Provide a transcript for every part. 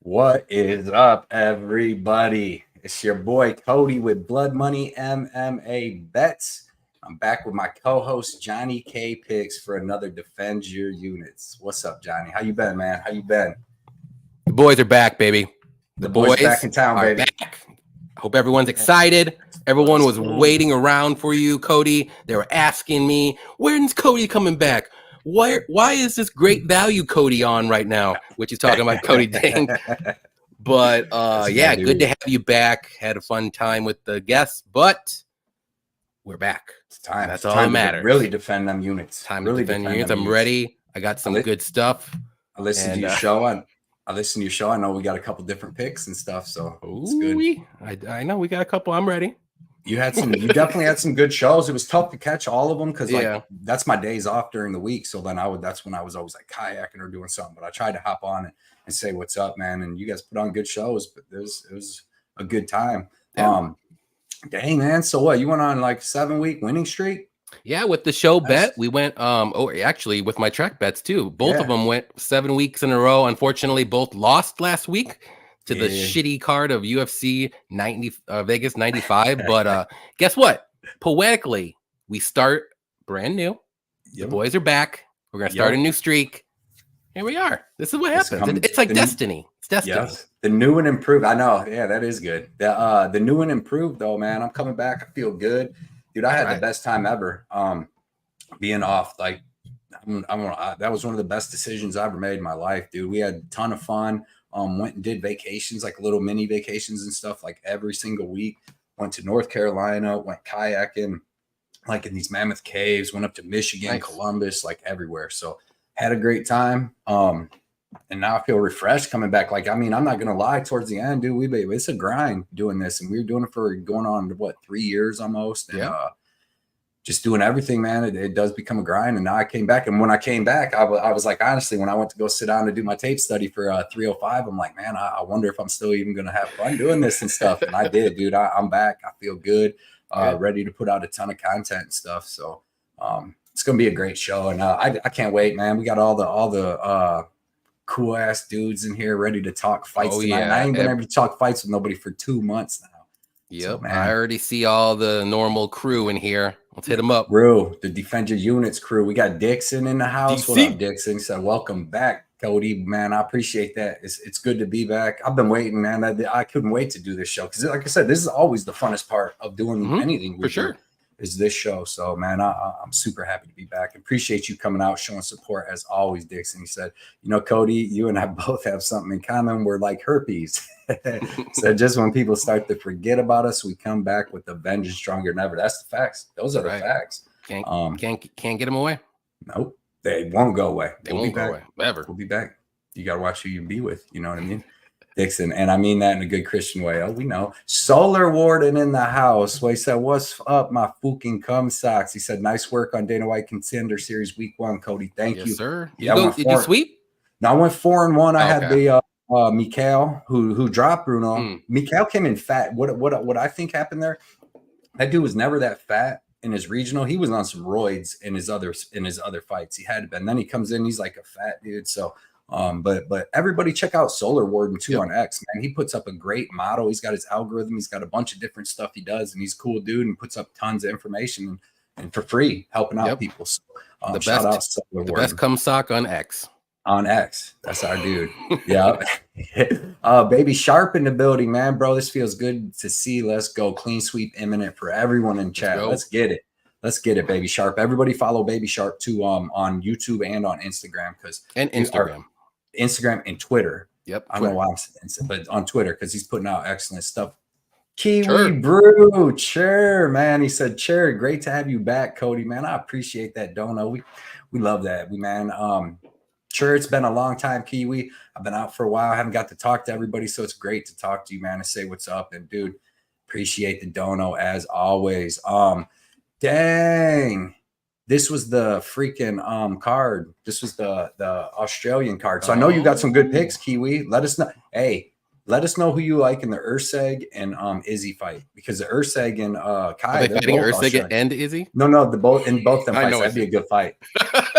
What is up, everybody? It's your boy Cody with Blood Money MMA Bets. I'm back with my co-host Johnny K Picks for another Defend Your Units. What's up, Johnny? How you been, man? How you been? The boys are back, baby. The boys back in town, baby. Back. I hope everyone's excited. Everyone was waiting around for you, Cody. They were asking me, when's Cody coming back? Why is this great value Cody on right now? Which is talking about Cody Dang. But yeah, good to have you back. Had a fun time with the guests, but we're back. It's time. That's it's all time that matters. Really defend them units. Time really to defend units. I'm ready. I got some good stuff. I listened to your show. I listened to your show. I know we got a couple different picks and stuff, so it's good. I know we got a couple. I'm ready. You definitely had some good shows. It was tough to catch all of them because that's my days off during the week. So then that's when I was always like kayaking or doing something. But I tried to hop on and say what's up, man. And you guys put on good shows, but it was a good time. Yeah. Dang, man. So what? You went on like 7-week winning streak? Yeah, with the show bet, we went actually with my track bets too. Both of them went 7 weeks in a row. Unfortunately, both lost last week to the shitty card of UFC Vegas 95. But guess what? Poetically, we start brand new. The boys are back. We're gonna start a new streak. Here we are. This is what happens. It's like destiny. It's destiny. Yes. The new and improved. I know. Yeah, that is good. The new and improved though, man. I'm coming back. I feel good. Dude, I had the best time ever being off. Like, that was one of the best decisions I ever made in my life, dude. We had a ton of fun. Went and did vacations, like little mini vacations and stuff, like every single week. Went to North Carolina, went kayaking, like in these mammoth caves, went up to Michigan, Columbus, like everywhere. So had a great time. And now I feel refreshed coming back. Like, I mean, I'm not going to lie, towards the end, dude, it's a grind doing this. And we were doing it for going on, 3 years almost. And just doing everything, man, it does become a grind. And now I came back. And when I came back, I was like, honestly, when I went to go sit down to do my tape study for 305, I'm like, man, I wonder if I'm still even going to have fun doing this and stuff. And I did, dude. I'm back. I feel good, ready to put out a ton of content and stuff. So it's going to be a great show. And I can't wait, man. We got all the cool ass dudes in here ready to talk fights tonight. And I ain't been able to talk fights with nobody for 2 months now. Yep, so, I already see all the normal crew in here. Let's hit them up. Crew, the Defend Your Units crew. We got Dixon in the house. DC. What up, Dixon? He said, welcome back, Cody. Man, I appreciate that. It's good to be back. I've been waiting, man. I couldn't wait to do this show because, like I said, this is always the funnest part of doing anything. For sure. Is this show. So, man, I'm super happy to be back. Appreciate you coming out, showing support as always, Dixon. He said, Cody, you and I both have something in common. We're like herpes. So just when people start to forget about us, we come back with a vengeance stronger than ever. That's the facts. Those are the facts. Can't get them away. Nope. They won't go away. They won't go away. Ever. We'll be back. You got to watch who you be with. You know what I mean? Dixon, and I mean that in a good Christian way. Oh, we know. Solar Warden in the house. Well, he said, what's up, my fucking cum socks? He said, nice work on Dana White Contender Series Week 1, Cody. Thank you. Sir. Did you sweep? No, I went 4-1. I had the Mikhail who dropped Bruno. Mikhail came in fat. What I think happened there, that dude was never that fat in his regional. He was on some roids in his other fights. He had been. Then he comes in, he's like a fat dude. So but everybody check out Solar Warden too on X, man. He puts up a great model. He's got his algorithm. He's got a bunch of different stuff he does, and he's a cool dude and puts up tons of information and for free, helping out people. So shout out Solar Warden. Best cum sock on X. On X. That's our dude. Yeah. Baby Sharp in the building, man. Bro, this feels good to see. Let's go. Clean sweep imminent for everyone in chat. Let's get it. Let's get it, Baby Sharp. Everybody follow Baby Sharp too on YouTube and on Instagram Instagram and Twitter. Yep. I don't know why I'm saying, but on Twitter because he's putting out excellent stuff. Kiwi Brew, Chair, man. He said, Chair, great to have you back, Cody. Man, I appreciate that, Dono. We love that. Sure, it's been a long time, Kiwi. I've been out for a while. I haven't got to talk to everybody, so it's great to talk to you, man, and say what's up. And dude, appreciate the Dono as always. Dang. This was the freaking card. This was the Australian card. So I know you got some good picks, Kiwi. Let us know. Hey, let us know who you like in the Erceg and Izzy fight, because the Erceg and Kai, are they fighting Erceg and Izzy? No, both them fights. That'd be a good fight.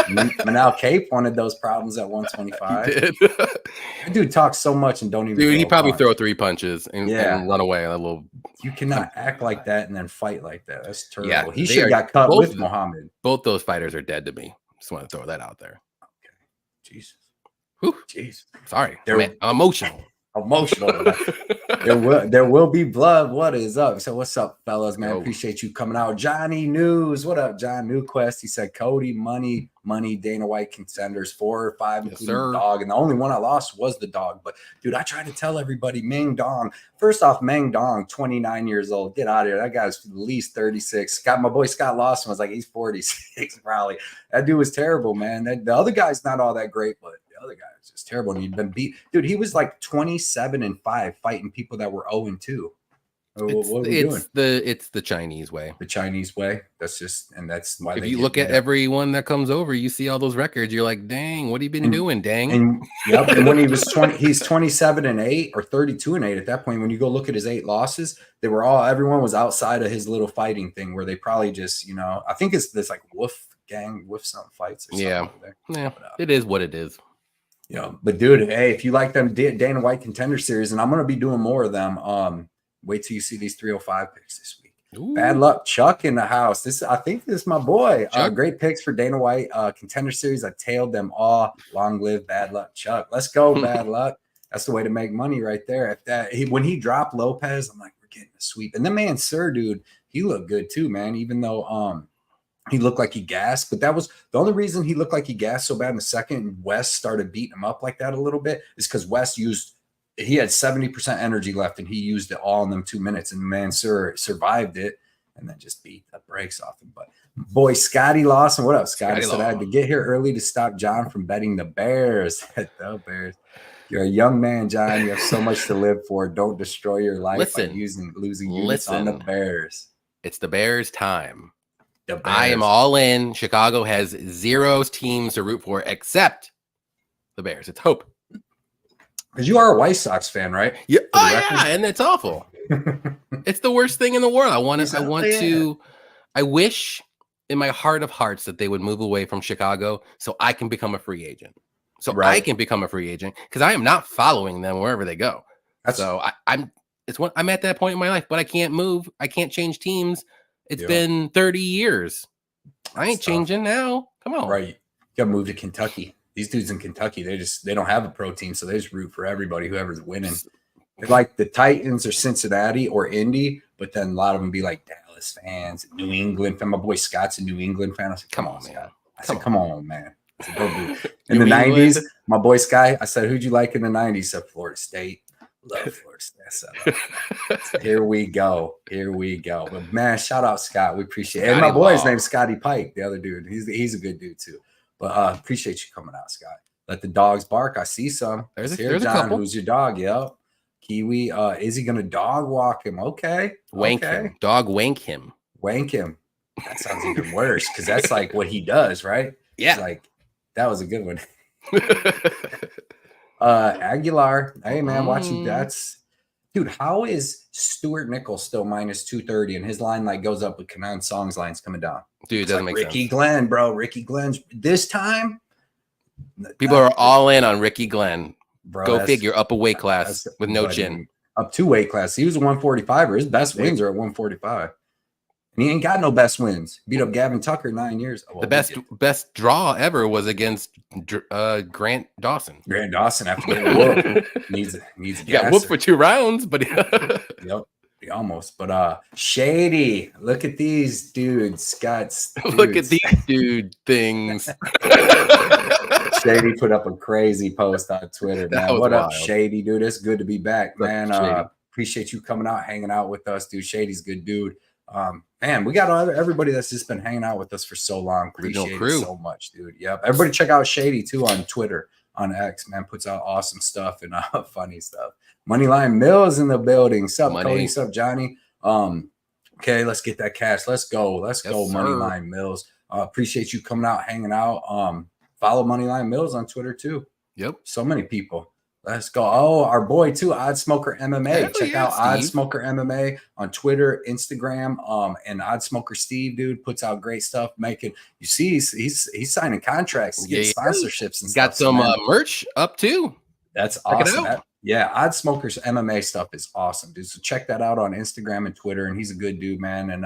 Manal Cape wanted those problems at 125. He did. That dude talks so much and don't even. Dude, he probably throw 3 punches and run away. A little. You cannot act like that and then fight like that. That's terrible. Yeah, he should have got cut with Muhammad. Both those fighters are dead to me. Just want to throw that out there. Okay. Jesus. Whew. Jeez. Sorry. I'm emotional. There will be blood. What is up? So what's up, fellas, man? Appreciate you coming out. Johnny News, what up, John Newquest? He said Cody, money, Dana White contenders 4 or 5, including the dog, and the only one I lost was the dog. But dude, I try to tell everybody, Meng Dong. First off, Meng Dong, 29 years old. Get out of here. That guy's at least 36. My boy Scott Lawson was like, he's 46 probably. That dude was terrible, man. The other guy's not all that great, but the other guy was just terrible. And he'd been beat. Dude, he was like 27-5 fighting people that were 0-2. It's the Chinese way. The Chinese way. That's why. If you look at everyone that comes over, you see all those records. You're like, dang, what have you been doing, dang? And when he was 20, he's 27-8 or 32-8 at that point. When you go look at his 8 losses, everyone was outside of his little fighting thing where they probably just, I think it's this like wolf something fights. Or something yeah. It is what it is. But dude, hey, if you like them Dana White Contender Series, and I'm gonna be doing more of them. Wait till you see these 305 picks this week. Ooh. Bad luck, Chuck in the house. I think this is my boy. Great picks for Dana White Contender Series. I tailed them all. Long live Bad Luck, Chuck. Let's go, Bad Luck. That's the way to make money right there. When he dropped Lopez, I'm like, we're getting a sweep. And the man, Sir, dude, he looked good too, man. Even though he looked like he gassed, but that was the only reason he looked like he gassed so bad in the second. And West started beating him up like that a little bit is because West he had 70% energy left and he used it all in them 2 minutes. And man, Sir survived it and then just beat the brakes off him. But boy, Scotty Lawson, what up, Scotty? Said I had to get here early to stop John from betting the Bears. The Bears. You're a young man, John. You have so much to live for. Don't destroy your life by losing units on the Bears. It's the Bears' time. I am all in. Chicago has 0 teams to root for except the Bears. It's hope. Because you are a White Sox fan, right? Yeah. And it's awful. It's the worst thing in the world. I wish in my heart of hearts that they would move away from Chicago so I can become a free agent. I can become a free agent because I am not following them wherever they go. I'm at that point in my life, but I can't move. I can't change teams. It's been 30 years. I ain't changing now. Come on. Right. You got to move to Kentucky. These dudes in Kentucky, they don't have a pro team, so they just root for everybody, whoever's winning. They're like the Titans or Cincinnati or Indy, but then a lot of them be like Dallas fans, New England fan. My boy Scott's a New England fan. I said, come on, man. Come on, man. I said, don't do it. In the 90s, my boy Sky, I said, who'd you like in the 90s? He said, Florida State. Love Florida State. So, here we go. But man, shout out Scott. We appreciate it. And my boy's name's Scotty Pike, the other dude. He's a good dude too. But appreciate you coming out, Scott. Let the dogs bark. I see some. There's John, a couple. Who's your dog? Yep. Kiwi. Is he gonna dog walk him? Okay. Wank him. Dog wank him. Wank him. That sounds even worse because that's like what he does, right? Yeah. It's like that was a good one. Aguilar. Hey man, watching that's dude. How is Stuart Nichols still minus 230 and his line like goes up with Kanan Song's lines coming down? Dude, it doesn't make sense. Ricky Glenn, bro. Ricky Glenn's this time. People are all in on Ricky Glenn. Bro, go figure, up a weight class with no chin. Up 2 weight class. He was a 145er. His best wins are at 145. And he ain't got no best wins. Beat up Gavin Tucker 9 years. Well, the best draw ever was against Grant Dawson. Grant Dawson after getting whooped. needs he got whooped for 2 rounds, but yep. Almost, but Shady, look at these dudes. Scott's dudes. Look at these dude things. Shady put up a crazy post on Twitter, man. What up, wild. Shady, dude? It's good to be back, man. Appreciate you coming out, hanging out with us, dude. Shady's a good dude. Man, we got everybody that's just been hanging out with us for so long. Appreciate it so much, dude. Yep. Everybody check out Shady too on Twitter, on X, man. Puts out awesome stuff and funny stuff. Moneyline Mills in the building. Sup, Cody? Sup, Johnny? Okay, let's get that cash. Let's go. Let's go, Moneyline Mills. Appreciate you coming out, hanging out. Follow Moneyline Mills on Twitter too. Yep. So many people. Let's go. Oh, our boy too, Odd Smoker MMA. Hell Check yeah, out Odd Steve. Smoker MMA on Twitter, Instagram. And Odd Smoker Steve, dude, puts out great stuff. Making you see, he's signing contracts, he's getting sponsorships and got stuff. some merch up too. That's Check it awesome. out. Yeah, Odd Smoker's MMA stuff is awesome, dude. So check that out on Instagram and Twitter. And he's a good dude, man. And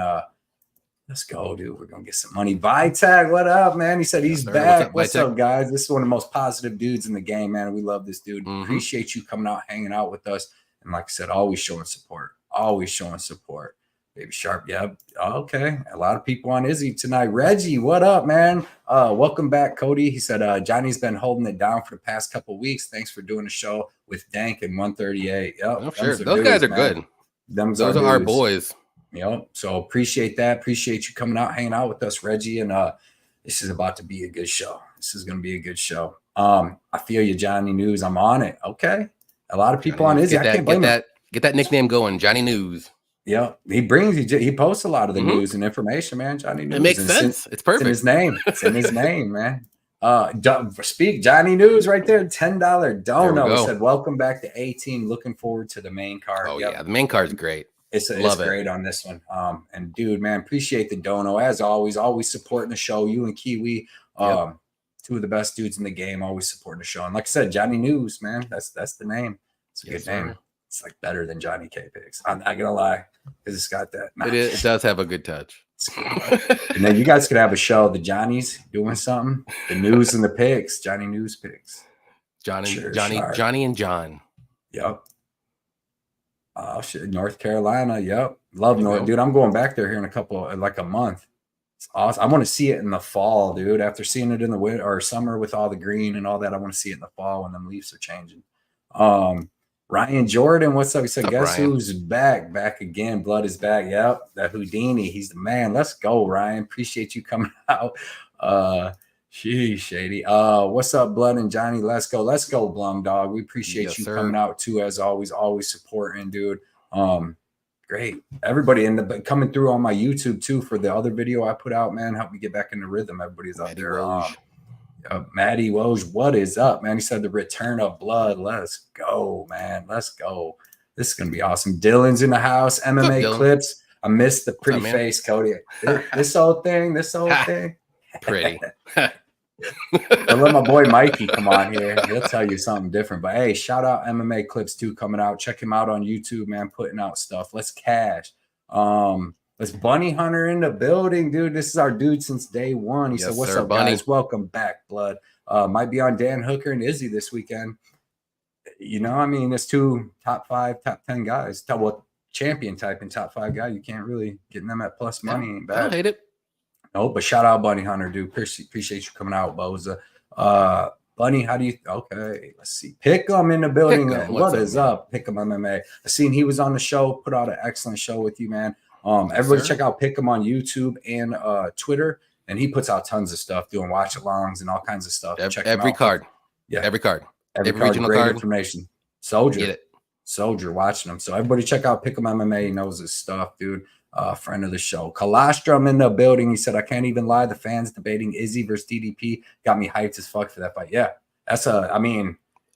let's go, dude. We're gonna get some money. Vitag, what up, man? He said he's back. What's up, guys? This is one of the most positive dudes in the game, man. We love this dude. Appreciate you coming out, hanging out with us. And like I said, always showing support. Always showing support. Baby Sharp, yep. Okay. A lot of people on Izzy tonight. Reggie, what up, man? Welcome back, Cody. He said Johnny's been holding it down for the past couple of weeks. Thanks for doing the show with Dank and 138. Yep. Oh, sure. Those guys are good. Those are our boys. Yep. So appreciate that. Appreciate you coming out, hanging out with us, Reggie. And this is about to be a good show. This is going to be a good show. I feel you, Johnny News. I'm on it. Okay. A lot of people on Izzy. I can't blame him. Get that nickname going, Johnny News. Yeah, he posts a lot of the news and information, man. Johnny News. It makes sense. It's perfect. It's in his name. It's in his name, man. Speak Johnny News right there. $10 dono. It said, welcome back to A-Team. Looking forward to the main card. Oh, yeah. The main card's great. It's great on this one. And dude, man, appreciate the dono as always supporting the show. You and Kiwi, two of the best dudes in the game, always supporting the show. And like I said, Johnny News, man, that's the name. It's a good name. It's like better than Johnny K Pigs. I'm not gonna lie, because it's got that. It does have a good touch. And then you guys could have a show, the Johnnies doing something, the news and the pigs, Johnny News Pigs. Johnny and John. Yep. Oh shit, North Carolina. Yep. Love North, dude. I'm going back there here in a month. It's awesome. I want to see it in the fall, dude. After seeing it in the winter or summer with all the green and all that, I want to see it in the fall when them leaves are changing. Ryan Jordan, what's up? He said, guess who's back? Back again. Blood is back. Yep. That Houdini. He's the man. Let's go, Ryan. Appreciate you coming out. Shady. What's up, Blood and Johnny? Let's go. Let's go, Blum Dog. We appreciate you coming out too, as always supporting, dude. Great. Everybody coming through on my YouTube too for the other video I put out, man. Help me get back in the rhythm. Everybody's out there. Maddie Woj, what is up, man? He said the return of Blood. Let's go, man. Let's go. This is gonna be awesome. Dylan's in the house. MMA clips. I missed the pretty face, Cody. This whole thing. Pretty. I let my boy Mikey come on here. He'll tell you something different. But hey, shout out MMA clips too coming out. Check him out on YouTube, man. Putting out stuff. Let's cash. Let's Bunny Hunter in the building, dude. This is our dude since day one. He said, what's up, Bunny? Guys? Welcome back, Blood. Might be on Dan Hooker and Izzy this weekend. You know, I mean, there's two top 5, top 10 guys. Champion type and top 5 guy. You can't really get them at plus money. Ain't bad. I don't hate it. No, but shout out Bunny Hunter, dude. Appreciate you coming out, Boza. Bunny, how do you? Okay, let's see. Pick'em in the building. What is up? Pick'em MMA. I seen he was on the show. Put out an excellent show with you, man. Everybody check out Pick'em on YouTube and Twitter, and he puts out tons of stuff, doing watch-alongs and all kinds of stuff. Check every card. Yeah, every card. Every regional card. Information. Soldier watching them. So everybody check out Pick'em MMA. He knows his stuff, dude. Friend of the show. Colostrum in the building. He said, I can't even lie. The fans debating Izzy versus DDP got me hyped as fuck for that fight. Yeah,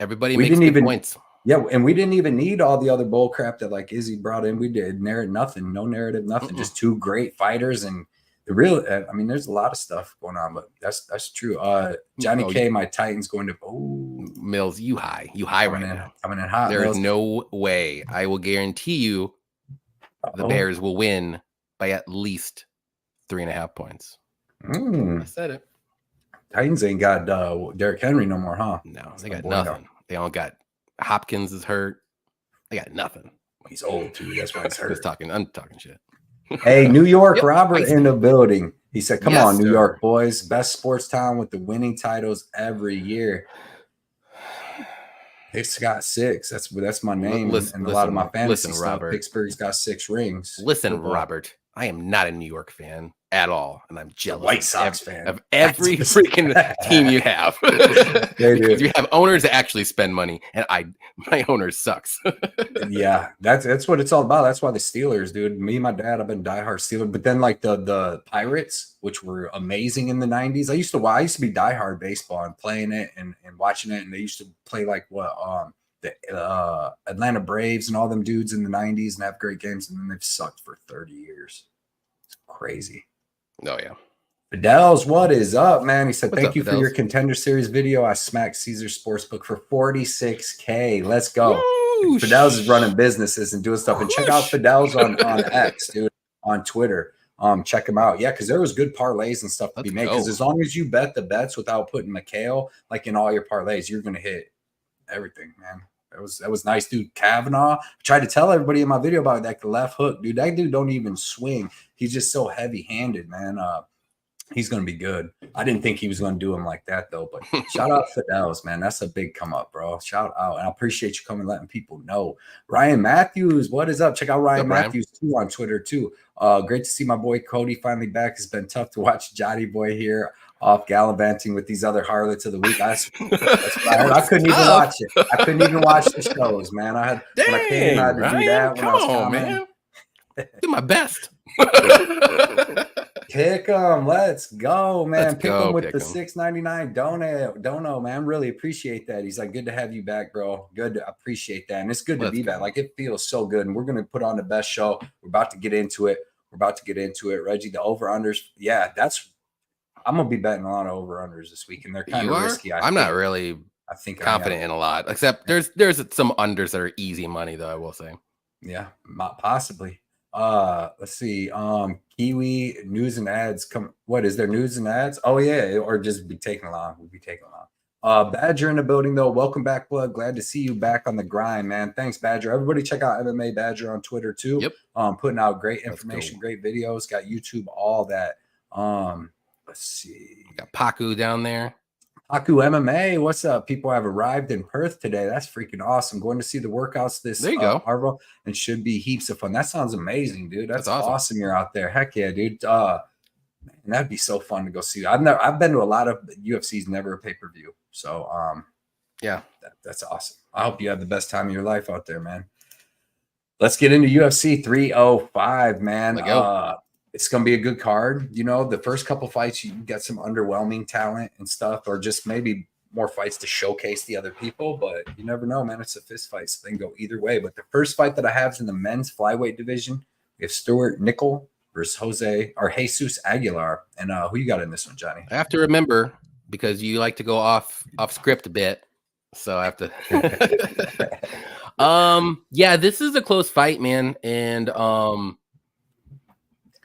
everybody makes good points. Yeah, and we didn't even need all the other bull crap that like Izzy brought in. We did nothing, no narrative, nothing. Just two great fighters, and there's a lot of stuff going on, but that's true. Johnny K, my Titans going to Mills. You high right now. Coming in hot. There is no way. I will guarantee you, the Bears will win by at least 3.5 points. I said it. Titans ain't got Derrick Henry no more, huh? No, they got nothing. They all got. Hopkins is hurt. They got nothing. He's old too. That's why he's hurt. I'm talking shit. Hey, New York Robert in the building. He said, come on, New York boys. Best sports town with the winning titles every year. It's got 6. That's my name. And a lot of my fantasy stuff. Robert. Pittsburgh's got 6 rings. Listen, Robert. I am not a New York fan at all, and I'm jealous. White Sox fan of every freaking team you have. Because you have owners that actually spend money, and my owner sucks. Yeah, that's what it's all about. That's why the Steelers, dude. Me and my dad, I've been diehard Steelers, but then like the Pirates, which were amazing in the 90s. I used to be diehard baseball and playing it and watching it, and they used to play like the Atlanta Braves and all them dudes in the 90s and have great games, and then they've sucked for 30 years. It's crazy. Oh, yeah. Fidel's, what is up, man? He said, What's thank up, you Fidel's? for your Contender Series video. I smacked Caesar Sportsbook for $46K. Let's go. Whoosh. Fidel's is running businesses and doing stuff. And check out Fidel's on X, dude, on Twitter. Check him out. Yeah, because there was good parlays and stuff to be made. Because as long as you bet the bets without putting McHale, like in all your parlays, you're going to hit everything, man. That was nice, dude. Kavanaugh. I tried to tell everybody in my video about that, the left hook, dude. That dude don't even swing. He's just so heavy-handed, man. He's going to be good. I didn't think he was going to do him like that, though. But shout out Fidel's, man. That's a big come up, bro. Shout out. And I appreciate you coming letting people know. Ryan Matthews, what is up? Check out Ryan Matthews, too, on Twitter, too. Great to see my boy Cody finally back. It's been tough to watch Johnny Boy here off gallivanting with these other harlots of the week. I couldn't even watch it. I couldn't even watch the shows, man. I had when I came out to do that. When I was coming, man. Do my best. Pick them. Let's go, man. Pick them with the $6.99 dono, man. Really appreciate that. He's like, good to have you back, bro. Good. I appreciate that. And it's good to be back. Like, it feels so good. And we're going to put on the best show. We're about to get into it. Reggie, the over-unders. Yeah, I'm going to be betting a lot of over-unders this week. And they're kind of risky. I'm not really confident in a lot. Except there's some unders that are easy money, though, I will say. Yeah, possibly. Let's see. Kiwi news and ads what is there news and ads? Oh yeah, or just be taking along. We'll be taking along. Badger in the building though. Welcome back, Blood. Glad to see you back on the grind, man. Thanks, Badger. Everybody check out MMA Badger on Twitter too. Yep. Putting out great information, great videos, got YouTube, all that. Let's see. Got Paku down there. Paku MMA, what's up? People have arrived in Perth today. That's freaking awesome. Going to see the workouts this there you go. Arvo, and should be heaps of fun. That sounds amazing, dude. That's awesome. You're out there. Heck yeah, dude. Man, that'd be so fun to go see. I've been to a lot of UFC's, never a pay-per-view. So yeah, that's awesome. I hope you have the best time of your life out there, man. Let's get into UFC 305, man. It's going to be a good card. You know, the first couple fights, you get some underwhelming talent and stuff, or just maybe more fights to showcase the other people. But you never know, man. It's a fist fight, so they can go either way. But the first fight that I have is in the men's flyweight division. We have Stuart Nickel versus Jesus Aguilar. And who you got in this one, Johnny? I have to remember, because you like to go off script a bit. So I have to. Yeah, this is a close fight, man. And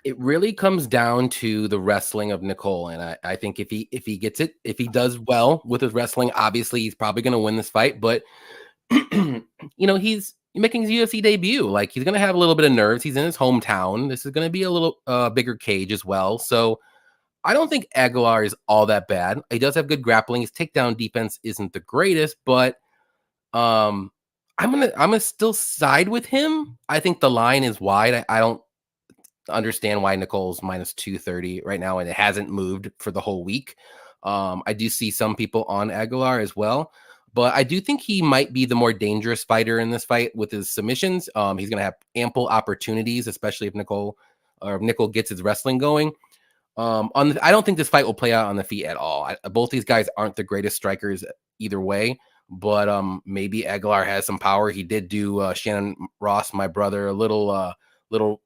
it really comes down to the wrestling of Nicole. And I think if he gets it, if he does well with his wrestling, obviously he's probably going to win this fight. But, you know, he's making his UFC debut. Like, he's going to have a little bit of nerves. He's in his hometown. This is going to be a little bigger cage as well. So I don't think Aguilar is all that bad. He does have good grappling. His takedown defense isn't the greatest, but I'm gonna still side with him. I think the line is wide. I don't understand why Nicole's minus 230 right now, and it hasn't moved for the whole week. I do see some people on Aguilar as well, but I do think he might be the more dangerous fighter in this fight with his submissions. He's going to have ample opportunities, especially if Nickel gets his wrestling going. I don't think this fight will play out on the feet at all. Both these guys aren't the greatest strikers either way, but maybe Aguilar has some power. He did do Shannon Ross, my brother, a little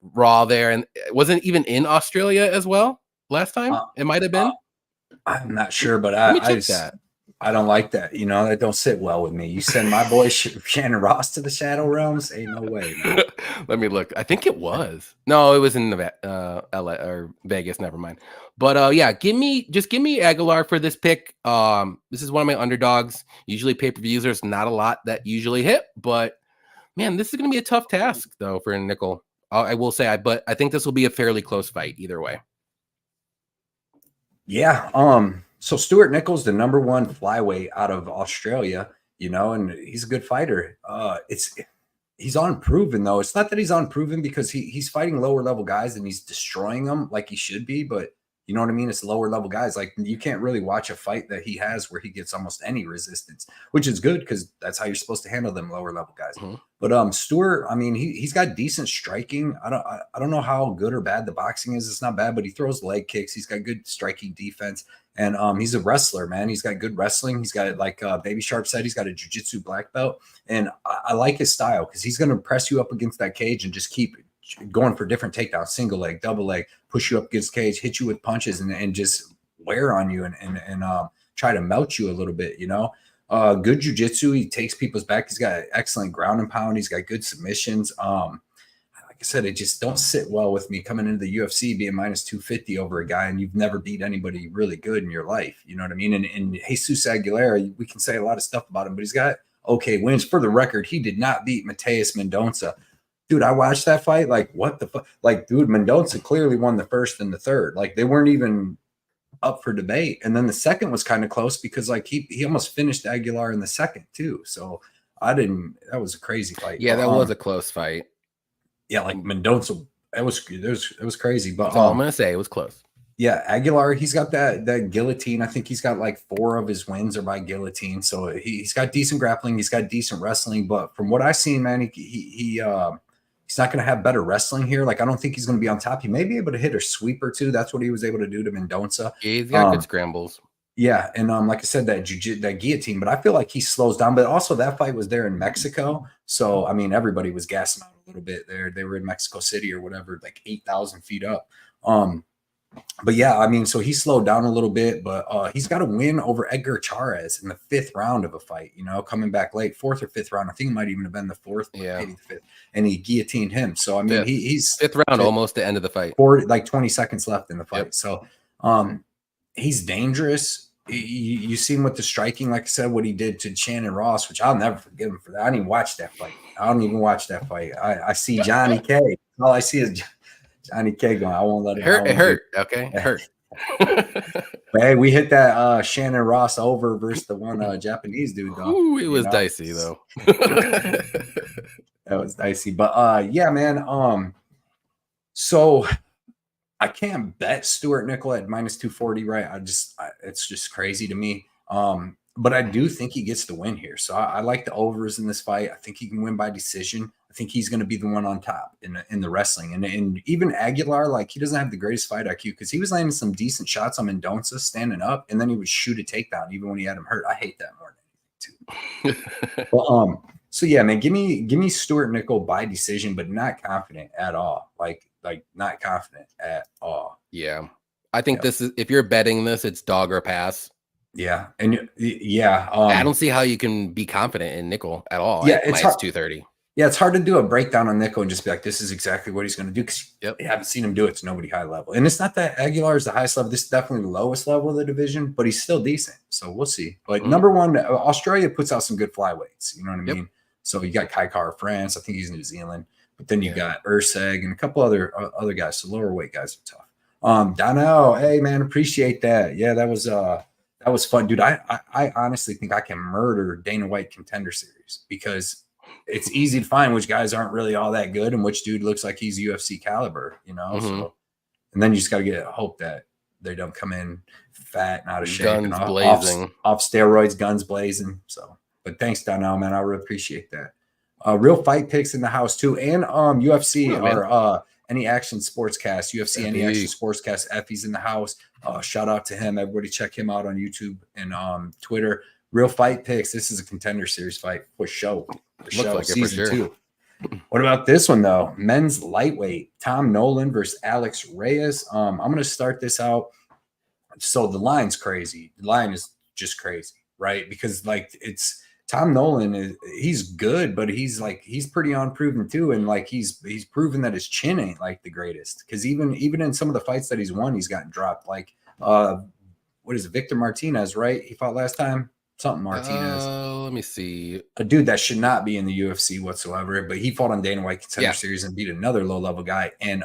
raw there, and it wasn't even in Australia as well last time. It might have been. I'm not sure, but I don't like that. You know, that don't sit well with me. You send my boy Shannon Ross to the Shadow Realms? Ain't no way, man. Let me look. I think it was. No, it was in LA or Vegas. Never mind. But yeah, give me Aguilar for this pick. This is one of my underdogs. Usually pay-per-views, there's not a lot that usually hit, but man, this is going to be a tough task though for Nickel. I will say, but I think this will be a fairly close fight either way. Yeah. So Stuart Nickel's the number one flyweight out of Australia, you know, and he's a good fighter. He's unproven though. It's not that he's unproven because he's fighting lower level guys and he's destroying them like he should be, but You know what I mean? It's lower level guys. Like you can't really watch a fight that he has where he gets almost any resistance, which is good because that's how you're supposed to handle them lower level guys. But Stewart, I mean, he's got decent striking. I don't know how good or bad the boxing is. It's not bad, but he throws leg kicks. He's got good striking defense, and he's a wrestler, man. He's got good wrestling. He's got, like Baby Sharp said, he's got a jiu-jitsu black belt, and I like his style because he's going to press you up against that cage and just keep going for different takedowns, single leg, double leg, push you up against cage, hit you with punches, and just wear on you and try to melt you a little bit, you know. Good jiu-jitsu. He takes people's back. He's got excellent ground and pound. He's got good submissions. Like I said, it just don't sit well with me coming into the UFC being minus 250 over a guy and you've never beat anybody really good in your life. You know what I mean? And Jesus Aguilar, we can say a lot of stuff about him, but he's got okay wins. For the record, he did not beat Mateus Mendonça. Dude, I watched that fight. Like, what the fuck? Like, dude, Mendonça clearly won the first and the third. Like, they weren't even up for debate. And then the second was kind of close because, like, he almost finished Aguilar in the second, too. So that was a crazy fight. Yeah, that was a close fight. Yeah, like Mendonça, it was crazy. But that's all I'm going to say. It was close. Yeah, Aguilar, he's got that guillotine. I think he's got like 4 of his wins are by guillotine. So he's got decent grappling. He's got decent wrestling. But from what I've seen, man, he's not going to have better wrestling here. Like, I don't think he's going to be on top. He may be able to hit a sweep or two. That's what he was able to do to Mendonça. Yeah, he's got good scrambles. Yeah, and like I said, that guillotine. But I feel like he slows down. But also, that fight was there in Mexico. So, I mean, everybody was gassing out a little bit there. They were in Mexico City or whatever, like 8,000 feet up. But yeah, I mean, so he slowed down a little bit, but he's got a win over Edgar Chairez in the 5th round of a fight, you know, coming back late, 4th or 5th round. I think it might even have been the 4th, maybe the 5th, and he guillotined him. So, I mean, he's 5th round, almost the end of the fight. 20 seconds left in the fight. Yep. So, he's dangerous. You see him with the striking, like I said, what he did to Shannon Ross, which I'll never forgive him for that. I didn't even watch that fight. I see Johnny K. All I see is Johnny K going, I won't let it hurt. It hurt. Okay. It hurt. Hey, we hit that Shannon Ross over versus the one Japanese dude, though. Ooh, it was dicey, though. That was dicey. But yeah, man. So I can't bet Stuart Nickel at minus 240, right? It's just crazy to me. But I do think he gets the win here. So I like the overs in this fight. I think he can win by decision. I think he's going to be the one on top in the wrestling. And even Aguilar, like, he doesn't have the greatest fight IQ because he was landing some decent shots on Mendonça standing up, and then he would shoot a takedown even when he had him hurt. I hate that more than anything, too. But, so, yeah, man, give me Stuart Nickel by decision, but not confident at all. Like not confident at all. Yeah. I think this is, if you're betting this, it's dog or pass. Yeah. And yeah. I don't see how you can be confident in Nickel at all. Yeah. It's hard, 230. Yeah. It's hard to do a breakdown on Nickel and just be like, this is exactly what he's going to do. Cause you haven't seen him do it to nobody high level. And it's not that Aguilar is the highest level. This is definitely the lowest level of the division, but he's still decent. So we'll see. But number one, Australia puts out some good flyweights. You know what I mean? So you got Kaikar France. I think he's New Zealand. But then you got Erceg and a couple other guys. So lower weight guys are tough. Donnell, hey man, appreciate that. Yeah, that was fun, dude. I honestly think I can murder Dana White Contender Series because it's easy to find which guys aren't really all that good and which dude looks like he's UFC caliber, you know. So, and then you just got to hope that they don't come in fat and out of shape and off steroids, guns blazing. So, but thanks, Donnell, man. I really appreciate that. Real fight picks in the house too, and UFC or Any Action Sportscast, UFC Any Action Sportscast. Effie's in the house. Shout out to him. Everybody check him out on YouTube and Twitter. Real fight picks. This is a Contender Series fight for show. Like season 2. What about this one though? Men's lightweight. Tom Nolan versus Alex Reyes. I'm gonna start this out. So the line's crazy. The line is just crazy, right? Because like it's. Tom Nolan he's good, but he's pretty unproven too, and like he's proven that his chin ain't like the greatest. Because even in some of the fights that he's won, he's gotten dropped. Like what is it, Victor Martinez, right? He fought last time. Something Martinez. Let me see. A dude that should not be in the UFC whatsoever, but he fought on Dana White Contender Series and beat another low level guy. And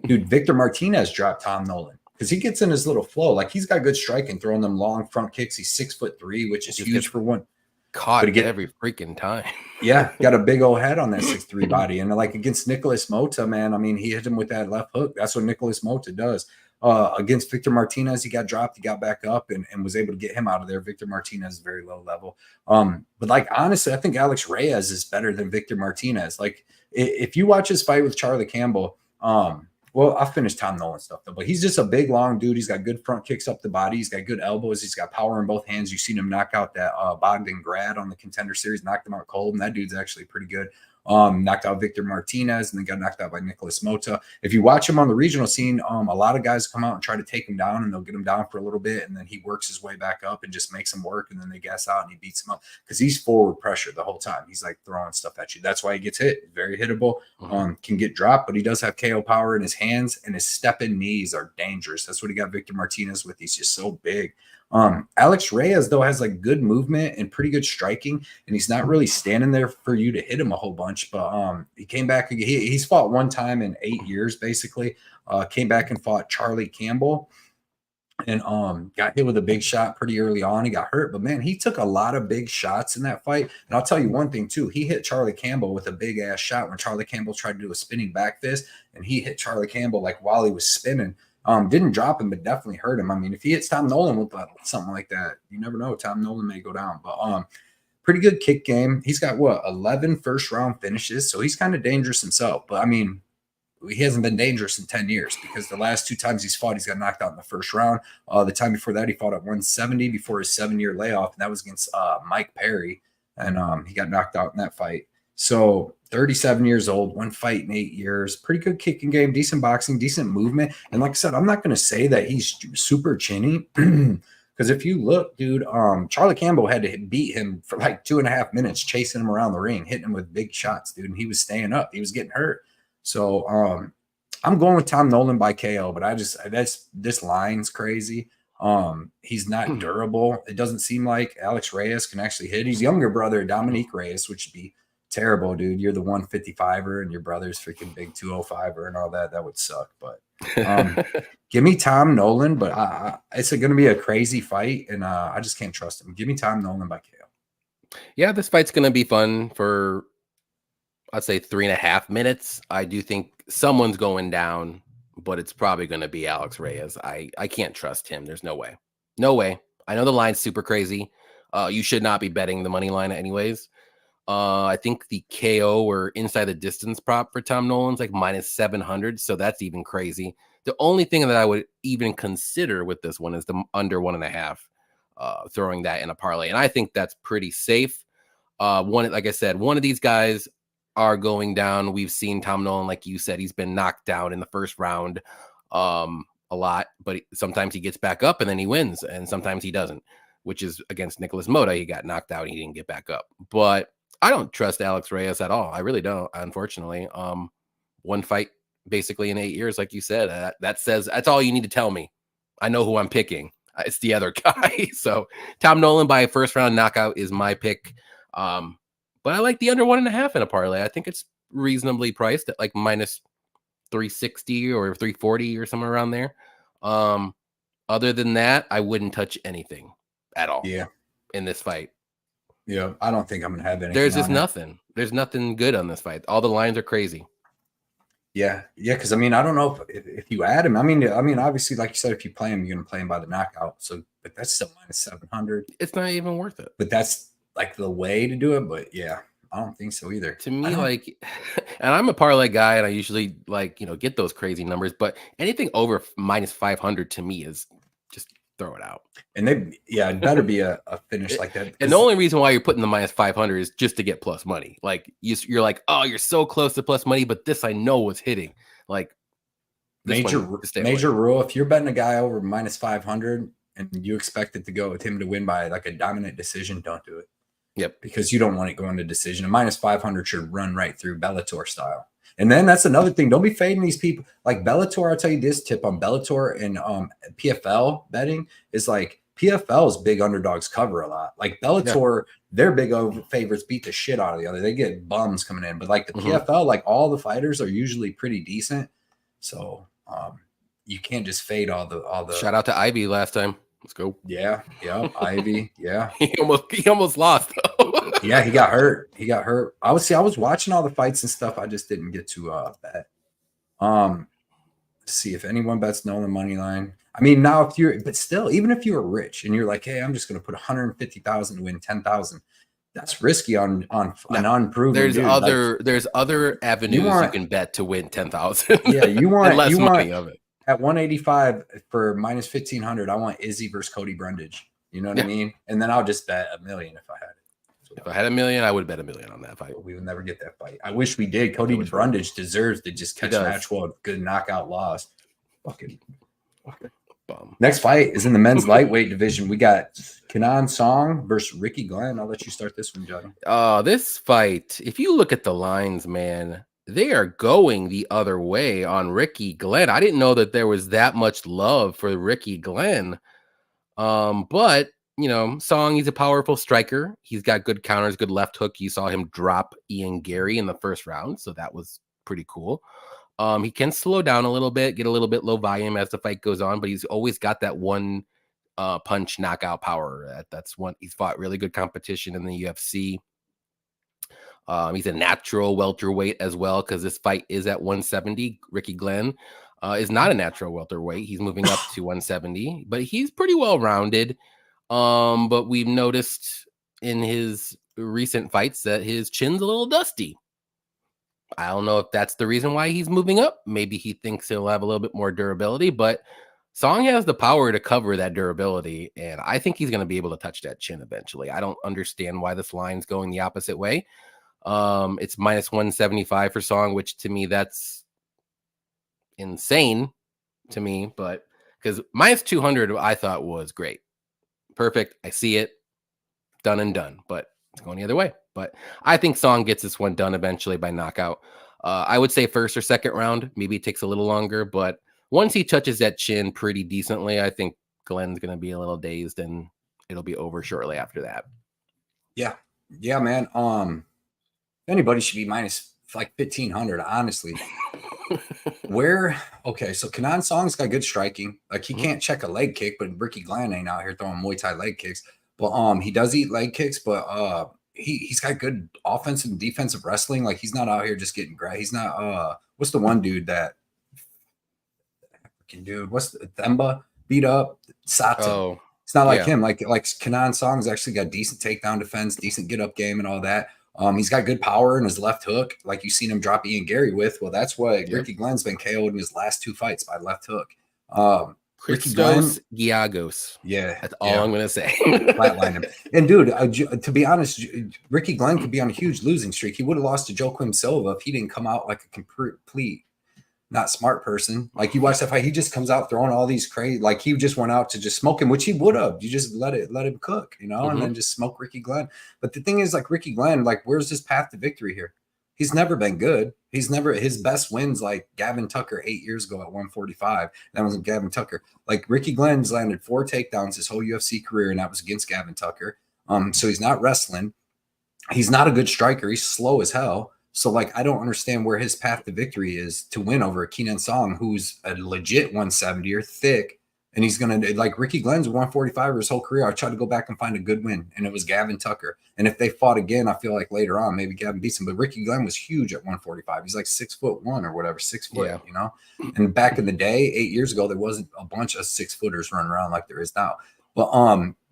dude, Victor Martinez dropped Tom Nolan. Because he gets in his little flow. Like he's got good striking, throwing them long front kicks. He's 6'3", which is huge for one. Caught every freaking time. Yeah, got a big old head on that 6'3" body. And like against Nicholas Mota, man, I mean, he hit him with that left hook. That's what Nicholas Mota does. Against Victor Martinez, he got dropped, he got back up and was able to get him out of there. Victor Martinez is very low level. But like, honestly, I think Alex Reyes is better than Victor Martinez. Like, if you watch his fight with Charlie Campbell, well, I'll finish Tom Nolan stuff though, but he's just a big, long dude. He's got good front kicks up the body. He's got good elbows. He's got power in both hands. You've seen him knock out that Bogdan Grad on the Contender Series, knocked him out cold, and that dude's actually pretty good. Knocked out Victor Martinez and then got knocked out by Nicholas Mota. If you watch him on the regional scene, a lot of guys come out and try to take him down, and they'll get him down for a little bit, and then he works his way back up and just makes him work, and then they gas out and he beats him up because he's forward pressure the whole time. He's like throwing stuff at you. That's why he gets hit. Very hittable. Can get dropped, but he does have KO power in his hands, and his step-in knees are dangerous. That's what he got Victor Martinez with. He's just so big. Alex Reyes, though, has like good movement and pretty good striking, and he's not really standing there for you to hit him a whole bunch. But he came back. He's fought one time in 8 years, basically. Came back and fought Charlie Campbell, and got hit with a big shot pretty early on. He got hurt, but man, he took a lot of big shots in that fight. And I'll tell you one thing too: he hit Charlie Campbell with a big ass shot when Charlie Campbell tried to do a spinning back fist, and he hit Charlie Campbell like while he was spinning. Didn't drop him, but definitely hurt him. I mean, if he hits Tom Nolan with something like that, you never know. Tom Nolan may go down, but pretty good kick game. He's got 11 first-round finishes, so he's kind of dangerous himself. But I mean, he hasn't been dangerous in 10 years because the last 2 times he's fought, he's got knocked out in the first round. The time before that, he fought at 170 before his 7-year layoff, and that was against Mike Perry, and he got knocked out in that fight. So 37 years old, 1 fight in 8 years, pretty good kicking game, decent boxing, decent movement. And like I said, I'm not going to say that he's super chinny because if you look, dude, Charlie Campbell had to beat him for like 2.5 minutes, chasing him around the ring, hitting him with big shots, dude. And he was staying up. He was getting hurt. So I'm going with Tom Nolan by KO, but this line's crazy. He's not durable. It doesn't seem like Alex Reyes can actually hit. He's younger brother, Dominique Reyes, which would be terrible, dude. You're the 155er and your brother's freaking big 205er and all that. That would suck. But give me Tom Nolan, but it's going to be a crazy fight, and I just can't trust him. Give me Tom Nolan by KO. Yeah, this fight's going to be fun for, I'd say, 3.5 minutes. I do think someone's going down, but it's probably going to be Alex Reyes. I can't trust him. There's no way. No way. I know the line's super crazy. You should not be betting the money line anyways. I think the KO or inside the distance prop for Tom Nolan's like -700, so that's even crazy. The only thing that I would even consider with this one is the under 1.5, throwing that in a parlay, and I think that's pretty safe. Like I said, one of these guys are going down. We've seen Tom Nolan, like you said, he's been knocked down in the first round a lot, but sometimes he gets back up and then he wins, and sometimes he doesn't, which is against Nicholas Mota. He got knocked out and he didn't get back up, but I don't trust Alex Reyes at all. I really don't, unfortunately. 1 fight basically in 8 years, like you said. That's all you need to tell me. I know who I'm picking. It's the other guy. So Tom Nolan by a first-round knockout is my pick. But I like the under 1.5 in a parlay. I think it's reasonably priced at like -360 or 340 or somewhere around there. Other than that, I wouldn't touch anything at all. Yeah. In this fight. Yeah, I don't think I'm gonna have anything. There's just nothing. There's nothing good on this fight. All the lines are crazy. Yeah, because I mean, I don't know if you add him. I mean, obviously, like you said, if you play him, you're gonna play him by the knockout. So, but that's still -700. It's not even worth it. But that's like the way to do it. But yeah, I don't think so either. To me, like, and I'm a parlay guy, and I usually like get those crazy numbers. But anything over -500 to me is just throw it out. And it better be a finish like that. And the only reason why you're putting the -500 is just to get plus money. Like you're like, oh, you're so close to plus money, but this I know was hitting. Like major rule: if you're betting a guy over -500 and you expect it to go with him to win by like a dominant decision, don't do it. Yep, because you don't want it going to decision. A -500 should run right through Bellator style. And then that's another thing. Don't be fading these people. Like Bellator, I'll tell you this tip on Bellator and PFL betting is like PFL's big underdogs cover a lot. Like Bellator, their big over favorites beat the shit out of the other. They get bums coming in. But like the PFL, like all the fighters are usually pretty decent. So you can't just fade all the shout out to Ivy last time. Let's go. Yeah, Ivy. Yeah. he almost lost though. Yeah, he got hurt. I was watching all the fights and stuff. I just didn't get to bet. see if anyone bets Nolan money line. I mean, now if you're, but still, even if you were rich and you're like, hey, I'm just going to put 150,000 to win 10,000. That's risky on an unproven. There's dude. there's other avenues you can bet to win 10,000. Yeah, you want less money of it. At 185 for minus 1,500. I want Izzy versus Cody Brundage. You know what I mean? And then I'll just bet $1 million if I had it. If I had $1 million, I would bet $1 million on that fight. We would never get that fight. I wish we did. Cody Brundage deserves to just catch Matchwell, good knockout loss. Fucking bum. Next fight is in the men's lightweight division. We got Kenan Song versus Ricky Glenn. I'll let you start this one, Johnny. This fight, if you look at the lines, man, they are going the other way on Ricky Glenn. I didn't know that there was that much love for Ricky Glenn. But you know, Song, he's a powerful striker. He's got good counters, good left hook. You saw him drop Ian Gary in the first round, so that was pretty cool. He can slow down a little bit, get a little bit low volume as the fight goes on, but he's always got that one punch knockout power. That's one. He's fought really good competition in the UFC. He's a natural welterweight as well, because this fight is at 170. Ricky Glenn is not a natural welterweight. He's moving up to 170, but he's pretty well rounded. But we've noticed in his recent fights that his chin's a little dusty. I don't know if that's the reason why he's moving up. Maybe he thinks he'll have a little bit more durability, but Song has the power to cover that durability, and I think he's going to be able to touch that chin eventually. I don't understand why this line's going the opposite way. It's minus 175 for Song, which to me, that's insane to me, but because minus 200 I thought was great. Perfect. I see it. Done and done, but it's going the other way. But I think Song gets this one done eventually by knockout. I would say first or second round. Maybe it takes a little longer, but once he touches that chin pretty decently, I think Glenn's going to be a little dazed and it'll be over shortly after that. Yeah. Yeah, man. Anybody should be minus like 1,500, honestly. So Kenan Song's got good striking. Like he can't check a leg kick, but Ricky Glenn ain't out here throwing Muay Thai leg kicks. But he does eat leg kicks, but he's got good offensive and defensive wrestling. Like he's not out here just getting grabbed. He's not what's the one dude that African dude? What's the Themba beat up? Sato. Oh, it's not like him. Like Kenan Song's actually got decent takedown defense, decent get up game and all that. He's got good power in his left hook, like you've seen him drop Ian Gary with. Well, that's what Ricky Glenn's been KO'd in his last 2 fights by left hook. Christos Giagos. Yeah. That's all I'm going to say. Flatline him. And dude, to be honest, Ricky Glenn could be on a huge losing streak. He would have lost to Joaquim Silva if he didn't come out like a complete not smart person. Like you watch that fight, he just comes out throwing all these crazy, like he just went out to just smoke him, which he would have. You just let him cook, you know, and then just smoke Ricky Glenn. But the thing is, like Ricky Glenn, like where's his path to victory here? He's never been good. His best wins like Gavin Tucker 8 years ago at 145. That was Gavin Tucker. Like Ricky Glenn's landed 4 takedowns his whole UFC career, and that was against Gavin Tucker. So he's not wrestling. He's not a good striker. He's slow as hell. So, like, I don't understand where his path to victory is to win over Kenan Song, who's a legit 170er, thick, and he's going to, like, Ricky Glenn's 145er his whole career. I tried to go back and find a good win, and it was Gavin Tucker. And if they fought again, I feel like later on, maybe Gavin beats him. But Ricky Glenn was huge at 145. He's like 6'1" or whatever, 6 foot, you know? And back in the day, 8 years ago, there wasn't a bunch of 6-footers running around like there is now. But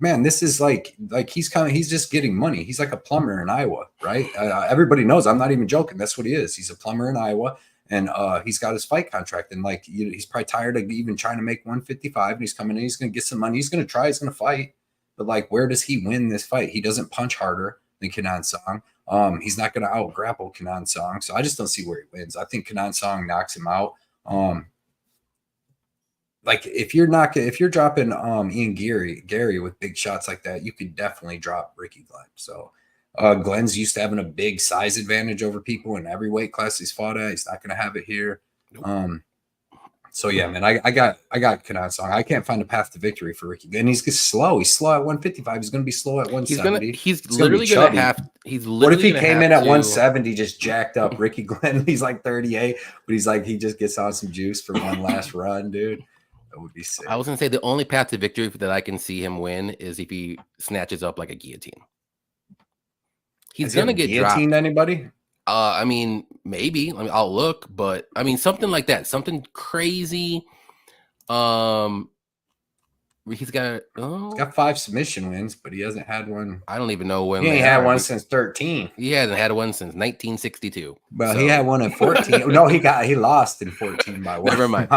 man, this is like he's just getting money. He's like a plumber in Iowa, right? Everybody knows. I'm not even joking. That's what he is. He's a plumber in Iowa, and he's got his fight contract. And like he's probably tired of even trying to make 155. And he's coming in. He's going to get some money. He's going to try. He's going to fight. But like, where does he win this fight? He doesn't punch harder than Kenan Song. He's not going to out grapple Kenan Song. So I just don't see where he wins. I think Kenan Song knocks him out. Like if you're dropping Ian Gary with big shots like that, you could definitely drop Ricky Glenn. So Glenn's used to having a big size advantage over people in every weight class he's fought at. He's not going to have it here. So yeah, man, I got Kenan Song. I can't find a path to victory for Ricky Glenn. He's slow. He's slow at 155. He's going to be slow at 170. He's literally going to have. What if he came in at 170 just jacked up? Ricky Glenn, he's like 38, but he's like he just gets on some juice for one last run, dude. That would be sick. I was going to say the only path to victory that I can see him win is if he snatches up like a guillotine. He's going to get guillotined dropped. Anybody? I mean, maybe. I'll look, but I mean, something like that, something crazy. He's got 5 submission wins, but he hasn't had one. I don't even know when he ain't had one since 13. He hasn't had one since 1962. Well, he had one in 14. No, he lost in 14 by one. Never mind.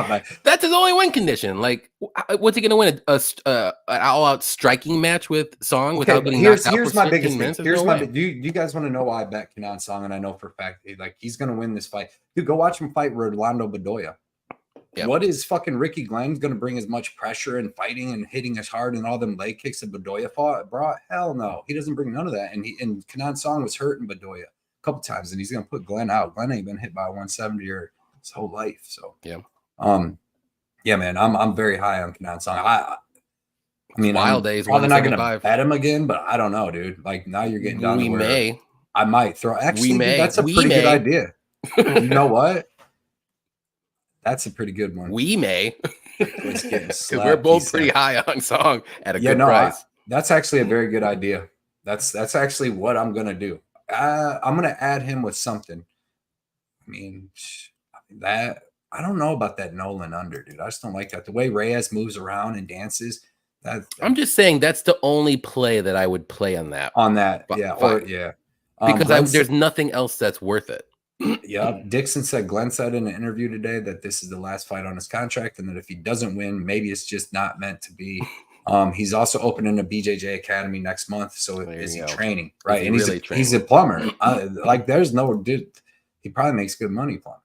That's his only win condition. Like, what's he gonna win? An all-out striking match with Song without getting knocked out? Here's my biggest thing. Do you guys want to know why I bet Kenan Song? And I know for a fact, like, he's gonna win this fight. Dude, go watch him fight Rolando Bedoya. Yep. What is fucking Ricky Glenn going to bring as much pressure and fighting and hitting as hard and all them leg kicks that Bedoya brought? Hell no. He doesn't bring none of that. And Kenan Song was hurting Bedoya a couple times, and he's going to put Glenn out. Glenn ain't been hit by 170 his whole life. So yeah. Yeah, man, I'm very high on Kenan Song. I mean, wild days. Probably not going to bet him again, but I don't know, dude. Like, now you're getting down to where I might throw. Actually, dude, that's a pretty good idea. You know what? That's a pretty good one. We may, because we're both pretty high on Song at a good price. That's actually a very good idea. That's actually what I'm gonna do. I'm gonna add him with something. I mean, that I don't know about that Nolan under, dude. I just don't like that. The way Reyes moves around and dances. I'm just saying that's the only play that I would play on that. Because there's nothing else that's worth it. Yeah, Dixon said, Glenn said in an interview today that this is the last fight on his contract, and that if he doesn't win, maybe it's just not meant to be. He's also opening a BJJ Academy next month, so is he training? Right, and he's a plumber. Like, there's no dude. He probably makes good money plumbing.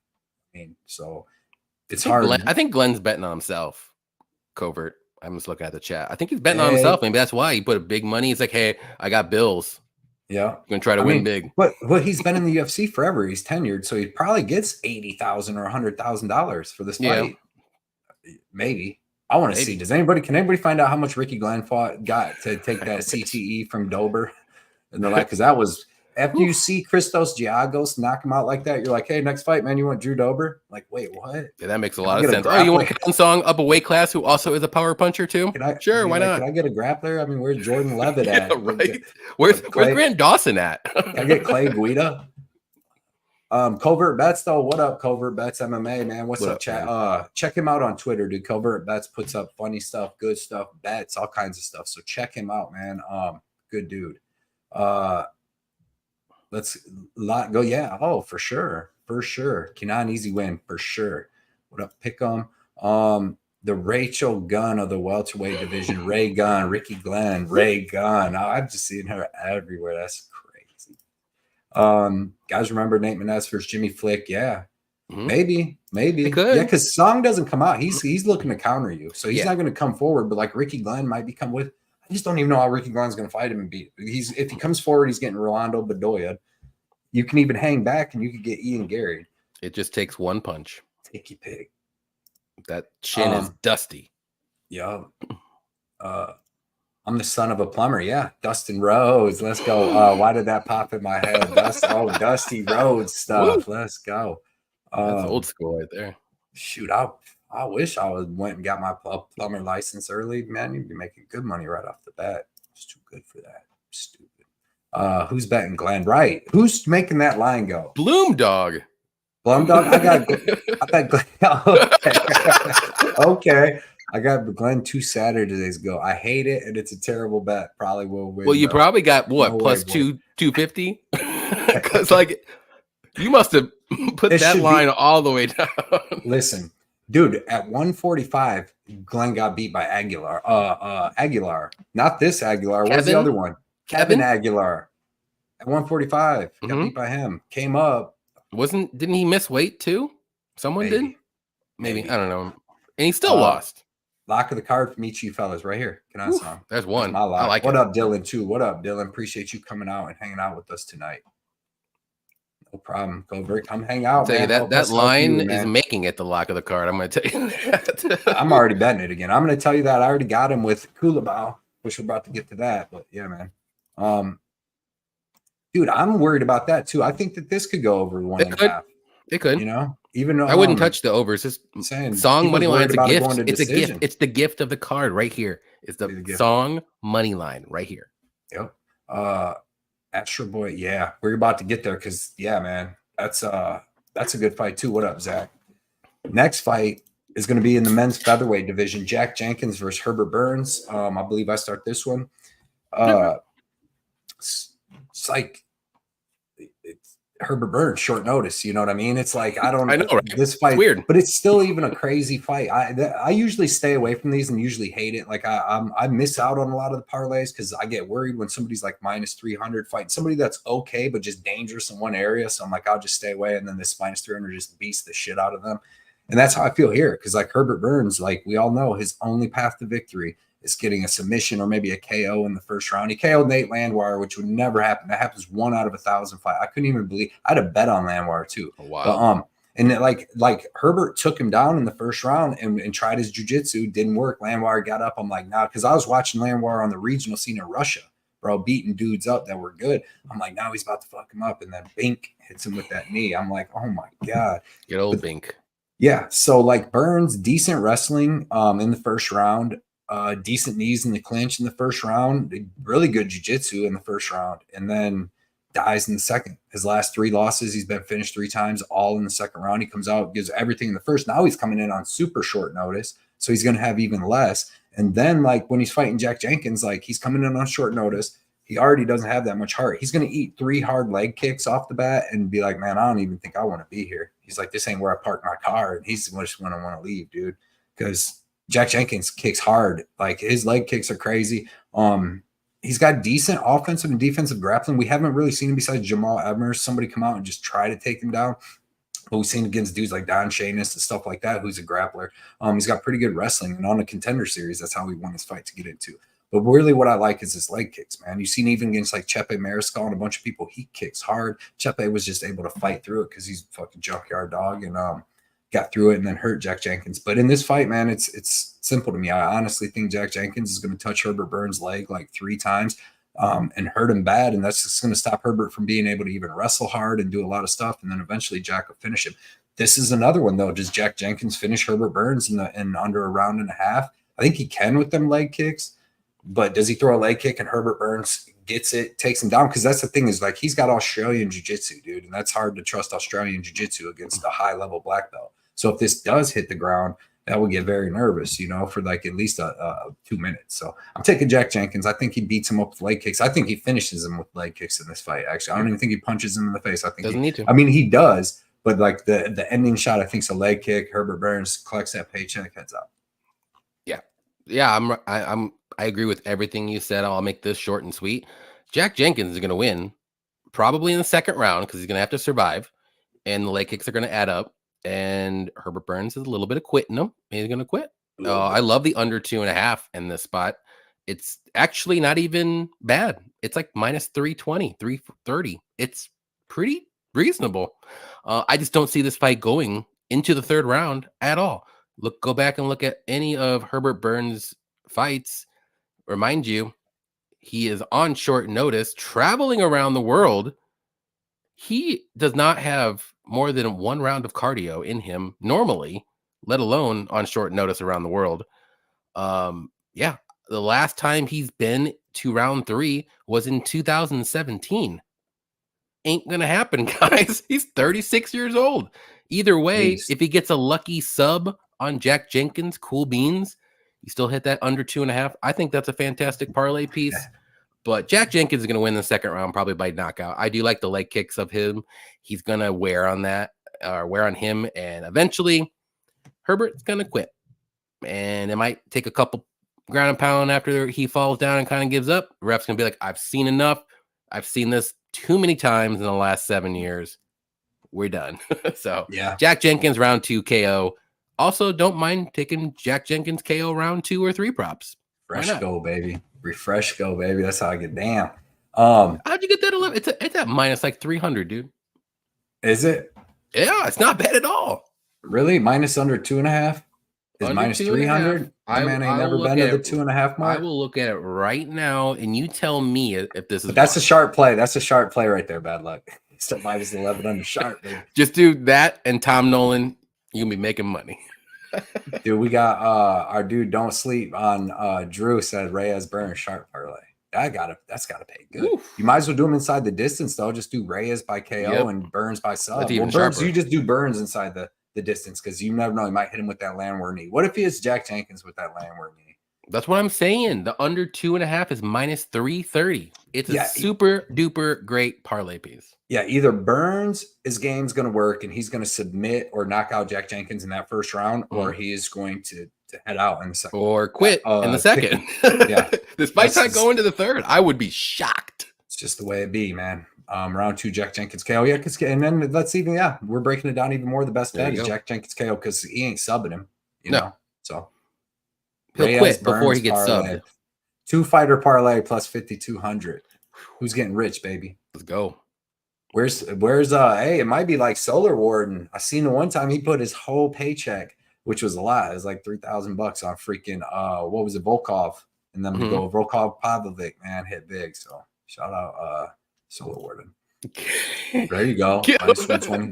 I mean, so it's hard. I think Glenn's betting on himself. Covert. I'm just looking at the chat. I think he's betting on himself. Maybe that's why he put a big money. He's like, hey, I got bills. Yeah, I'm gonna try to win big. But he's been in the UFC forever. He's tenured, so he probably gets $80,000 or $100,000 for this fight. Maybe. I want to see. Can anybody find out how much Ricky Glenn got to take that CTE from Dober? And they're like, because that was after you see Christos Giagos knock him out like that, you're like, hey, next fight, man, you want Drew Dober? Like, wait, what? Yeah, that makes a lot of sense. Oh, you want Kenan Song up a weight class who also is a power puncher too? Sure, why not? Can I get a grappler? I mean, where's Jordan Levitt at? Right. Where's Grant Dawson at? Can I get Clay Guida? Covert Bets though. What up, Covert Bets MMA, man? What's up, chat? Check him out on Twitter, dude. Covert Bets puts up funny stuff, good stuff, bets, all kinds of stuff. So check him out, man. Good dude. Let's go. Yeah. Oh, for sure. Kenan easy win for sure. What up, Pick'em? The Rachel Gunn of the welterweight division. Ray Gunn, Ricky Glenn, Ray Gunn. I've just seen her everywhere. That's crazy. Guys, remember Nate Maness versus Jimmy Flick? Yeah. Maybe. It could. Yeah, because Song doesn't come out. He's looking to counter you. So he's not going to come forward, but like Ricky Glenn might be come with. I just don't even know how Ricky Glenn's going to fight him and beat. If he comes forward, he's getting Rolando Bedoya. You can even hang back and you could get Ian Gary. It just takes one punch. Ticky pig. That chin is dusty. Yeah. I'm the son of a plumber. Yeah. Dustin Rhodes. Let's go. Why did that pop in my head? Dusty Rhodes stuff. Woo. Let's go. That's old school right there. Shoot, I wish I went and got my plumber license early. Man, you'd be making good money right off the bat. It's too good for that. Stupid. Who's betting Glenn? Right. Who's making that line go? Bloom Dog. I got Glenn. Okay. I got Glenn 2 Saturdays ago. I hate it, and it's a terrible bet. Probably will win. Well, you probably got what, plus 250? Because like you must have put that line all the way down. Listen, dude, at 145, Glenn got beat by Aguilar. Aguilar. Not this Aguilar. What's the other one? Kevin Aguilar. At 145. Got beat by him. Came up. Didn't he miss weight too? Someone did? Maybe. I don't know. And he still lost. Lock of the card from each of you fellas right here. Kenan Song. There's one. I like what up, Dylan, too? What up, Dylan? Appreciate you coming out and hanging out with us tonight. No problem. Go come hang out. Tell you that line is making it the lock of the card. I'm going to tell you that. I'm already betting it again. I'm going to tell you that I already got him with Kulaba, which we're about to get to that. But yeah, man. Dude, I'm worried about that too. I think that this could go over 1.5. It could. You know, even though I wouldn't touch the overs. Just Song money line is a gift. It's a gift. It's the gift of the card right here. It's the Song money line right here. Yep. Astro Boy, yeah, we're about to get there because man, that's a good fight too. What up, Zach? Next fight is going to be in the men's featherweight division. Jack Jenkins versus Herbert Burns. I believe I start this one. It's like it's Herbert Burns, short notice. You know what I mean? It's like I know right? This fight, it's weird, but it's still even a crazy fight. I usually stay away from these and usually hate it. Like I miss out on a lot of the parlays because I get worried when somebody's like minus 300 fighting somebody that's okay but just dangerous in one area. So I'm like, I'll just stay away, and then this minus 300 just beats the shit out of them. And that's how I feel here because like Herbert Burns, like we all know, his only path to victory is getting a submission or maybe a KO in the first round. He KO'd Nate Landwehr, which would never happen. That happens 1 out of 1,000 fight. I couldn't even believe. I had a bet on Landwehr too. Oh, wow. But and it, like Herbert took him down in the first round and tried his jiu-jitsu. Didn't work. Landwehr got up. I'm like, nah, because I was watching Landwehr on the regional scene in Russia, bro, beating dudes up that were good. I'm like, now he's about to fuck him up. And then Bink hits him with that knee. I'm like, oh my God. Good old Bink. Yeah. So like Burns, decent wrestling in the first round. Decent knees in the clinch in the first round, really good jiu-jitsu in the first round, and then dies in the second. His last 3 losses, he's been finished 3 times, all in the second round. He comes out, gives everything in the first. Now he's coming in on super short notice, so he's going to have even less. And then like when he's fighting Jack Jenkins, like he's coming in on short notice. He already doesn't have that much heart. He's going to eat 3 hard leg kicks off the bat and be like, man, I don't even think I want to be here. He's like, this ain't where I park my car. And he's just going to want to leave, dude, because Jack Jenkins kicks hard. Like his leg kicks are crazy. He's got decent offensive and defensive grappling. We haven't really seen him besides Jamal Ebner, somebody come out and just try to take him down. But we've seen against dudes like Don Shanis and stuff like that, who's a grappler. He's got pretty good wrestling, and on a contender series, that's how he won his fight to get into. But really what I like is his leg kicks, man. You've seen even against like Chepe Mariscal and a bunch of people, he kicks hard. Chepe was just able to fight through it because he's a fucking junkyard dog, and got through it and then hurt Jack Jenkins. But in this fight, man, it's simple to me. I honestly think Jack Jenkins is going to touch Herbert Burns' leg like 3 times and hurt him bad. And that's just going to stop Herbert from being able to even wrestle hard and do a lot of stuff. And then eventually Jack will finish him. This is another one, though. Does Jack Jenkins finish Herbert Burns in under a round and a half? I think he can with them leg kicks. But does he throw a leg kick and Herbert Burns gets it, takes him down? Because that's the thing is like he's got Australian jiu-jitsu, dude. And that's hard to trust Australian jiu-jitsu against a high-level black belt. So if this does hit the ground, that would get very nervous, for like at least 2 minutes. So I'm taking Jack Jenkins. I think he beats him up with leg kicks. I think he finishes him with leg kicks in this fight. Actually, I don't even think he punches him in the face. I think doesn't need to. I mean, he does, but like the ending shot, I think is a leg kick. Herbert Burns collects that paycheck, heads up. Yeah. I agree with everything you said. I'll make this short and sweet. Jack Jenkins is going to win probably in the second round because he's going to have to survive, and the leg kicks are going to add up. And Herbert Burns is a little bit of quitting him. He's going to quit. I love the under 2.5 in this spot. It's actually not even bad. It's like minus 320, 330. It's pretty reasonable. I just don't see this fight going into the third round at all. Go back and look at any of Herbert Burns' fights. Remind you, he is on short notice, traveling around the world. He does not have more than 1 round of cardio in him normally, let alone on short notice around the world. The last time he's been to round 3 was in 2017. Ain't gonna happen, guys. He's 36 years old. Either way, if he gets a lucky sub on Jack Jenkins, cool beans. You still hit that under 2.5. I think that's a fantastic parlay piece. Yeah. But Jack Jenkins is going to win the second round, probably by knockout. I do like the leg kicks of him. He's going to wear on him. And eventually, Herbert's going to quit. And it might take a couple ground and pound after he falls down and kind of gives up. The ref's going to be like, I've seen enough. I've seen this too many times in the last 7 years. We're done. So, yeah. Jack Jenkins, round 2 KO. Also, don't mind taking Jack Jenkins KO round 2 or 3 props. Refresh go, baby. That's how I get down. How'd you get that 11? It's at minus like 300, dude. Is it? Yeah, it's not bad at all. Really? Minus under 2.5 is minus 300. I ain't never been to the 2.5 mark. I will look at it right now, and you tell me if this is. But that's a sharp play. That's a sharp play right there. Bad luck. It's at minus 11 under sharp, baby. Just do that and Tom Nolan. You can be making money. Dude, we got our dude Don't Sleep on Drew said Reyes Burns sharp parlay. That's gotta pay good. Oof. You might as well do them inside the distance though. Just do Reyes by KO and Burns by sub. That's even Burns, sharper. you just do Burns inside the distance because you never know. You might hit him with that landward knee. What if he is Jack Jenkins with that landward knee? That's what I'm saying. The under 2.5 is minus 330. It's a super duper great parlay piece. Yeah, either Burns, his game's going to work and he's going to submit or knock out Jack Jenkins in that first round, or he is going to head out in the second. Or quit in the second. Yeah. This fight's not going to the third. I would be shocked. It's just the way it be, man. Round 2, Jack Jenkins KO. Yeah, and then let's even, we're breaking it down even more. The best bet is Jack Jenkins KO because he ain't subbing him, you know. So he'll quit before he gets subbed. 2-fighter parlay plus 5,200. Who's getting rich, baby? Let's go. Where's hey, it might be like Solar Warden. I seen the one time he put his whole paycheck, which was a lot. It was like $3,000 on freaking what was it, Volkov, and then we go Volkov Pavlovic, man, hit big. So shout out Solar Warden. There you go.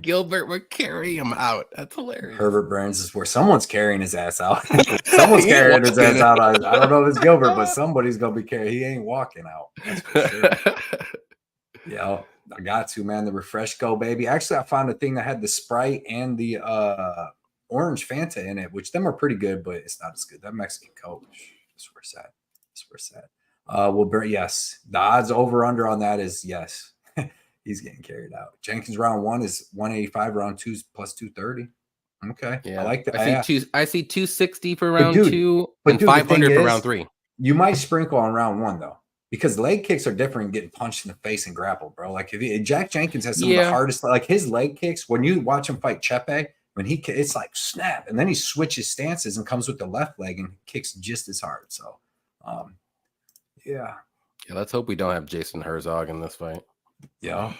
Gilbert would carry him out. That's hilarious. Herbert Burns is where someone's carrying his ass out. Someone's carrying his ass out. I don't know if it's Gilbert, but somebody's gonna be carrying. He ain't walking out. That's for sure. Yeah, I got to, man. The refresh go, baby. Actually, I found a thing that had the Sprite and the orange Fanta in it, which them are pretty good, but it's not as good. That Mexican Coke. That's where it's at. That's where it's at. Yes. The odds over under on that is yes. He's getting carried out. Jenkins round 1 is 185. Round 2 is plus 230. Okay. Yeah. I like that. I see 260 for round 2 and 500 for round 3. You might sprinkle on round 1 though, because leg kicks are different getting punched in the face and grappled, bro. Like if Jack Jenkins has some of the hardest, like his leg kicks, when you watch him fight Chepe, when it's like snap, and then he switches stances and comes with the left leg and kicks just as hard. So, yeah. Let's hope we don't have Jason Herzog in this fight. Yeah.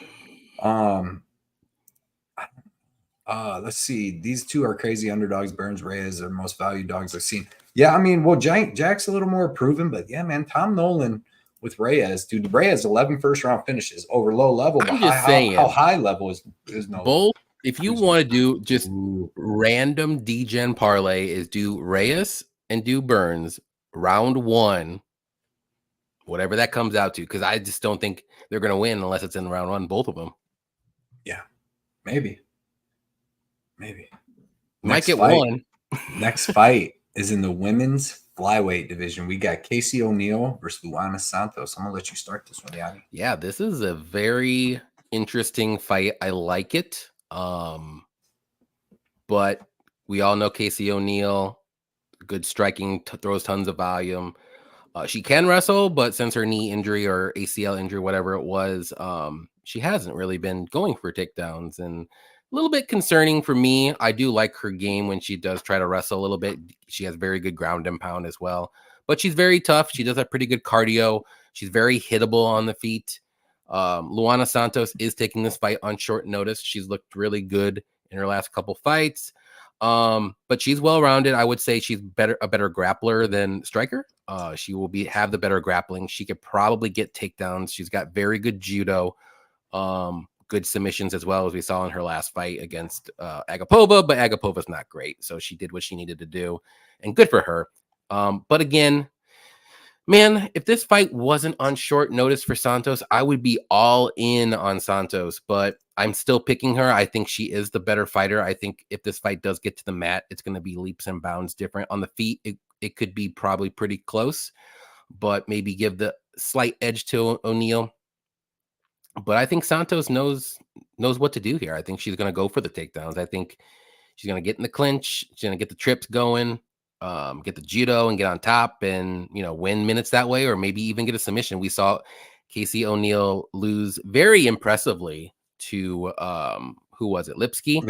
Let's see. These two are crazy underdogs. Burns, Reyes are most valued dogs I've seen. Yeah, I mean, well, Jack's a little more proven, but yeah, man, Tom Nolan with Reyes, dude. Reyes 11 first-round finishes over low level. I'm just saying, how high level is Nolan? Both. If you want to do just random degen parlay, is do Reyes and do Burns round 1. Whatever that comes out to, because I just don't think they're going to win unless it's in round 1, both of them. Yeah, maybe. Might get one. Next fight is in the women's flyweight division. We got Casey O'Neill versus Luana Santos. I'm going to let you start this one, Yanni. Yeah, this is a very interesting fight. I like it. But we all know Casey O'Neill, good striking, throws tons of volume. She can wrestle, but since her knee injury or ACL injury, whatever it was, she hasn't really been going for takedowns, and a little bit concerning for me. I do like her game when she does try to wrestle a little bit. She has very good ground and pound as well, but she's very tough. She does have pretty good cardio. She's very hittable on the feet. Luana Santos is taking this fight on short notice. She's looked really good in her last couple fights. But she's well-rounded. I would say she's a better grappler than striker. She will have the better grappling. She could probably get takedowns. She's got very good judo, good submissions as well, as we saw in her last fight against Agapova, but Agapova's not great. So she did what she needed to do, and good for her. But again, man, if this fight wasn't on short notice for Santos, I would be all in on Santos, but I'm still picking her. I think she is the better fighter. I think if this fight does get to the mat, it's going to be leaps and bounds different. On the feet, it could be probably pretty close, but maybe give the slight edge to O'Neill. But I think Santos knows what to do here. I think she's going to go for the takedowns. I think she's going to get in the clinch. She's going to get the trips going, get the judo and get on top and, win minutes that way, or maybe even get a submission. We saw Casey O'Neill lose very impressively to who was it? Lipsky.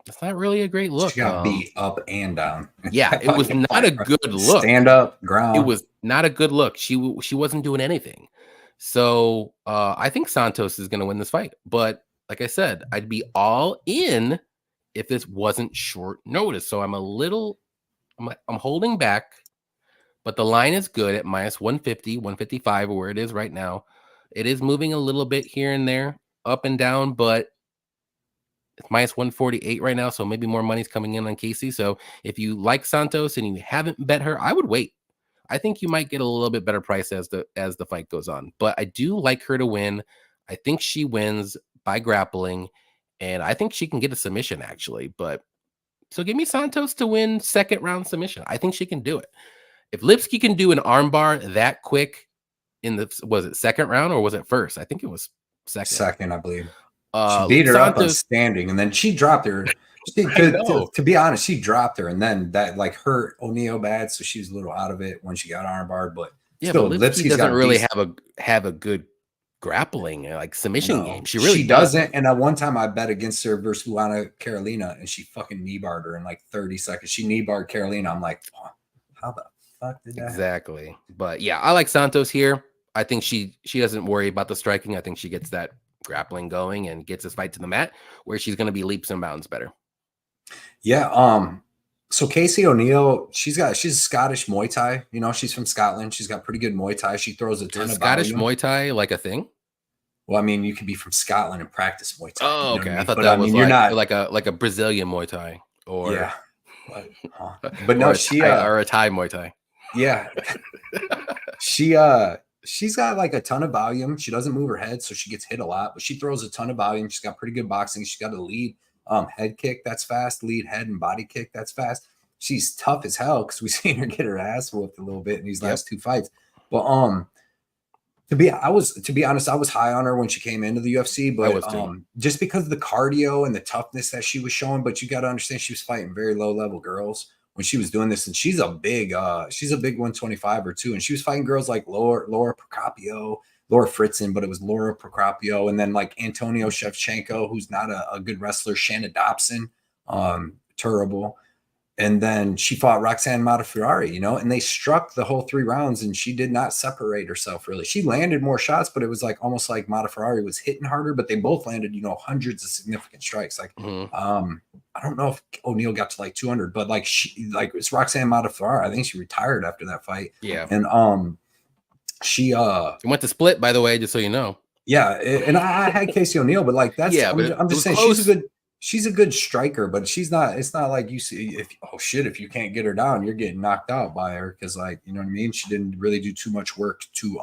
That's not really a great look. She got beat up and down. Yeah, it was not a good look. Stand up, ground. It was not a good look. She wasn't doing anything. So I think Santos is going to win this fight. But like I said, I'd be all in if this wasn't short notice. So I'm holding back, but the line is good at minus 150, 155, where it is right now. It is moving a little bit here and there, up and down, but it's minus 148 right now, so maybe more money's coming in on Casey. So if you like Santos and you haven't bet her, I would wait. I think you might get a little bit better price as the fight goes on. But I do like her to win. I think she wins by grappling, and I think she can get a submission actually. But so give me Santos to win second round submission. I think she can do it. If Lipski can do an armbar that quick was it second round or was it first? I think it was second. Second, I believe. She beat her up on standing, and then she dropped her. To be honest, she dropped her, and then that like hurt O'Neal bad, so she was a little out of it when she got armbarred. But still, Lipski doesn't really have a good grappling like submission game. She really doesn't. And at one time, I bet against her versus Luana Carolina, and she fucking knee barred her in like 30 seconds. She knee barred Carolina. I'm like, oh, how the fuck did that exactly happen? But yeah, I like Santos here. I think she doesn't worry about the striking. I think she gets that grappling going and gets this fight to the mat where she's going to be leaps and bounds better. Yeah. So Casey O'Neill, she's Scottish Muay Thai. You know, she's from Scotland. She's got pretty good Muay Thai. She throws a ton of Scottish Muay Thai like a thing. Well, I mean, you could be from Scotland and practice Muay Thai. Oh, okay. I thought that was you're not like a Brazilian Muay Thai or yeah. But no, or a Thai Muay Thai. Yeah. She's got like a ton of volume. She doesn't move her head, so she gets hit a lot, but she throws a ton of volume. She's got pretty good boxing. She's got a lead head kick that's fast, lead head and body kick that's fast. She's tough as hell because we've seen her get her ass whooped a little bit in these last two fights. But to be honest, I was high on her when she came into the UFC, but just because of the cardio and the toughness that she was showing. But you got to understand, she was fighting very low level girls when she was doing this, and she's a big 125 or two, and she was fighting girls like Laura Procopio, Laura Fritzen, but it was Laura Procopio, and then like Antonio Shevchenko, who's not a good wrestler, Shanna Dobson, terrible. And then she fought Roxanne Modafferi, you know, and they struck the whole 3 rounds, and she did not separate herself really. She landed more shots, but it was like almost like Modafferi was hitting harder, but they both landed, you know, hundreds of significant strikes. Like, I don't know if O'Neal got to like 200, but like it's Roxanne Modafferi. I think she retired after that fight. Yeah. And she went to split, by the way, just so you know. Yeah, and I had Casey O'Neal, but like that's I'm just saying close. She's a good striker, but she's not. It's not like you see if you can't get her down, you're getting knocked out by her because, like, you know what I mean. She didn't really do too much work to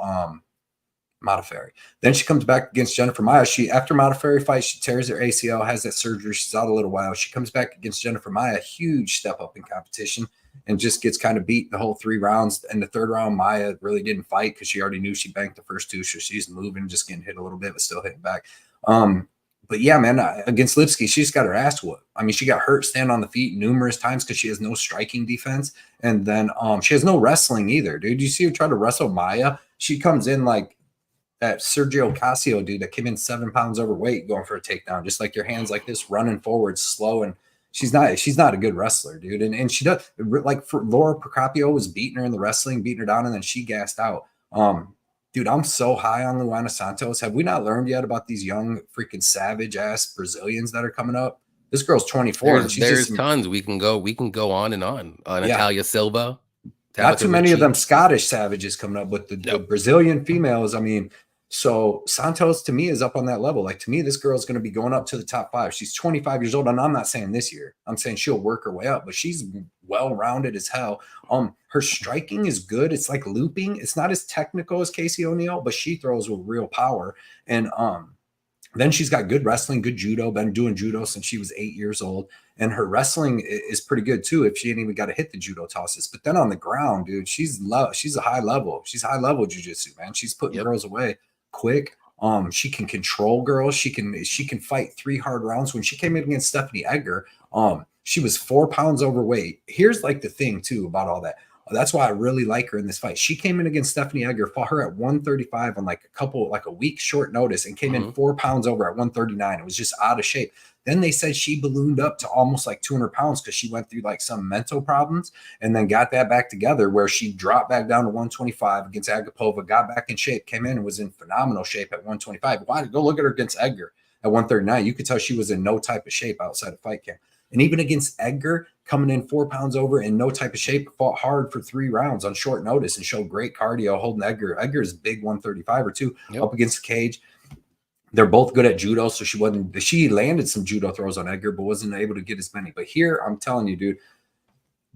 Modafferi. Then she comes back against Jennifer Maia. After Modafferi fight, she tears her ACL, has that surgery. She's out a little while. She comes back against Jennifer Maia, huge step up in competition, and just gets kind of beat the whole 3 rounds. And the 3rd round, Maia really didn't fight because she already knew she banked the first 2, so she's moving, just getting hit a little bit, but still hitting back. But yeah, man, against Lipski, she's got her ass whooped. I mean, she got hurt standing on the feet numerous times because she has no striking defense. And then she has no wrestling either, dude. You see her try to wrestle Maia? She comes in like that Sergio Casio dude that came in 7 pounds overweight going for a takedown, just like your hands like this, running forward slow. And she's not a good wrestler, dude. And she does, like, for Laura Procopio was beating her in the wrestling, beating her down, and then she gassed out. Dude, I'm so high on Luana Santos. Have we not learned yet about these young freaking savage ass Brazilians that are coming up? This girl's 24. There's tons. We can go on and on. Natalia Silva. Not too many of them Scottish savages coming up, but the Brazilian females. I mean, so Santos to me is up on that level. Like, to me, this girl's going to be going up to the top 5. She's 25 years old, and I'm not saying this year. I'm saying she'll work her way up, but she's well-rounded as hell. Her striking is good. It's like looping. It's not as technical as Casey O'Neal, but she throws with real power. And then she's got good wrestling, good judo. Been doing judo since she was 8 years old, and her wrestling is pretty good too. If she ain't even got to hit the judo tosses, but then on the ground, dude, she's a high level. She's high level jujitsu, man. She's putting girls away quick. She can control girls. She can fight 3 hard rounds. When she came in against Stephanie Edgar, she was 4 pounds overweight. Here's like the thing too about all that. That's why I really like her in this fight. She came in against Stephanie Edgar, fought her at 135 on like a week short notice, and came in 4 pounds over at 139. It was just out of shape. Then they said she ballooned up to almost like 200 pounds because she went through like some mental problems, and then got that back together where she dropped back down to 125 against Agapova, got back in shape, came in and was in phenomenal shape at 125. Why? Go look at her against Edgar at 139. You could tell she was in no type of shape outside of fight camp. And even against Edgar, coming in 4 pounds over in no type of shape, fought hard for 3 rounds on short notice and showed great cardio holding Edgar. Edgar's big 135 or 2 up against the cage. They're both good at judo, so she landed some judo throws on Edgar, but wasn't able to get as many. But here, I'm telling you, dude,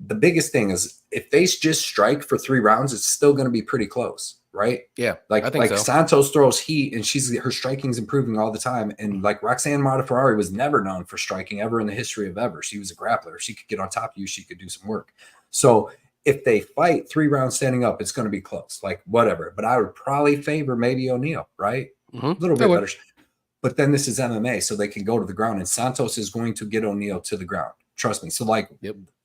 the biggest thing is if they just strike for 3 rounds, it's still going to be pretty close, right? Yeah, like I think so. Santos throws heat, and her striking's improving all the time. And like Roxanne Modafferi was never known for striking ever in the history of ever. She was a grappler. If she could get on top of you, she could do some work. So if they fight 3 rounds standing up, it's going to be close, like whatever. But I would probably favor maybe O'Neal, right? A little bit better. But then this is MMA, so they can go to the ground, and Santos is going to get O'Neal to the ground. Trust me. So like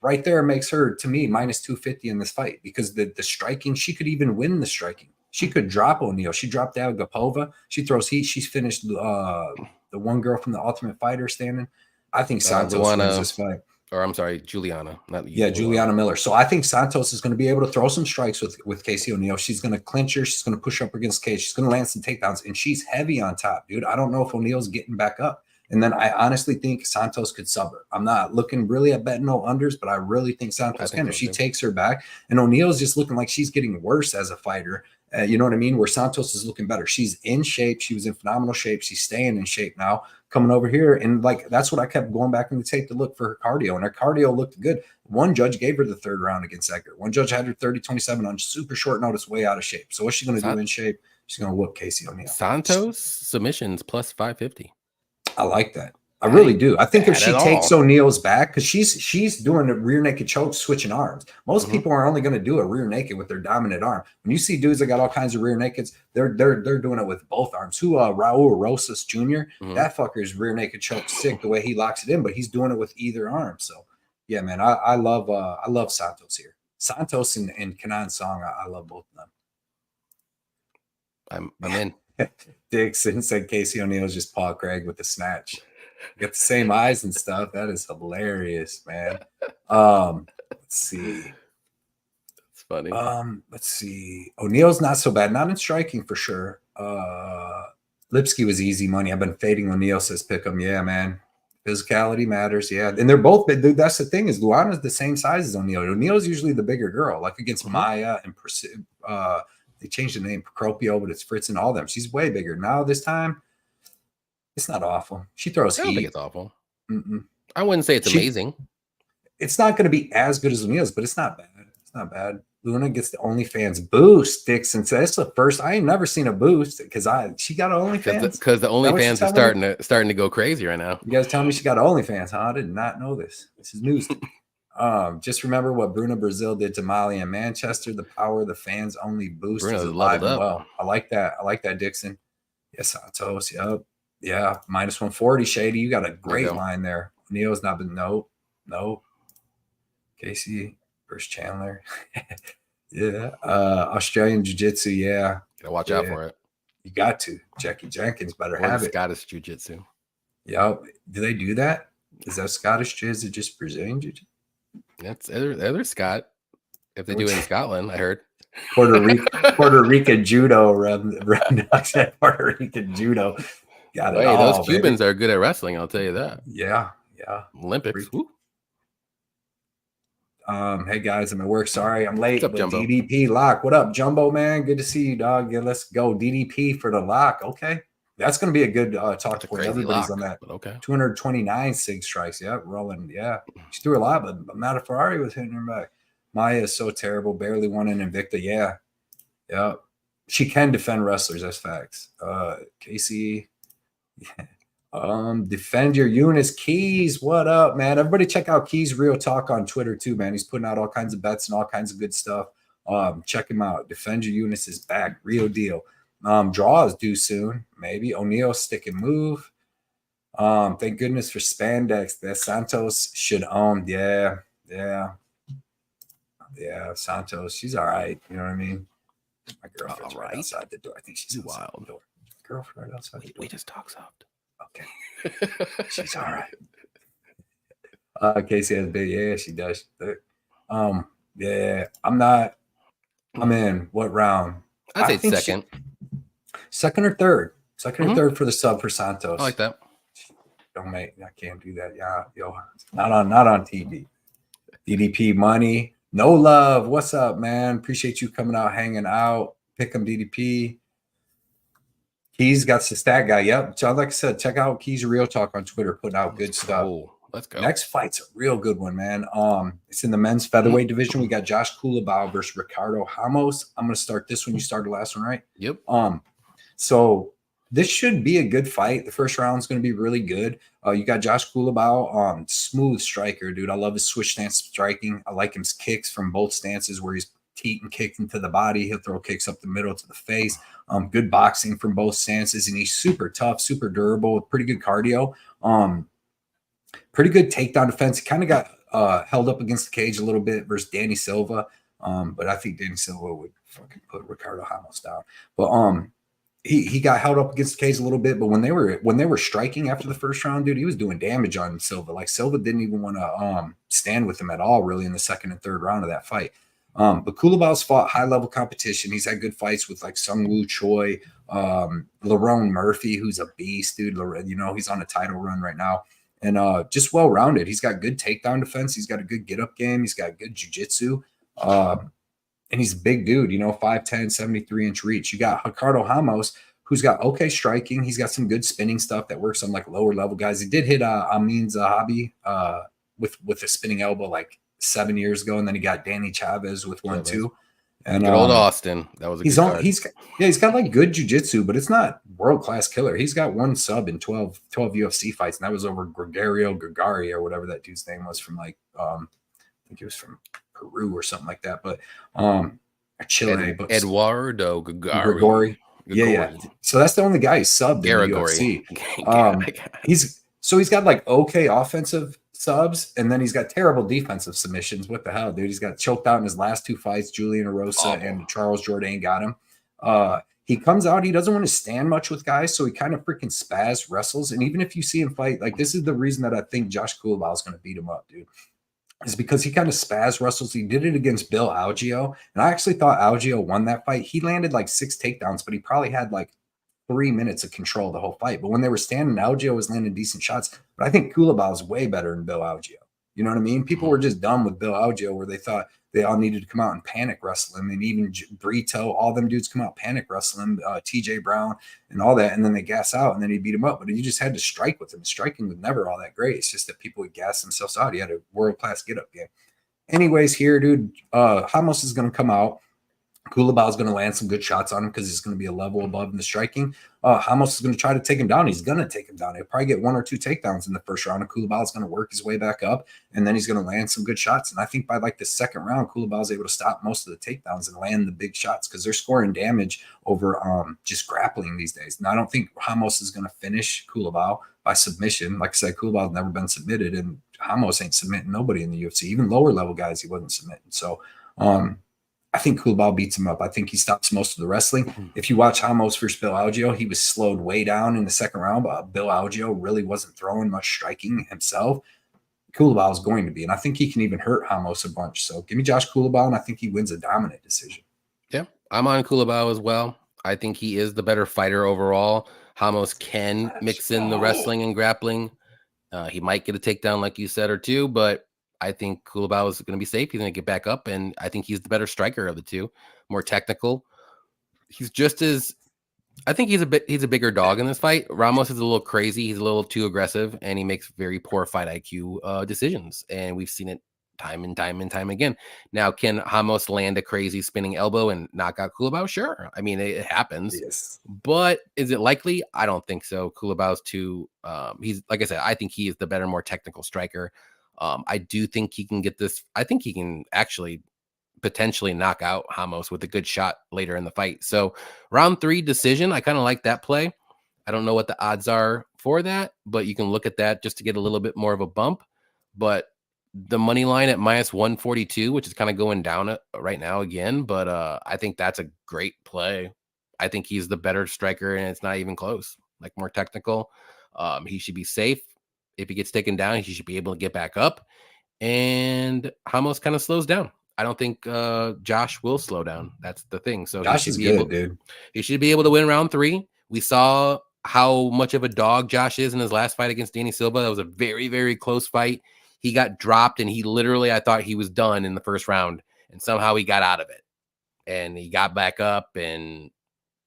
right there makes her, to me, minus 250 in this fight, because the striking, she could even win the striking. She could drop O'Neal. She dropped Agapova. She throws heat. She's finished the one girl from the Ultimate Fighter standing. I think Santos wins this fight. Or I'm sorry, Juliana. Juliana Miller. So I think Santos is going to be able to throw some strikes with Casey O'Neal. She's going to clinch her. She's going to push up against Cage. She's going to land some takedowns, and she's heavy on top, dude. I don't know if O'Neal's getting back up. And then I honestly think Santos could sub her. I'm not looking really at betting no unders, but I really think Santos can. If she takes her back, and O'Neal's just looking like she's getting worse as a fighter. You know what I mean? Where Santos is looking better. She's in shape. She was in phenomenal shape. She's staying in shape now, coming over here. And like, that's what I kept going back in the tape to look for her cardio. And her cardio looked good. One judge gave her the 3rd round against Edgar. One judge had her 30-27 on super short notice, way out of shape. So what's she going to do in shape? She's going to whoop Casey O'Neal. Santos submissions plus 550. I like that. I really do. I think if she takes O'Neal's back, because she's doing a rear naked choke, switching arms. Most people are only going to do a rear naked with their dominant arm. When you see dudes that got all kinds of rear nakeds, they're doing it with both arms. Raul Rosas Jr. That fucker's rear naked choke sick the way he locks it in, but he's doing it with either arm. So yeah, man, I love Santos here. Santos and Kenan Song, I love both of them. I'm in. Dixon said Casey O'Neal's just Paul Craig with the snatch. Got the same eyes and stuff. That is hilarious, man. Let's see. It's funny. Let's see. O'Neal's not so bad. Not in striking for sure. Lipsky was easy money. I've been fading O'Neal, says Pick'em. Yeah, man. Physicality matters. Yeah. And they're both, that's the thing, is Luana's the same size as O'Neal. O'Neal's usually the bigger girl, like against Maya and they changed the name Procopio, but it's Fritz and all them. She's way bigger. Now this time, it's not awful. She throws heat. I don't think it's awful. I wouldn't say it's amazing. It's not going to be as good as O'Neal's, but it's not bad. It's not bad. Luna gets the OnlyFans boost. Dixon says it's the first. I ain't never seen a boost because she got an OnlyFans. Because the OnlyFans is starting to go crazy right now. You guys tell me she got an OnlyFans, huh? I did not know this. This is news. Just remember what Bruna Brazil did to Molly in Manchester. The power of the fans only boost is alive and well. I like that. I like that, Dixon. Yes, Santos. Yep. Yeah, minus 140. Shady, you got a great line there. Neo's not been no. Casey versus Chandler. Yeah. Australian Jiu-Jitsu. Yeah. Gotta watch out for it. You got to. Jackie Jenkins better have it. Scottish Jiu-Jitsu. Yeah. Do they do that? Is that Scottish Jiu? Is it just Brazilian Jiu-Jitsu? That's they're Scott. If they do it in Scotland, I heard. Puerto Rican judo. Puerto Rican judo. Got it. Hey, those Cubans are good at wrestling. I'll tell you that. Yeah. Olympics. Hey guys, I'm at work. Sorry, I'm late. What's up, Jumbo? DDP lock. What up, Jumbo man? Good to see you, dog. Yeah, let's go. DDP for the lock. Okay, that's going to be a good talk point. Everybody's on that. Okay. 229 sig strikes. Yeah, rolling. Yeah, she threw a lot, but Modafferi was hitting her back. Maya is so terrible. Barely won an Invicta. Yeah. She can defend wrestlers. That's facts. Casey. Defend your units. Keys, what up, man? Everybody check out Keys Real Talk on Twitter too, man. He's putting out all kinds of bets and all kinds of good stuff. Check him out. Defend your units is back. Real deal. Draw is due soon. Maybe O'Neal stick and move. Thank goodness for spandex that Santos should own. Yeah. Santos, she's all right. You know what I mean? My girlfriend's right outside the door. I think she's wild. The door. Girlfriend right outside the door. We just talk soft. Okay. She's all right. Casey has a big, yeah, she does. Yeah, I'm in. What round? I'd say second. Second or third. Second or third for the sub for Santos. I like that. I can't do that. Yeah, yo, not on TV. DDP money. No love. What's up, man? Appreciate you coming out, hanging out. Pick 'em DDP. Keys got the stat guy. Yep. So like I said, check out Keys Real Talk on Twitter, putting out good stuff. Let's go. Next fight's a real good one, man. It's in the men's featherweight division. We got Josh Kulaba versus Ricardo Ramos. I'm gonna start this one. You started the last one, right? Yep. So this should be a good fight. The first round is going to be really good. You got Josh Kulaba, smooth striker, dude. I love his switch stance striking. I like his kicks from both stances where he's teat and kicked into the body. He'll throw kicks up the middle to the face. Good boxing from both stances, and he's super tough, super durable, with pretty good cardio. Pretty good takedown defense. He kind of got held up against the cage a little bit versus Danny Silva, but I think Danny Silva would fucking put Ricardo Ramos down. But he got held up against the cage a little bit, but when they were striking after the first round, dude, he was doing damage on Silva. Like Silva didn't even want to stand with him at all, really, in the second and third round of that fight. But Kulaba's fought high level competition. He's had good fights with like Sung Woo Choi, Lerone Murphy, who's a beast, dude. You know, he's on a title run right now, and just well rounded. He's got good takedown defense. He's got a good get up game. He's got good jiu-jitsu. And he's a big dude, you know, 5'10", 73-inch reach. You got Ricardo Ramos, who's got okay striking. He's got some good spinning stuff that works on like lower level guys. He did hit Amin Zahabi with a spinning elbow like 7 years ago, and then he got Danny Chavez with one too. And good old Austin. That was a good card. He's got like good jiu-jitsu, but it's not world-class killer. He's got one sub in 12 UFC fights, and that was over Gregorio Gregari or whatever that dude's name was from like I think he was from Peru or something like that, but Chile. But Eduardo Gregori. Yeah. So that's the only guy he's subbed in the UFC. He's got like okay offensive subs, and then he's got terrible defensive submissions. What the hell, dude? He's got choked out in his last two fights. Julian Erosa and Charles Jourdain got him. He comes out, he doesn't want to stand much with guys, so he kind of freaking spaz wrestles. And even if you see him fight, like this is the reason that I think Josh Kulaba is going to beat him up, dude. Is because he kind of spaz wrestles. He did it against Bill Algeo, and I actually thought Algeo won that fight. He landed like 6 takedowns, but he probably had like 3 minutes of control the whole fight. But when they were standing, Algeo was landing decent shots. But I think Kulaba is way better than Bill Algeo. You know what I mean? People were just dumb with Bill Algeo, where they thought they all needed to come out and panic wrestle him. And even Brito, all them dudes come out panic wrestle him, TJ Brown and all that. And then they gas out and then he beat him up. But you just had to strike with him. Striking was never all that great. It's just that people would gas themselves out. He had a world-class get-up game. Anyways, here, dude, Ramos is going to come out. Kulaba is going to land some good shots on him because he's going to be a level above in the striking. Ramos is going to try to take him down. He's going to take him down. He'll probably get 1 or 2 takedowns in the first round, and Kulaba is going to work his way back up, and then he's going to land some good shots. And I think by like the second round, Kulaba is able to stop most of the takedowns and land the big shots because they're scoring damage over just grappling these days. And I don't think Ramos is going to finish Kulaba by submission. Like I said, Kulaba has never been submitted, and Ramos ain't submitting nobody in the UFC. Even lower level guys, he wasn't submitting. So, I think Kulaba beats him up. I think he stops most of the wrestling. If you watch Ramos versus Bill Algeo, he was slowed way down in the second round, but Bill Algeo really wasn't throwing much striking himself. Kulaba is going to be, and I think he can even hurt Ramos a bunch. So give me Josh Kulaba, and I think he wins a dominant decision. Yeah, I'm on Kulaba as well. I think he is the better fighter overall. Ramos can mix in the wrestling and grappling. He might get a takedown, like you said, or two, but I think Kulaba is going to be safe. He's going to get back up, and I think he's the better striker of the two, more technical. He's just as – I think he's a bigger dog in this fight. Ramos is a little crazy. He's a little too aggressive, and he makes very poor fight IQ decisions, and we've seen it time and time again. Now, can Ramos land a crazy spinning elbow and knock out Kulaba? Sure. I mean, it happens. Yes. But is it likely? I don't think so. Kulaba's too he's like I said, I think he is the better, more technical striker. I do think he can get this. I think he can actually potentially knock out Ramos with a good shot later in the fight. So round 3 decision, I kind of like that play. I don't know what the odds are for that, but you can look at that just to get a little bit more of a bump. But the money line at -142, which is kind of going down right now again, but I think that's a great play. I think he's the better striker, and it's not even close. Like, more technical. He should be safe. If he gets taken down, he should be able to get back up. And Ramos kind of slows down. I don't think Josh will slow down. That's the thing. So Josh is good, dude. He should be able to win round 3. We saw how much of a dog Josh is in his last fight against Danny Silva. That was a very, very close fight. He got dropped, and he literally, I thought he was done in the first round, and somehow he got out of it. And he got back up, and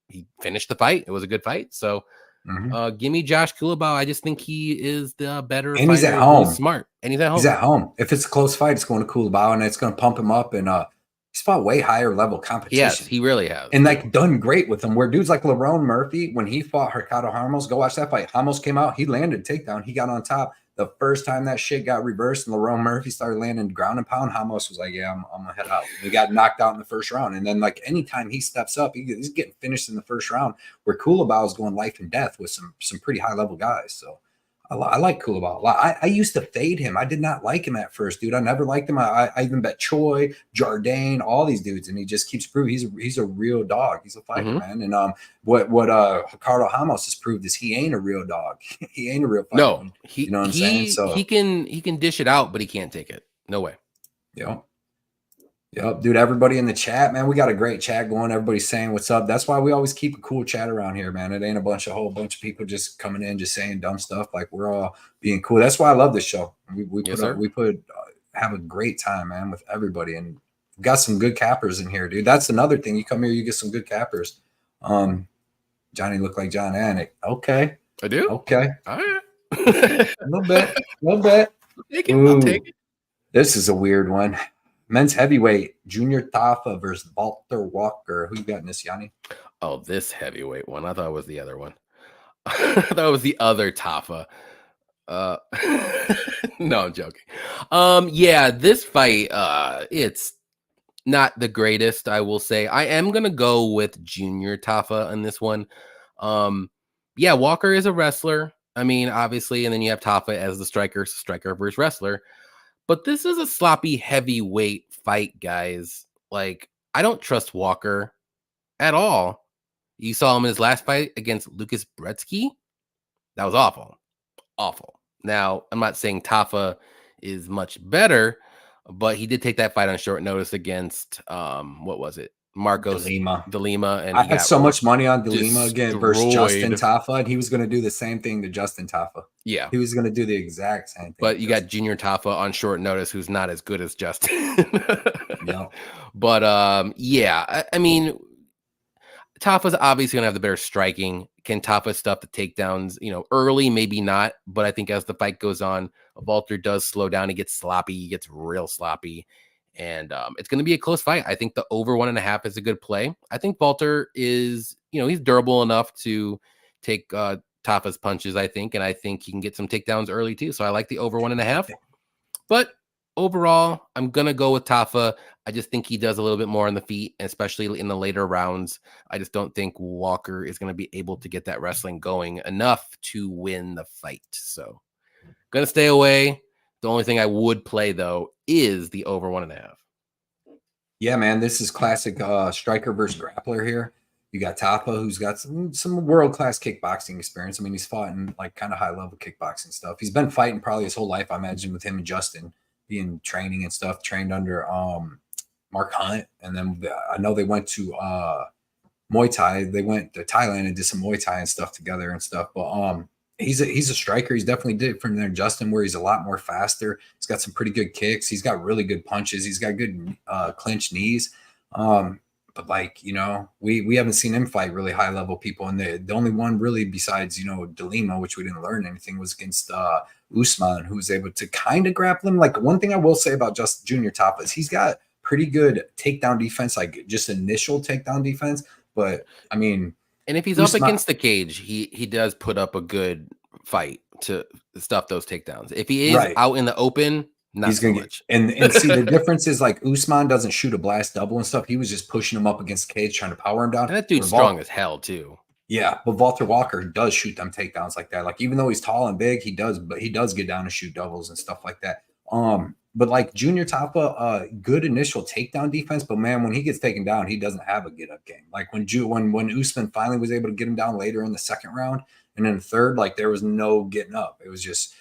he finished the fight. It was a good fight. So Give me Josh Kulaba. I just think he is the better and fighter. He's at home. Who's smart. And he's at home. He's at home. If it's a close fight, it's going to Kulaba, and it's going to pump him up. And he's fought way higher level competition. Yes, he really has. And like done great with them. Where dudes like Lerone Murphy, when he fought Ricardo Ramos, go watch that fight. Ramos came out, he landed takedown, he got on top. The first time that shit got reversed and Lerone Murphy started landing ground and pound, Ramos was like, yeah, I'm gonna head out. He got knocked out in the first round. And then like anytime he steps up, he's getting finished in the first round, where Kulaba is going life and death with some pretty high level guys. So I like Kulaba a lot. I used to fade him. I did not like him at first, dude. I never liked him. I even bet Choi, Jardine, all these dudes, and he just keeps proving he's a real dog. He's a fighter, man. And what Ricardo Ramos has proved is he ain't a real dog. He ain't a real fighter. No, you know what I'm saying? So he can dish it out, but he can't take it. No way. Yep, dude. Everybody in the chat, man, we got a great chat going. Everybody's saying what's up. That's why we always keep a cool chat around here, man. It ain't a whole bunch of people just coming in, just saying dumb stuff. Like, we're all being cool. That's why I love this show. We have a great time, man, with everybody, and we've got some good cappers in here, dude. That's another thing. You come here, you get some good cappers. Johnny looked like John Anik. Okay, I do. Okay, all right. a little bit. I'll take it. This is a weird one. Men's heavyweight, Junior Tafa versus Walter Walker. Who you got in this, Yanni? Oh, this heavyweight one. I thought it was the other one. I thought it was the other Tafa. No, I'm joking. Yeah, this fight, it's not the greatest, I will say. I am gonna go with Junior Tafa in this one. Yeah, Walker is a wrestler. I mean, obviously, and then you have Tafa as the striker versus wrestler. But this is a sloppy heavyweight fight, guys. Like, I don't trust Walker at all. You saw him in his last fight against Lucas Brzeski. That was awful. Awful. Now, I'm not saying Tafa is much better, but he did take that fight on short notice against, what was it? Marcos De Lima. And I had so much money on De Lima again versus Justin Tafa, and he was going to do the same thing to Justin Tafa. Yeah. He was going to do the exact same thing. But you got Junior Tafa on short notice, who's not as good as Justin. No. But, yeah, I mean, Tafa's obviously going to have the better striking. Can Tafa stuff the takedowns, early? Maybe not. But I think as the fight goes on, Walter does slow down. He gets sloppy. He gets real sloppy. And it's going to be a close fight. I think the over 1.5 is a good play. I think Walter is, he's durable enough to take Tafa's punches, I think. And I think he can get some takedowns early too. So I like the over 1.5. But overall, I'm going to go with Tafa. I just think he does a little bit more on the feet, especially in the later rounds. I just don't think Walker is going to be able to get that wrestling going enough to win the fight. So going to stay away. The only thing I would play, though, is the over 1.5. Yeah, man, this is classic striker versus grappler here. You got Tafa, who's got some world-class kickboxing experience. I mean, he's fought in like kind of high-level kickboxing stuff. He's been fighting probably his whole life, I imagine, with him and Justin being training and stuff, trained under Mark Hunt. And then I know they went to Muay Thai. They went to Thailand and did some Muay Thai and stuff together and stuff. But he's a striker. He's definitely different than Justin, where he's a lot more faster. He's got some pretty good kicks. He's got really good punches. He's got good clinch knees. But like, we haven't seen him fight really high level people. And the only one really besides, De Lima, which we didn't learn anything, was against Usman, who was able to kind of grapple him. Like, one thing I will say about just Junior Tafa is he's got pretty good takedown defense, like just initial takedown defense. But I mean, and if he's up against the cage, he does put up a good fight to stuff those takedowns. If he is out in the open, not he's so gonna much. And see, the difference is like Usman doesn't shoot a blast double and stuff. He was just pushing him up against the cage, trying to power him down. And that dude's strong as hell too. Yeah, but Walter Walker does shoot them takedowns like that. Like, even though he's tall and big, he does get down and shoot doubles and stuff like that. But like Junior Tafa, good initial takedown defense, but man, when he gets taken down, he doesn't have a get up game. Like when Usman finally was able to get him down later in the second round and in the third, like there was no getting up. It was just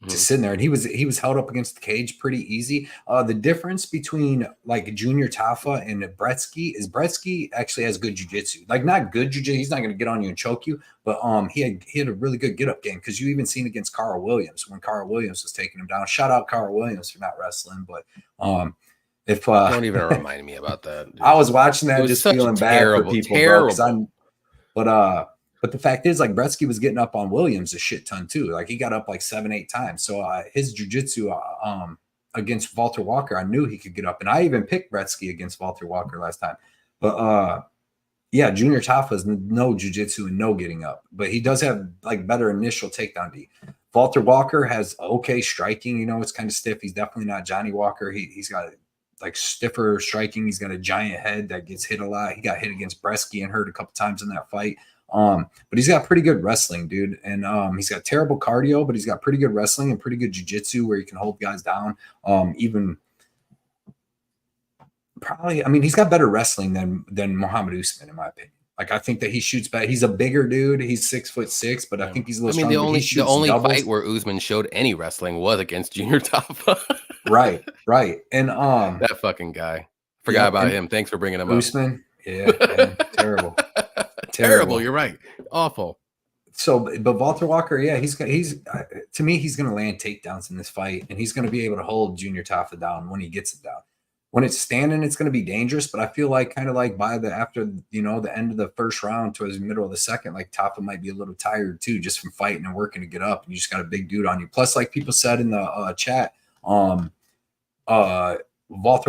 just sitting there, and he was held up against the cage pretty easy. The difference between like Junior Tafa and Brzeski is Brzeski actually has good jiu-jitsu. Like, not good jiu-jitsu, he's not going to get on you and choke you, but he had a really good get-up game, because you even seen against Carl Williams when Carl Williams was taking him down. Shout out Carl Williams for not wrestling, but if don't even remind me about that. Dude. I was watching that, just feeling bad for people, bro, But the fact is, like, Bretsky was getting up on Williams a shit ton too. Like, he got up like 7-8 times. So his jiu-jitsu against Walter Walker, I knew he could get up. And I even picked Bretsky against Walter Walker last time. But yeah, Junior Tafa's no jiu-jitsu and no getting up. But he does have like better initial takedown D. Walter Walker has okay striking. You know, it's kind of stiff. He's definitely not Johnny Walker. He's got like stiffer striking. He's got a giant head that gets hit a lot. He got hit against Bretsky and hurt a couple times in that fight. But he's got pretty good wrestling, dude. And he's got terrible cardio, but he's got pretty good wrestling and pretty good jiu-jitsu where he can hold guys down. Even probably, I mean, he's got better wrestling than Muhammad Usman, in my opinion. Like, I think that he shoots better. He's a bigger dude. He's 6'6", but I think he's a little stronger. The only fight where Usman showed any wrestling was against Junior Tafa. Right. And that fucking guy. Forgot about him. Thanks for bringing him Usman. Yeah, man, terrible. Terrible. You're right. Awful. So, but Walter Walker, yeah, he's to me, he's going to land takedowns in this fight, and he's going to be able to hold Junior Tafa down when he gets it down. When it's standing, it's going to be dangerous, but I feel like kind of like after the end of the first round towards the middle of the second, like Tafa might be a little tired too, just from fighting and working to get up. And you just got a big dude on you. Plus, like people said in the chat, Walter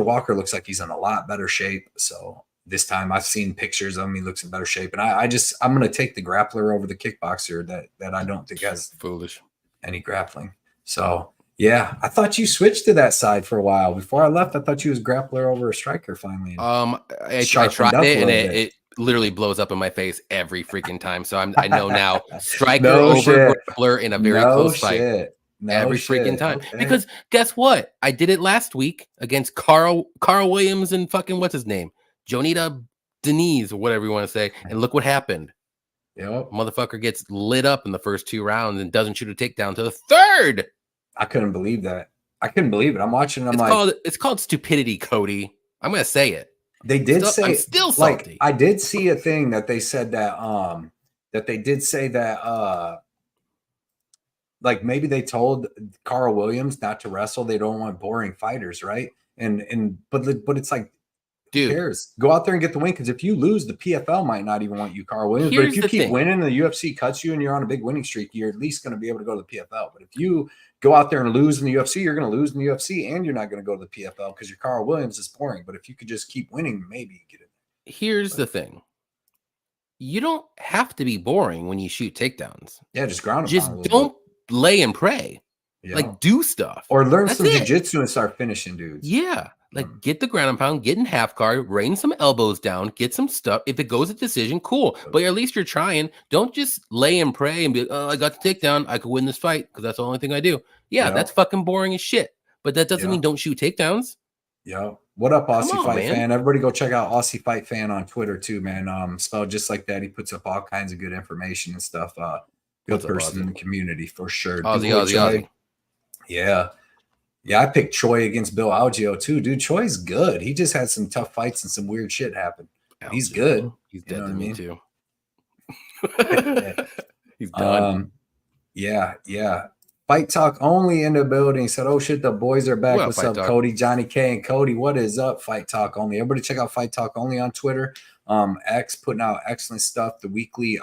Walker looks like he's in a lot better shape. So this time I've seen pictures of him. He looks in better shape. And I'm going to take the grappler over the kickboxer that I don't think has foolish any grappling. So yeah, I thought you switched to that side for a while. Before I left, I thought you was grappler over a striker finally. I tried it, and it literally blows up in my face every freaking time. So I know now striker over grappler in a very close fight. Every freaking time. Okay. Because guess what? I did it last week against Carl Williams and fucking what's his name? Jonita Denise or whatever you want to say. And look what happened. Yep. Motherfucker gets lit up in the first 2 rounds and doesn't shoot a takedown to the third. I couldn't believe that. I couldn't believe it. I'm watching. It's called stupidity, Cody. I'm gonna say it. They did say. I'm still salty. Like, I did see a thing that they said that like maybe they told Carl Williams not to wrestle. They don't want boring fighters, right? But it's like, dude, who cares? Go out there and get the win, because if you lose, the PFL might not even want you, Carl Williams. But if you keep winning, the UFC cuts you and you're on a big winning streak, you're at least going to be able to go to the PFL. But if you go out there and lose in the UFC, you're going to lose in the UFC, and you're not going to go to the PFL because your Carl Williams is boring. But if you could just keep winning, maybe you get it. Here's the thing. You don't have to be boring when you shoot takedowns. Yeah, just ground. Just don't lay and pray. Yeah. Like, do stuff. Or learn some jiu-jitsu and start finishing dudes. Yeah. Like, get the ground and pound, get in half guard, rain some elbows down, get some stuff. If it goes a decision, cool. But at least you're trying. Don't just lay and pray and be, oh, I got the takedown. I could win this fight because that's the only thing I do. Yeah, that's fucking boring as shit. But that doesn't mean don't shoot takedowns. Yeah. What up, Aussie Fight Fan? Everybody go check out Aussie Fight Fan on Twitter too, man. Spelled just like that. He puts up all kinds of good information and stuff. Good person in the community for sure. Aussie. Yeah. Yeah, I picked Choi against Bill Algeo too, dude. Choi's good. He just had some tough fights and some weird shit happen. He's good. He's dead to me too. He's done. Yeah. Fight Talk only in the building. Said, oh shit, the boys are back. What's up, Cody, Johnny K, and Cody? What is up, Fight Talk only? Everybody check out Fight Talk only on Twitter. X putting out excellent stuff. The weekly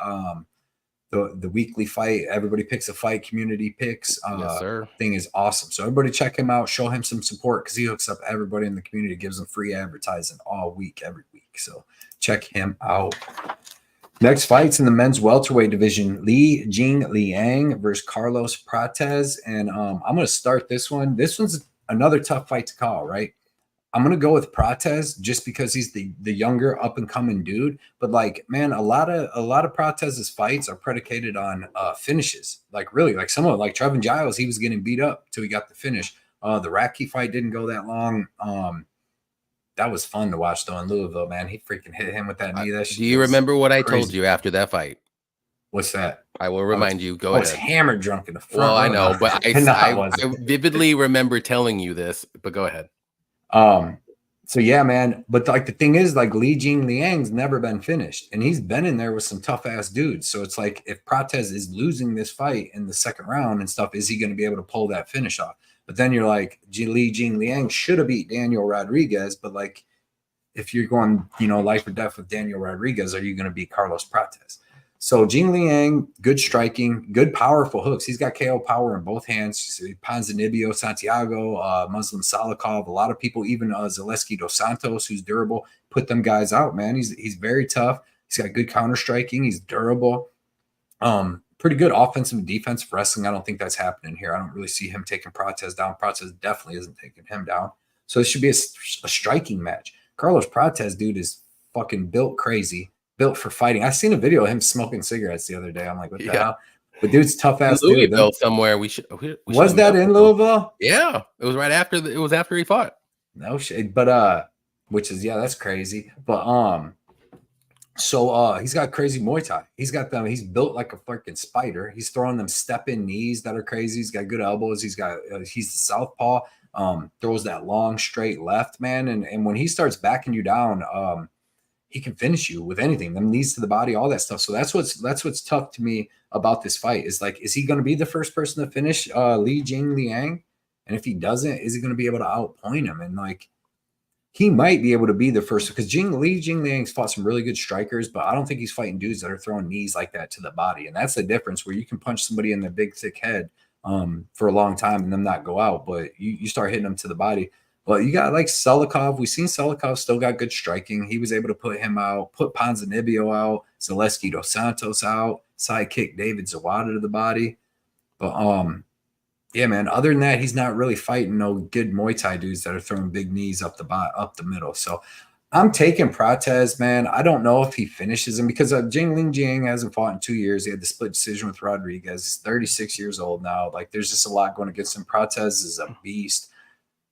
the weekly fight, everybody picks a fight, community picks. Yes, sir. Thing is awesome. So everybody check him out, show him some support, because he hooks up everybody in the community, gives them free advertising all week, every week. So check him out. Next fight's in the men's welterweight division. Lejingliang versus Carlos Prates. And I'm going to start this one. This one's another tough fight to call, right? I'm going to go with Prates just because he's the younger up-and-coming dude. But, like, man, a lot of Prates' fights are predicated on finishes. Like, really, like some of them, like Trevin Giles, he was getting beat up till he got the finish. The Ratke fight didn't go that long. That was fun to watch, though, in Louisville, man. He freaking hit him with that knee. That shit. Do you remember what I told you after that fight? What's that? I will remind you. Go ahead. I was hammered drunk in the front. Well, I know, but I vividly remember telling you this, but go ahead. So yeah, man. But like the thing is, like Lejingliang's never been finished, and he's been in there with some tough ass dudes. So it's like, if Prates is losing this fight in the second round and stuff, is he going to be able to pull that finish off? But then you're like, Lejingliang should have beat Daniel Rodriguez, but like, if you're going, life or death with Daniel Rodriguez, are you going to beat Carlos Prates? So Jenkins, good striking, good powerful hooks. He's got KO power in both hands. Ponzinibbio, Santiago, Muslim Salikov, a lot of people, even Zaleski dos Santos, who's durable, put them guys out, man. He's very tough. He's got good counter striking. He's durable. Pretty good offensive and defensive wrestling. I don't think that's happening here. I don't really see him taking Prates down. Prates definitely isn't taking him down. So it should be a striking match. Carlos Prates, dude, is fucking built crazy. Built for fighting. I seen a video of him smoking cigarettes the other day. I'm like, what the hell? But dude's tough ass dude. Louisville somewhere. We was that in Louisville? Yeah, it was right after. It was after he fought. No shit. But which is that's crazy. But so he's got crazy Muay Thai. He's got them. He's built like a fucking spider. He's throwing them step in knees that are crazy. He's got good elbows. He's the southpaw. Throws that long straight left, man. And when he starts backing you down, he can finish you with anything, them knees to the body, all that stuff. So that's what's tough to me about this fight is like, is he going to be the first person to finish Lejingliang? And if he doesn't, is he going to be able to outpoint him? And like, he might be able to be the first because Lejingliang's fought some really good strikers, but I don't think he's fighting dudes that are throwing knees like that to the body. And that's the difference where you can punch somebody in the big, thick head for a long time and them not go out, but you start hitting them to the body. But you got like Salikov. We've seen Salikov still got good striking. He was able to put him out, put Ponzinibbio out, Zaleski dos Santos out, sidekick David Zawada to the body. But yeah, man. Other than that, he's not really fighting no good Muay Thai dudes that are throwing big knees up the middle. So I'm taking Prates, man. I don't know if he finishes him because Jenkins hasn't fought in 2 years. He had the split decision with Rodriguez. He's 36 years old now. Like there's just a lot going against him. Prates is a beast.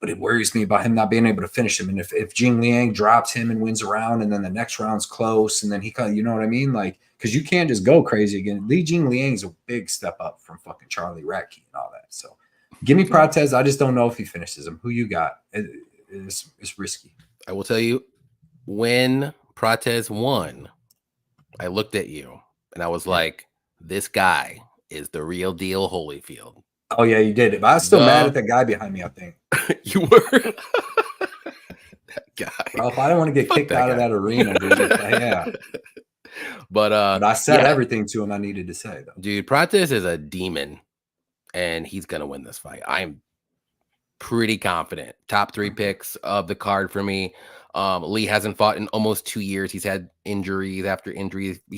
But it worries me about him not being able to finish him. And if Jenkins drops him and wins a round and then the next round's close and then he you know what I mean? Like, because you can't just go crazy again. Lejingliang is a big step up from fucking Charlie Ratke and all that. So give me Prates. I just don't know if he finishes him. Who you got? It's risky. I will tell you, when Prates won, I looked at you and I was like, this guy is the real deal Holyfield. Oh, yeah, you did it. But I was still mad at the guy behind me, I think. You were? That guy. Bro, if I don't want to get kicked out of that arena, dude. Yeah. But I said everything to him I needed to say, though. Dude, Prates is a demon, and he's going to win this fight. I'm pretty confident. Top 3 picks of the card for me. Lee hasn't fought in almost 2 years. He's had injuries after injuries. Did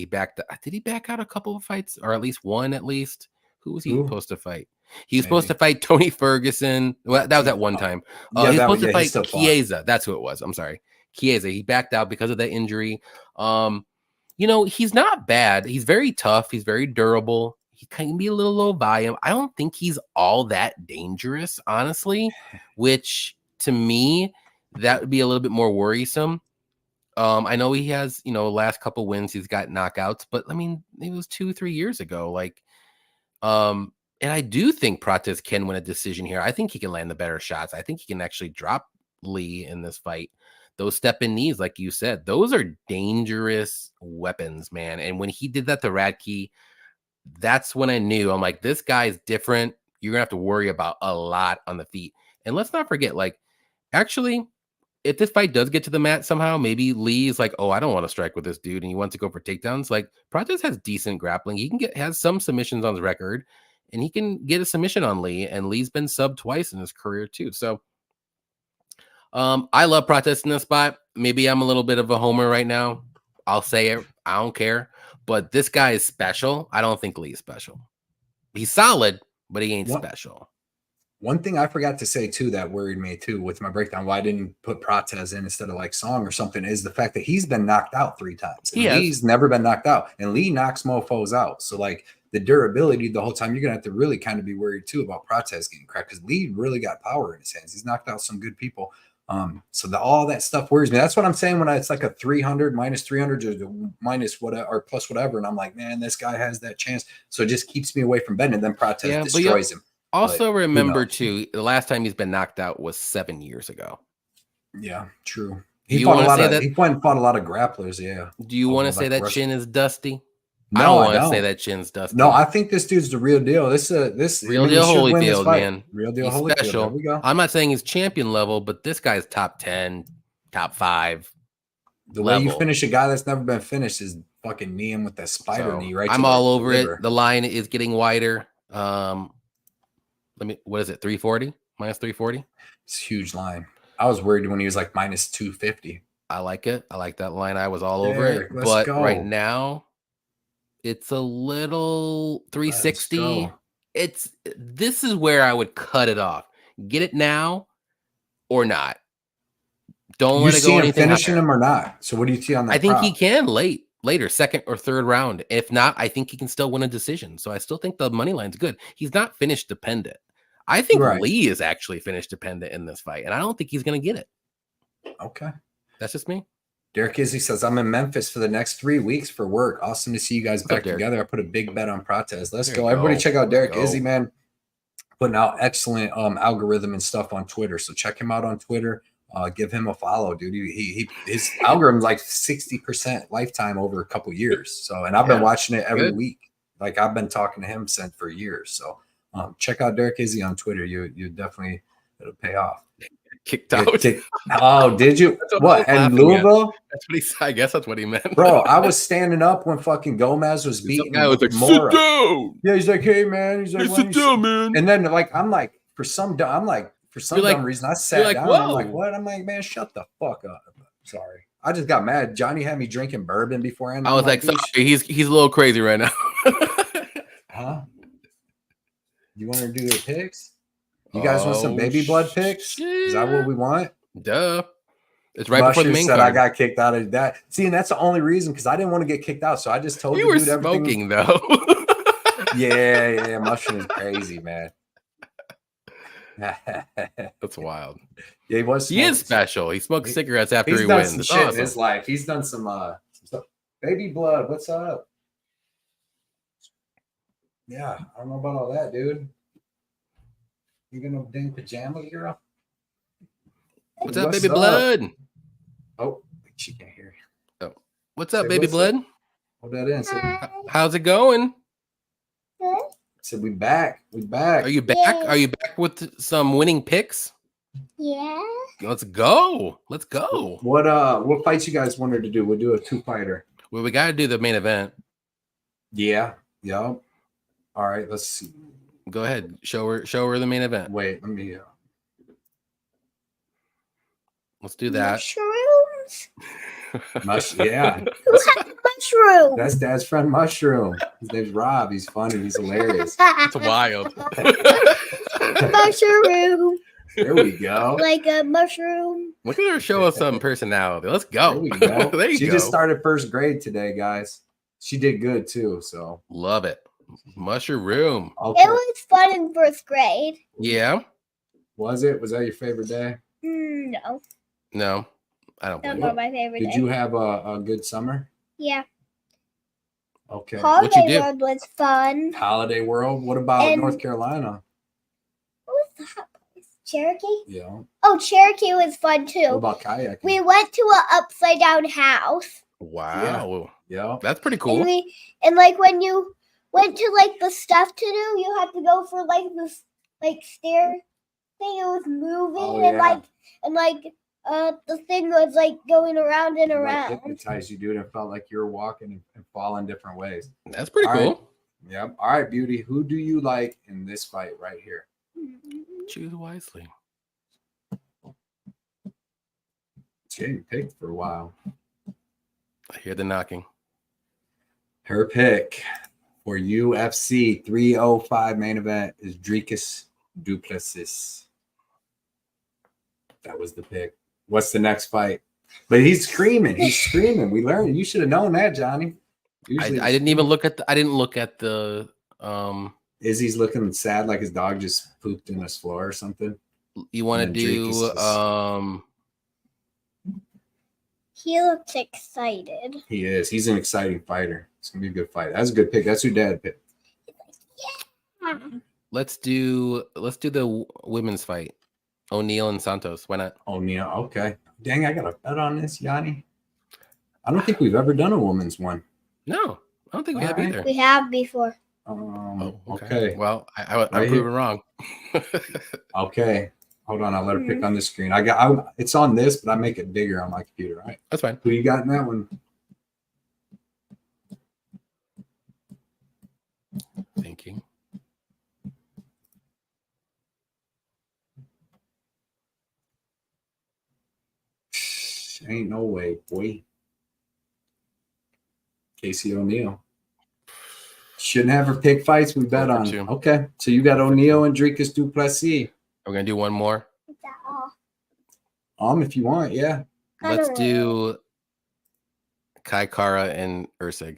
he back out a couple of fights, or at least one at least? Who was he supposed to fight? He was supposed to fight Tony Ferguson. Well, that was at one time. He was supposed to fight Chiesa. That's who it was. I'm sorry. Chiesa. He backed out because of that injury. He's not bad. He's very tough. He's very durable. He can be a little low volume. I don't think he's all that dangerous, honestly, which to me, that would be a little bit more worrisome. I know he has, last couple wins, he's got knockouts, but I mean, it was 2-3 years ago. And I do think Prates can win a decision here. I think he can land the better shots. I think he can actually drop Lee in this fight. Those step-in knees, like you said, those are dangerous weapons, man. And when he did that to Radke, that's when I knew. I'm like, this guy's different. You're going to have to worry about a lot on the feet. And let's not forget, actually, if this fight does get to the mat somehow, maybe Lee is like, oh, I don't want to strike with this dude, and he wants to go for takedowns. Prates has decent grappling. He has some submissions on his record, and he can get a submission on Lee, and Lee's been subbed twice in his career too. So I love Prates in this spot. Maybe I'm a little bit of a homer right now. I'll say it. I don't care. But this guy is special. I don't think Lee's special. He's solid, but he ain't special. One thing I forgot to say too that worried me too with my breakdown, why I didn't put Prates in instead of Song or something, is the fact that he's been knocked out 3 times. And Lee's never been knocked out, and Lee knocks mofos out. So the durability the whole time, you're gonna have to really kind of be worried too about Prates getting cracked, because Lee really got power in his hands. He's knocked out some good people. So all that stuff worries me. That's what I'm saying when it's like a 300, minus 300, or minus whatever, or plus whatever, and I'm like, man, this guy has that chance. So it just keeps me away from betting, and then Prates destroys him. Also, remember too, the last time he's been knocked out was 7 years ago. Yeah, true. He fought a lot of grapplers. Yeah. Do you want to say that chin is dusty? No, I don't want to say that chin's dusty. No, I think this dude's the real deal. This real deal Holyfield, man. Real deal Holyfield. Special. There we go. I'm not saying he's champion level, but this guy's top 10, top 5. The way you finish a guy that's never been finished is fucking knee him with that spider knee, right? I'm all over it. The line is getting wider. What is it? 340 minus 340. It's a huge line. I was worried when he was like minus 250. I like it. I like that line. I was all over it. But right now, it's a little 360. This is where I would cut it off. Get it now or not. Don't let it go anything finishing him or not. So what do you see on that? I think he can later, second or third round. If not, I think he can still win a decision. So I still think the money line's good. He's not finish dependent. I think Lee is actually finish dependent in this fight, and I don't think he's going to get it. Okay. That's just me. Derek Izzy says, I'm in Memphis for the next 3 weeks for work. Awesome to see you guys back together. I put a big bet on Prates. Let's go. Everybody check out Derek Izzy, man. Putting out excellent algorithm and stuff on Twitter. So check him out on Twitter. Give him a follow, dude. His algorithm's like 60% lifetime over a couple years. So, and I've been watching it every week. Like I've been talking to him for years. So check out Derek Izzy on Twitter. You definitely, it'll pay off. Kicked out. Oh, did you? What? And Louisville? That's what he said. I guess that's what he meant. Bro, I was standing up when fucking Gomez was beating. I was like, sit down. Yeah, he's like, hey man. He's like, sit down, man. And then for some dumb reason, I sat down. I'm like, what? I'm like, man, shut the fuck up. Sorry. I just got mad. Johnny had me drinking bourbon beforehand. I was like, sorry, he's a little crazy right now. Huh? You want to do your picks? You guys want some baby blood picks? Is that what we want? Duh. It's right before the main card. I got kicked out of that. See, and that's the only reason because I didn't want to get kicked out. So I just told you were smoking though. yeah. Mushroom is crazy, man. That's wild. Yeah, he was. He is special. He smokes cigarettes after he wins. He's done some shit in his life. He's done some stuff. Baby blood, what's up? Yeah, I don't know about all that, dude. You got no dang pajama, girl? What's up, baby blood? Oh, she can't hear you. Oh, what's up, baby blood? Hold that in. How's it going? So we back. We back. Are you back? Yeah. Are you back with some winning picks? Yeah. Let's go. Let's go. What fights you guys wanted to do? We'll do a 2-fighter. Well, we got to do the main event. Yeah. All right. Let's see. Go ahead. Show her the main event. Wait, let me. Let's do that. Mushrooms. Yeah. Who has mushroom? That's Dad's friend Mushroom. His name's Rob. He's funny. He's hilarious. It's wild. Mushroom. There we go. Like a mushroom. Look at her show us some personality. Let's go. There we go. There you she go. Just started first grade today, guys. She did good too. So love it. Mushroom. Okay. It was fun in first grade. Yeah. Was it? Was that your favorite day? No. No, I don't believe Not my favorite day. Did you have a good summer? Yeah. Okay. Holiday World was fun. Holiday World? What about North Carolina? What was that place? Cherokee? Yeah. Oh, Cherokee was fun too. What about kayaking? We went to an upside down house. Wow. Yeah. That's pretty cool. And like when you went to like the stuff to do, you had to go for like this like stair thing. It was moving and the thing was like going around and around. It hypnotized you, dude. It felt like you were walking and falling different ways. That's pretty cool. Right. Yep. All right, beauty. Who do you like in this fight right here? Choose wisely. It's getting picked for a while. I hear the knocking. Her pick for UFC 305 main event is Dricus du Plessis. That was the pick. What's the next fight? But he's screaming. He's screaming. We learned. You should have known that, Johnny. I didn't even look at the. I didn't look at the. Izzy's looking sad, like his dog just pooped in his floor or something. You want to do? He looks excited. He is. He's an exciting fighter. It's gonna be a good fight. That's a good pick. That's who Dad picked. Yeah. Let's do the women's fight. O'Neal and Santos. Why not? O'Neal. Okay. Dang, I got a bet on this, Yanni. I don't think we've ever done a woman's one. No, I don't think we have either. We have before. Okay. Well, I'm proven wrong. Okay. Hold on. I'll let her pick on the screen. It's on this, but I make it bigger on my computer. Right. That's fine. Who you got in that one? thinking. Ain't no way, boy. Casey O'Neill. Shouldn't have her pick fights we bet on. Okay, so you got O'Neill and Dricus du Plessis. We're going to do one more. Is that all? If you want, yeah. Let's do Kai Kara and Erceg.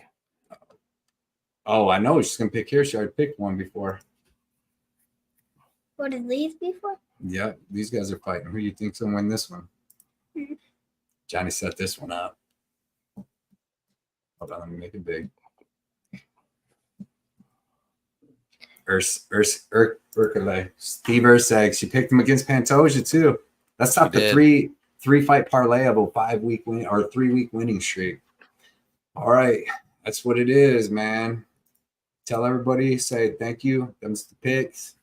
Oh, I know. She's going to pick here. She already picked one before. What did these before? Yeah, these guys are fighting. Who do you think's going to win this one? Hmm. Johnny set this one up. Hold on, let me make it big. Erceg. Steve Erceg. She picked him against Pantoja too. That's not the three fight parlay of a 5-week win or 3-week winning streak. All right, that's what it is, man. Tell everybody, say thank you. Them's the picks.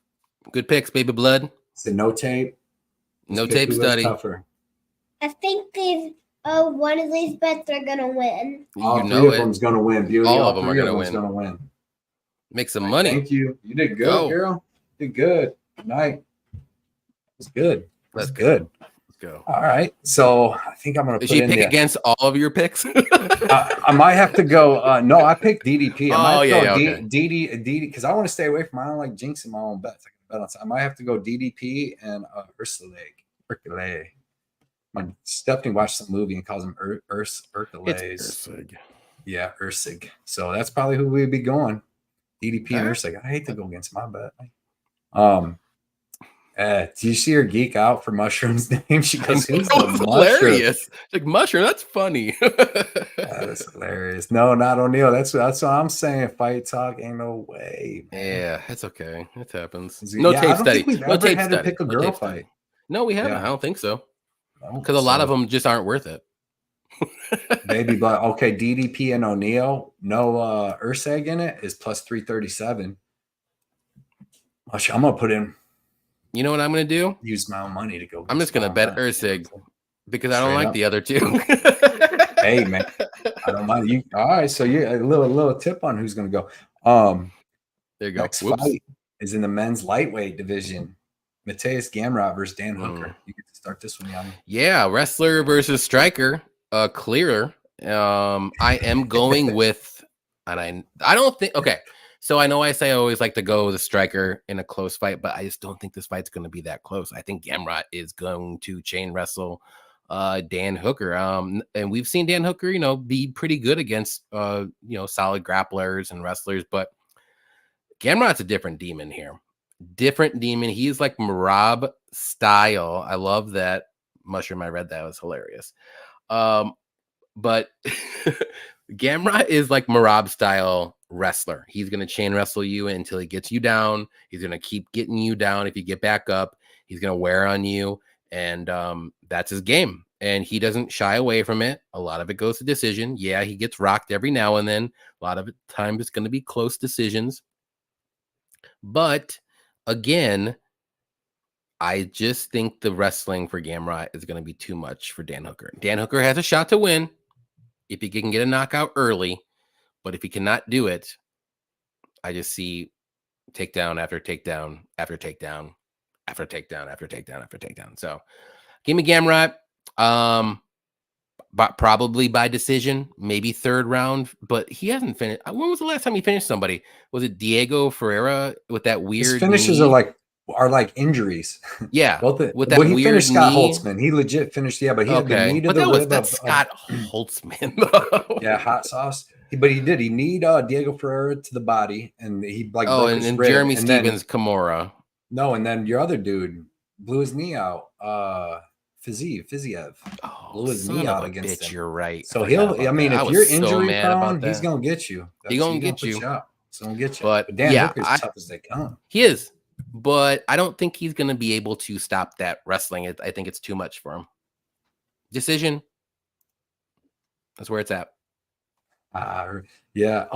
Good picks, baby blood. Say no tape. No tape study. Tougher. I think these one of these bets are gonna win. All three of them's gonna win. Beauty. All of them are gonna win. Make some money. Thank you. You did good, girl. You did good. Good night. It's good. That's good. Let's go. All right. So I think I'm gonna Did you pick against all of your picks? I might have to go. No, I picked DDP. Okay. DD because I want to stay away from. I don't like jinxing my own bets. I might have to go DDP and Erceg. My Stephanie watched some movie and calls him Erceg. Yeah, Erceg. So that's probably who we'd be going. DDP and Erceg. I hate to go against my bet. Do you see her geek out for Mushroom's name? She goes, "Who's the hilarious?" Like mushroom. That's funny. That is hilarious. No, not O'Neill. That's what I'm saying. Fight talk ain't no way. Man. Yeah, it's okay. It happens. No tape study. No tape study. To pick a girl fight. No, we haven't. I don't think so. Because a lot of them just aren't worth it. Baby, but okay, DDP and O'Neill, no Erceg in it is plus 337. I'm gonna put in. You know what I'm gonna do? Use my own money to go. I'm just gonna bet Erceg because I don't like the other two. Hey man, I don't mind you. All right, so you a little tip on who's gonna go. There you go. Next fight is in the men's lightweight division. Mateus Gamrot versus Dan Hooker. You get to start this one, Yanni. Yeah, wrestler versus striker. Clearer. I am going with, and I don't think. Okay, so I know I say I always like to go with the striker in a close fight, but I just don't think this fight's going to be that close. I think Gamrot is going to chain wrestle Dan Hooker. And we've seen Dan Hooker, be pretty good against solid grapplers and wrestlers, but Gamrot's a different demon here. Different demon. He's like Marab style. I love that. Mushroom, I read that. It was hilarious. But Gamrot is like Marab style wrestler. He's going to chain wrestle you until he gets you down. He's going to keep getting you down. If you get back up, he's going to wear on you. And that's his game. And he doesn't shy away from it. A lot of it goes to decision. Yeah, he gets rocked every now and then. A lot of the time it's going to be close decisions. But again, I just think the wrestling for Gamrot is going to be too much for Dan Hooker. Dan Hooker has a shot to win if he can get a knockout early, but if he cannot do it, I just see takedown after takedown after takedown after takedown after takedown after takedown. So give me Gamrot, but probably by decision, maybe third round, but he hasn't finished. When was the last time he finished somebody? Was it Diego Ferreira with that weird His finishes knee? are like injuries. Yeah. With that he finished Scott Holtzman. He legit finished, but he had the knee to the rib. That's Scott Holtzman, though. Yeah, hot sauce. But he kneed Diego Ferreira to the body, and he and Jeremy Stevens Kimura. No, and then your other dude blew his knee out. Fiziev blew his knee out against him. You're right. So if you're injury prone, he's gonna get you. He's gonna get you. He's gonna get you. But Dan Hooker's tough as they come. He is. But I don't think he's going to be able to stop that wrestling. I think it's too much for him. Decision. That's where it's at. Yeah.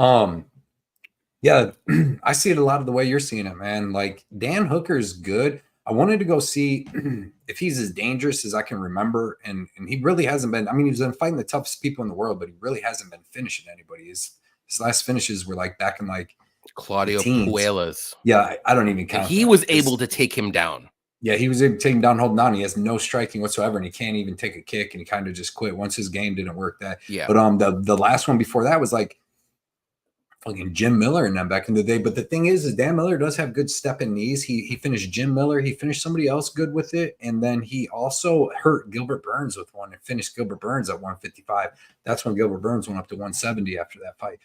I see it a lot of the way you're seeing it, man. Like Dan Hooker's good. I wanted to go see if he's as dangerous as I can remember. And he really hasn't been. I mean, he's been fighting the toughest people in the world, but he really hasn't been finishing anybody. His last finishes were like back in Claudio teens. Puellas. Yeah, I don't even count. And he was able to take him down. Yeah, he was able to take him down, holding on. He has no striking whatsoever, and he can't even take a kick, and he kind of just quit once his game didn't work. But the last one before that was like fucking Jim Miller and them back in the day. But the thing is Dan Miller does have good stepping knees. He finished Jim Miller. He finished somebody else good with it. And then he also hurt Gilbert Burns with one and finished Gilbert Burns at 155. That's when Gilbert Burns went up to 170 after that fight.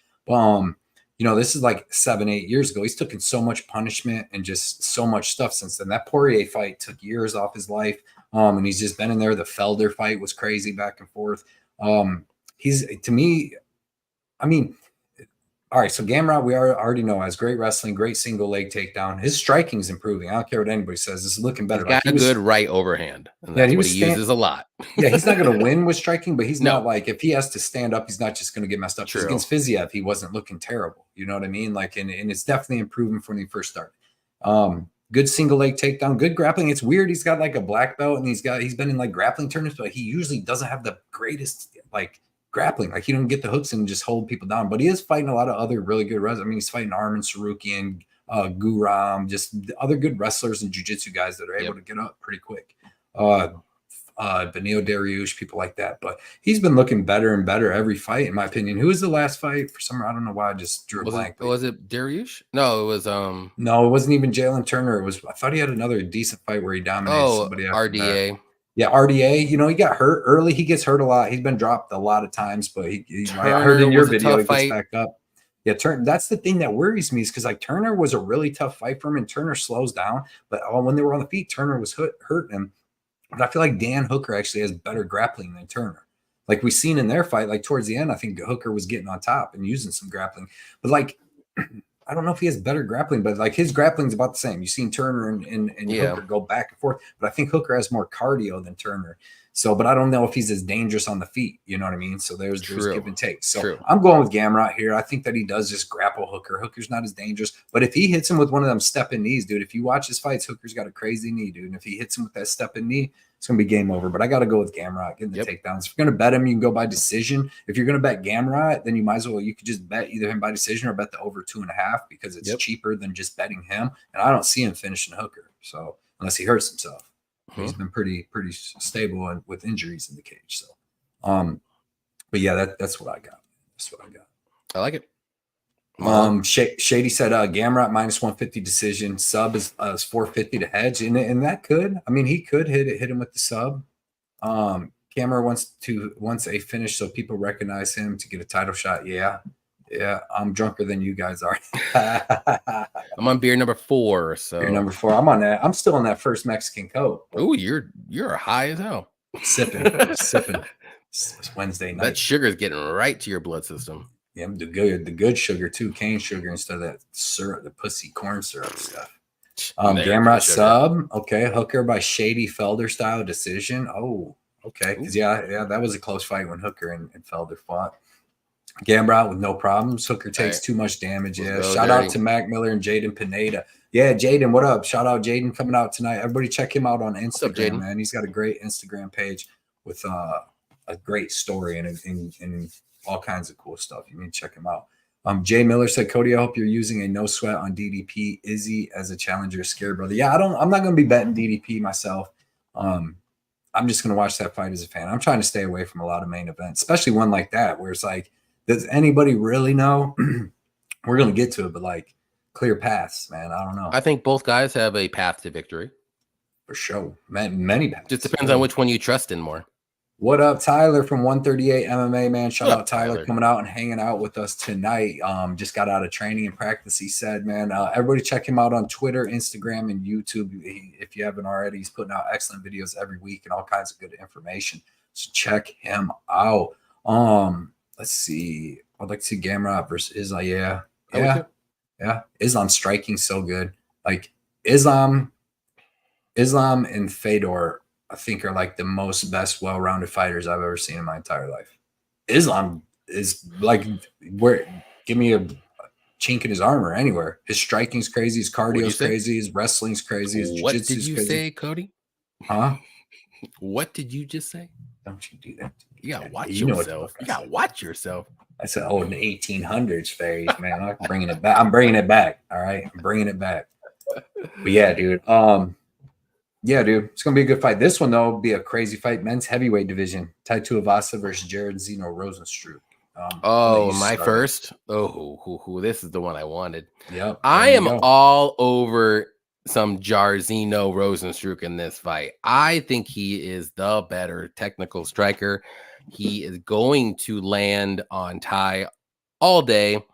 This is like 7-8 years ago. He's taken so much punishment and just so much stuff since then. That Poirier fight took years off his life. And he's just been in there. The Felder fight was crazy back and forth. He's, to me, I mean, all right, so Gamrot, we already know, has great wrestling, great single leg takedown. His striking's improving. I don't care what anybody says. It's looking better. He's got a good right overhand. And that's what he uses a lot. Yeah, he's not going to win with striking, but he's not like, if he has to stand up, he's not just going to get messed up. True. Against Fiziev, he wasn't looking terrible. You know what I mean? Like, and it's definitely improving from when he first started. Good single leg takedown, good grappling. It's weird. He's got like a black belt, and he's been in like grappling tournaments, but he usually doesn't have the greatest like grappling. Like, he don't get the hooks and just hold people down, but he is fighting a lot of other really good wrestlers. I mean, he's fighting Arman Sarukian, Guram, just other good wrestlers and jiu-jitsu guys that are able to get up pretty quick. Benio Dariush, people like that. But he's been looking better and better every fight, in my opinion. Who was the last fight? For some, I don't know why I just drew a blank. Was it Dariush? No, it was no, it wasn't even Jalen Turner. I thought he had another decent fight where he dominated somebody else. RDA. Yeah, RDA, he got hurt early. He gets hurt a lot. He's been dropped a lot of times, but I heard in your video he gets back up. Yeah, that's the thing that worries me, is because like Turner was a really tough fight for him, and Turner slows down. But when they were on the feet, Turner was hurting him. But I feel like Dan Hooker actually has better grappling than Turner. Like we've seen in their fight, like towards the end, I think Hooker was getting on top and using some grappling. But like, I don't know if he has better grappling, but like his grappling's about the same. You've seen Turner and Hooker go back and forth, but I think Hooker has more cardio than Turner. So, but I don't know if he's as dangerous on the feet. You know what I mean? So there's give and take. So I'm going with Gamrot here. I think that he does just grapple Hooker. Hooker's not as dangerous, but if he hits him with one of them stepping knees, dude, if you watch his fights, Hooker's got a crazy knee, dude. And if he hits him with that stepping knee, it's going to be game over. But I got to go with Gamrot, getting the takedowns. If you're going to bet him, you can go by decision. If you're going to bet Gamrot, then you might as well, you could just bet either him by decision or bet the over 2.5, because it's cheaper than just betting him. And I don't see him finishing Hooker. So unless he hurts himself. He's been pretty stable and with injuries in the cage. So, but yeah, that's what I got. That's what I got. I like it. Shady said Gamrot -150 decision. Sub is 450 to hedge, and that could. I mean, he could hit him with the sub. Gamrot wants a finish so people recognize him to get a title shot. Yeah, I'm drunker than you guys are. I'm on beer number 4. So beer number 4. I'm on that. I'm still on that first Mexican Coke. Oh, you're high as hell. Sipping. It's Wednesday night. That sugar's getting right to your blood system. Yeah, the good sugar too, cane sugar instead of that syrup, the pussy corn syrup stuff. Gamrot sub. Okay, Hooker by Shady Felder style decision. Oh, okay. Because yeah, that was a close fight when Hooker and Felder fought. Gamrot with no problems. Hooker takes too much damage. Yeah. Shout out to Mac Miller and Jaden Pineda. Yeah, Jaden, what up? Shout out Jaden coming out tonight. Everybody check him out on Instagram, man. He's got a great Instagram page with a great story and all kinds of cool stuff. You need to check him out. Jay Miller said, Cody, I hope you're using a no sweat on DDP. Izzy as a challenger, scared brother. Yeah, I'm not going to be betting DDP myself. I'm just going to watch that fight as a fan. I'm trying to stay away from a lot of main events, especially one like that where it's like, does anybody really know? We're going to get to it, but like clear paths, man. I don't know. I think both guys have a path to victory. For sure. Many paths. Just depends on which one you trust in more. What up, Tyler from 138 MMA, man? Shout out Tyler coming out and hanging out with us tonight. Just got out of training and practice, he said, man. Everybody check him out on Twitter, Instagram, and YouTube. If you haven't already, he's putting out excellent videos every week and all kinds of good information. So check him out. Let's see. I'd like to see Gamrot versus Islam. Yeah. Islam striking so good. Like Islam and Fedor, I think, are like the most best well-rounded fighters I've ever seen in my entire life. Islam is like, give me a chink in his armor anywhere. His striking's crazy. His cardio's crazy. His wrestling's crazy. His jiu-jitsu's crazy. What did you say, Cody? Huh? What did you just say? Don't you do that? You gotta watch yourself. You gotta watch yourself. That's an old 1800s phase, man. I'm bringing it back. I'm bringing it back. All right, I'm bringing it back. But yeah, dude. Yeah, dude. It's gonna be a good fight. This one though will be a crazy fight. Men's heavyweight division. Tuivasa versus Jared Zeno Rozenstruik. My first. Oh, this is the one I wanted. Yep. I am all over some Jairzinho Rozenstruik in this fight. I think he is the better technical striker. He is going to land on Tai all day.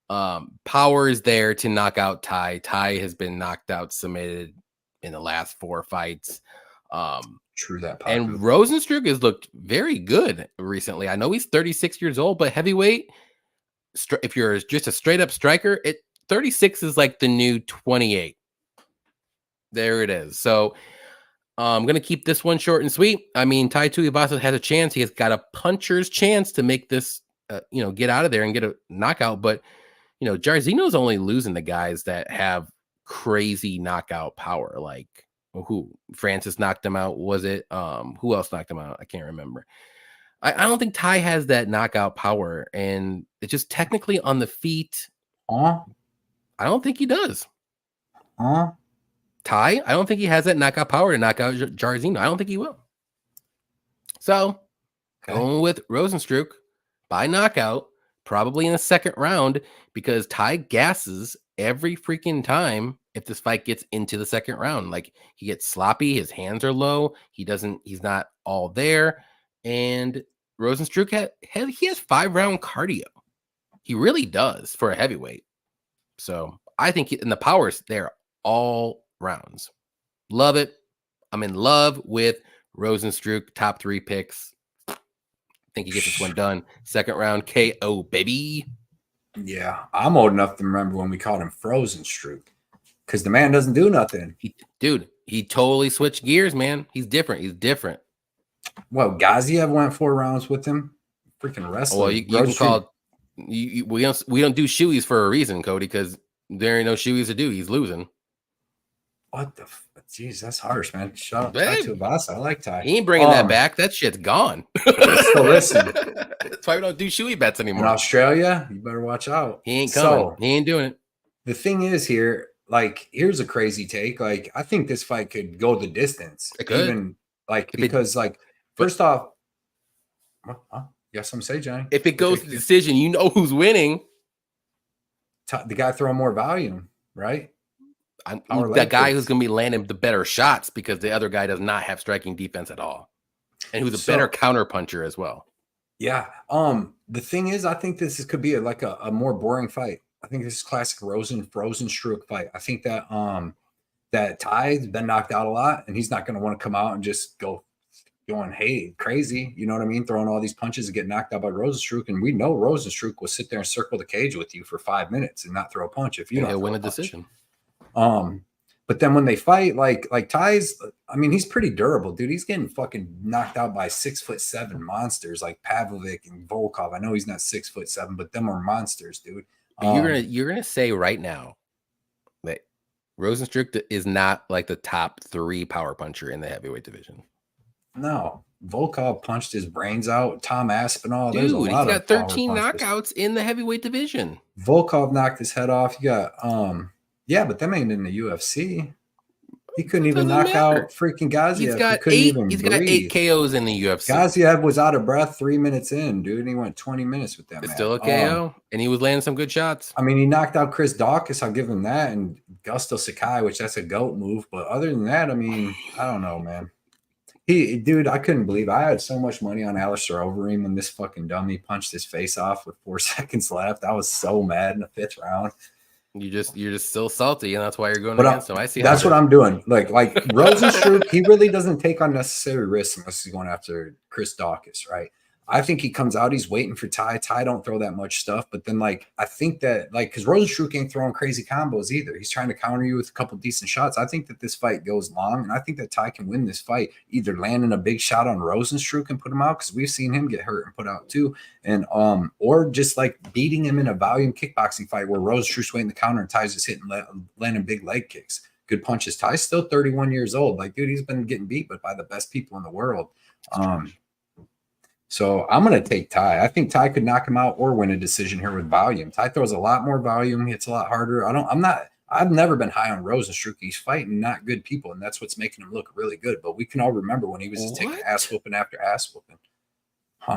Power is there to knock out Tai. Tai has been knocked out, submitted in the last 4 fights. True that. And Rozenstruik has looked very good recently. I know he's 36 years old, but heavyweight, if you're just a straight up striker, 36 is like the new 28. There it is. So I'm going to keep this one short and sweet. I mean, Tai Tuivasa has a chance. He has got a puncher's chance to make this, get out of there and get a knockout. But, Jairzinho's only losing the guys that have crazy knockout power. Like who? Francis knocked him out. Was it? Who else knocked him out? I can't remember. I don't think Tai has that knockout power. And it's just technically on the feet. I don't think he does. Tai, I don't think he has that knockout power to knock out Jairzinho. I don't think he will. So, going with Rozenstruik by knockout, probably in the second round, because Tai gasses every freaking time if this fight gets into the second round. Like, he gets sloppy, his hands are low, he's not all there, and Rozenstruik he has 5-round cardio. He really does for a heavyweight. So, I think and the power's there all rounds. Love it. I'm in love with Rozenstruik. Top 3 picks. I think he gets this one done. Second round KO, baby. Yeah, I'm old enough to remember when we called him Frozenstruik because the man doesn't do nothing. He totally switched gears, man. He's different. Well, Gaziev went 4 rounds with him. Freaking wrestler. Well, you can call we don't do shoeies for a reason, Cody, because there ain't no shoeies to do. He's losing. What the? Jeez, that's harsh, man. Shut up. Tai Tuivasa. I like Tai. He ain't bringing that back. That shit's gone. So listen. That's why we don't do shoey bets anymore. In Australia, you better watch out. He ain't coming. He ain't doing it. The thing is here, like, here's a crazy take. Like, I think this fight could go the distance. It could. Even, because, first off, you got something to say, Johnny? If it goes to decision, you know who's winning. The guy throwing more volume, right? The guy who's going to be landing the better shots because the other guy does not have striking defense at all. And who's a better counter puncher as well. Yeah. The thing is, I think this could be a more boring fight. I think this is classic Rozenstruik fight. I think that that Ty's been knocked out a lot, and he's not going to want to come out and just going, hey, crazy. You know what I mean? Throwing all these punches and get knocked out by Rozenstruik. And we know Rozenstruik will sit there and circle the cage with you for 5 minutes and not throw a punch if you don't win a decision. But then when they fight, like Ty's, I mean, he's pretty durable, dude. He's getting fucking knocked out by 6'7" monsters like Pavlovic and Volkov. I know he's not 6'7", but them are monsters, dude. You're gonna say right now that Rozenstruik is not like the top 3 power puncher in the heavyweight division. No, Volkov punched his brains out. Tom Aspinall, dude, he's got 13 knockouts in the heavyweight division. Volkov knocked his head off. You got yeah, but them ain't in the UFC. He couldn't even knock out freaking Gaziev. He's got 8 KOs in the UFC. Gaziev was out of breath 3 minutes in, dude. And he went 20 minutes with that. It's still a KO, and he was landing some good shots. I mean, he knocked out Chris Dawkins. I'll give him that, and Gusto Sakai, which that's a goat move. But other than that, I mean, I don't know, man. Dude, I couldn't believe I had so much money on Alistair Overeem when this fucking dummy punched his face off with 4 seconds left. I was so mad in the 5th round. You're just still salty, and that's why you're going against him. I see. That's what I'm doing. Like Rozenstruik, he really doesn't take unnecessary risks unless he's going after Chris Dawkins, right? I think he comes out, he's waiting for Ty. Ty don't throw that much stuff, but then I think that because Rozenstruik ain't throwing crazy combos either. He's trying to counter you with a couple decent shots. I think that this fight goes long, and I think that Ty can win this fight, either landing a big shot on Rozenstruik and put him out, because we've seen him get hurt and put out too, and or just beating him in a volume kickboxing fight where Rozenstruik's waiting the counter and Ty's just hitting landing big leg kicks, good punches. Ty's still 31 years old. Dude, he's been getting beat, but by the best people in the world. So I'm going to take Ty. I think Ty could knock him out or win a decision here with volume. Ty throws a lot more volume. Hits a lot harder. I've never been high on Rozenstruik. He's fighting not good people, and that's what's making him look really good. But we can all remember when he was just taking ass whooping after ass whooping.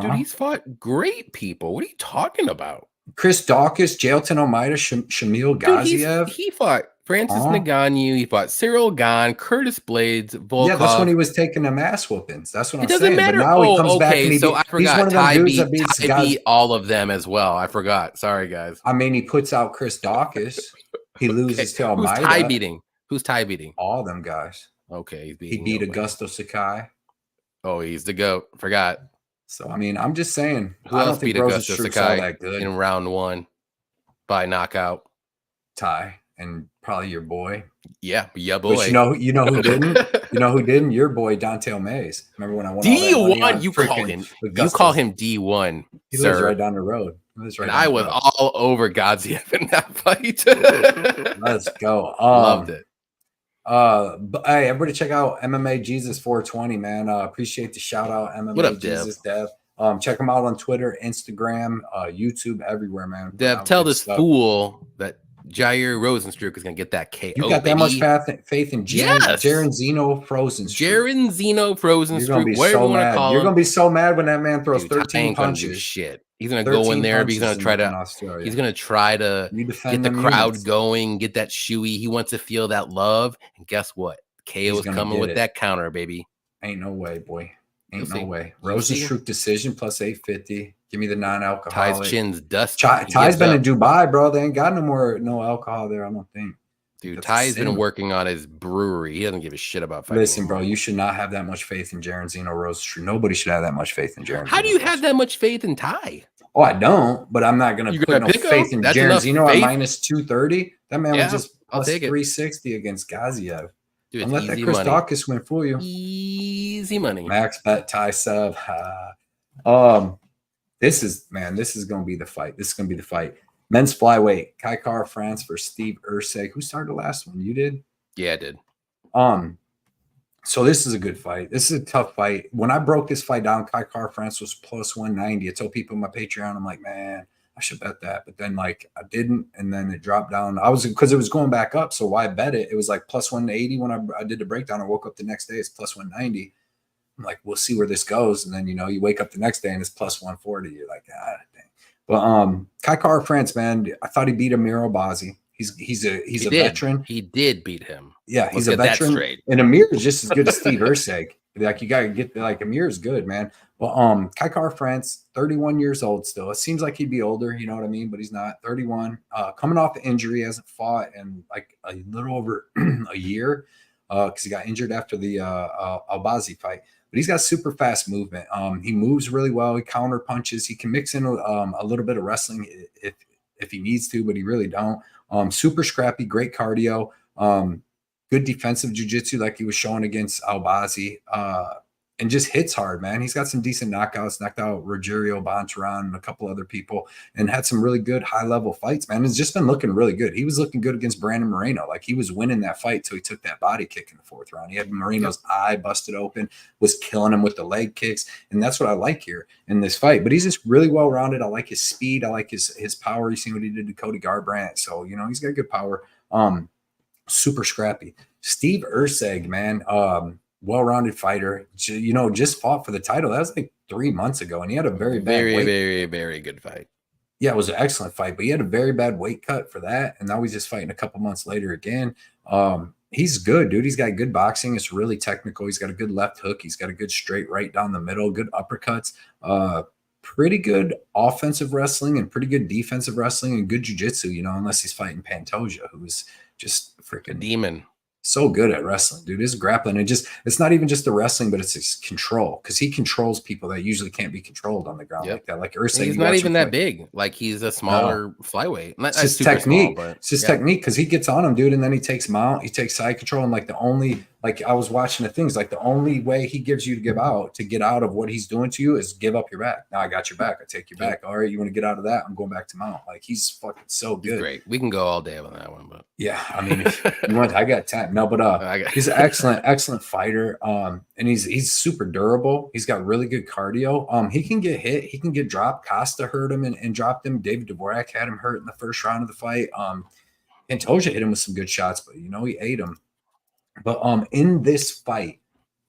Dude, he's fought great people. What are you talking about? Chris Dawkins, Jailton Almeida, Shamil Gaziev. He fought Francis Ngannou. He fought Cyril Gane, Curtis Blades, Volkov. Yeah, that's when he was taking them ass whoopings. That's what I'm saying. It doesn't matter. But now he comes back and I forgot. Ty beat all of them as well. I forgot. Sorry, guys. I mean, he puts out Chris Dawkins. He loses to Almeida. Who's Ty beating? All them guys. Okay, he beat Augusto Sakai. Oh, he's the GOAT. Forgot. So I mean, I'm just saying. Who else beat Augusto Sakai in round 1 by knockout? Ty and probably your boy. Yeah, boy. But you know who didn't? You know who didn't? Your boy Dante Mays. Remember when I won D1? You call him D1. He lives right down the road. I was all over Gaziev in that fight. Let's go. Loved it. But hey, everybody check out MMA Jesus 420, man. Appreciate the shout out, MMA what up, Jesus Dev. Check them out on Twitter, Instagram, YouTube, everywhere, man. Dev, tell this fool that Jair Rozenstruik is gonna get that KO. You got that much faith in Jairzinho Rozenstruik. Jairzinho Rozenstruik. Whatever you want to call him. You're gonna be so mad when that man throws 13 punches. Shit. He's gonna go in there, but he's gonna try to get the crowd going, get that shoey. He wants to feel that love, and guess what? KO is coming with that counter, baby. Ain't no way, boy. Ain't no way. Rozenstruik decision plus 850. Give me the non-alcoholic. Ty's chin's dusty. Ty's been in Dubai, bro. They ain't got no alcohol there, I don't think. Dude, Ty's been working on his brewery. He doesn't give a shit about fighting. Listen, bro, you should not have that much faith in Jairzinho Rozenstruik. Nobody should have that much faith in Jairzinho. How do you have that much faith in Ty? Oh, I don't, but I'm not going to put no faith in Jairzinho at minus 230. That man was just plus 360 against Gaziev. Dude, and let that Chris Dawkins win for you. Easy money. Max bet Ty sub. This is going to be the fight. This is going to be the fight. Men's flyweight, Kaikar France versus Steve Erceg. Who started the last one? You did? Yeah, I did. So this is a good fight. This is a tough fight. When I broke this fight down, Kaikar France was plus 190. I told people on my Patreon, I'm like, man, I should bet that. But then I didn't, and then it dropped down. Because it was going back up. So why bet it? It was like plus 180 when I did the breakdown. I woke up the next day, it's plus 190. I'm like, we'll see where this goes. And then you wake up the next day and it's plus 140. You're like, dang. But Kaikar France, man, I thought he beat Amir Albazi. He's a veteran. He did beat him. Yeah, he's a veteran. And Amir is just as good as Steve Erceg. You gotta get Amir is good, man. Well, Kaikar France, 31 years old still. It seems like he'd be older, you know what I mean? But he's not. 31. Coming off the injury, hasn't fought in a little over a year. Because he got injured after the Albazi fight. But he's got super fast movement. He moves really well. He counter punches. He can mix in a little bit of wrestling if he needs to, but he really don't. Super scrappy, great cardio, good defensive jiu-jitsu like he was showing against Albazi, and just hits hard, man. He's got some decent knockouts, knocked out Rogerio Bontaran and a couple other people, and had some really good high-level fights, man. It's just been looking really good. He was looking good against Brandon Moreno. He was winning that fight till he took that body kick in the 4th round. He had Moreno's eye busted open, was killing him with the leg kicks, and that's what I like here in this fight. But he's just really well-rounded. I like his speed. I like his power. You seen what he did to Cody Garbrandt. So, he's got good power. Super scrappy. Steve Erceg, man, well-rounded fighter, just fought for the title. That was 3 months ago, and he had a very good fight. Yeah, it was an excellent fight, but he had a very bad weight cut for that, and now he's just fighting a couple months later again. He's good, dude. He's got good boxing. It's really technical. He's got a good left hook. He's got a good straight right down the middle, good uppercuts, pretty good offensive wrestling and pretty good defensive wrestling and good jiu-jitsu, unless he's fighting Pantoja, who's just freaking demon. So good at wrestling, dude. His grappling, it's not even just the wrestling, but it's his control, because he controls people that usually can't be controlled on the ground like that. Like Erceg, he's not even that big. He's a smaller flyweight. It's his technique. It's his technique, because he gets on him, dude, and then he takes mount, he takes side control, and the only like I was watching the things, like the only way he gives you to get out of what he's doing to you is give up your back. Now I got your back. I take your back. All right, you want to get out of that? I'm going back to mount. Like he's fucking so good. He's great. We can go all day on that one, but yeah, I mean, if you want, I got time. No, but he's an excellent fighter. And he's super durable. He's got really good cardio. He can get hit. He can get dropped. Costa hurt him and dropped him. David Dvorak had him hurt in the first round of the fight. Pantoja hit him with some good shots, but he ate him. But in this fight,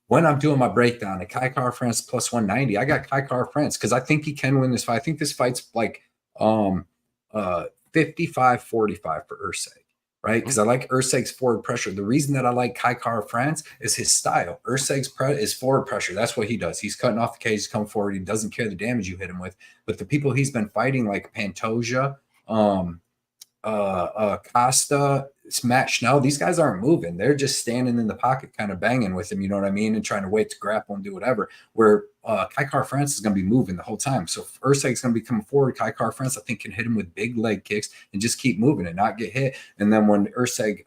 when I'm doing my breakdown at Kai Kara-France plus 190, I got Kai Kara-France because I think he can win this fight. I think this fight's like 55-45 for Erceg, right? Because I like Erceg's forward pressure. The reason that I like Kai Kara-France is his style. Erceg's is forward pressure. That's what he does. He's cutting off the cage, he's coming forward. He doesn't care the damage you hit him with. But the people he's been fighting, like Pantoja, Costa, Matt Schnell, these guys aren't moving. They're just standing in the pocket, kind of banging with him, you know what I mean, and trying to wait to grapple and do whatever. Where Kai Kara-France is going to be moving the whole time. So if Erceg's going to be coming forward, Kai Kara-France, I think, can hit him with big leg kicks and just keep moving and not get hit. And then when Erceg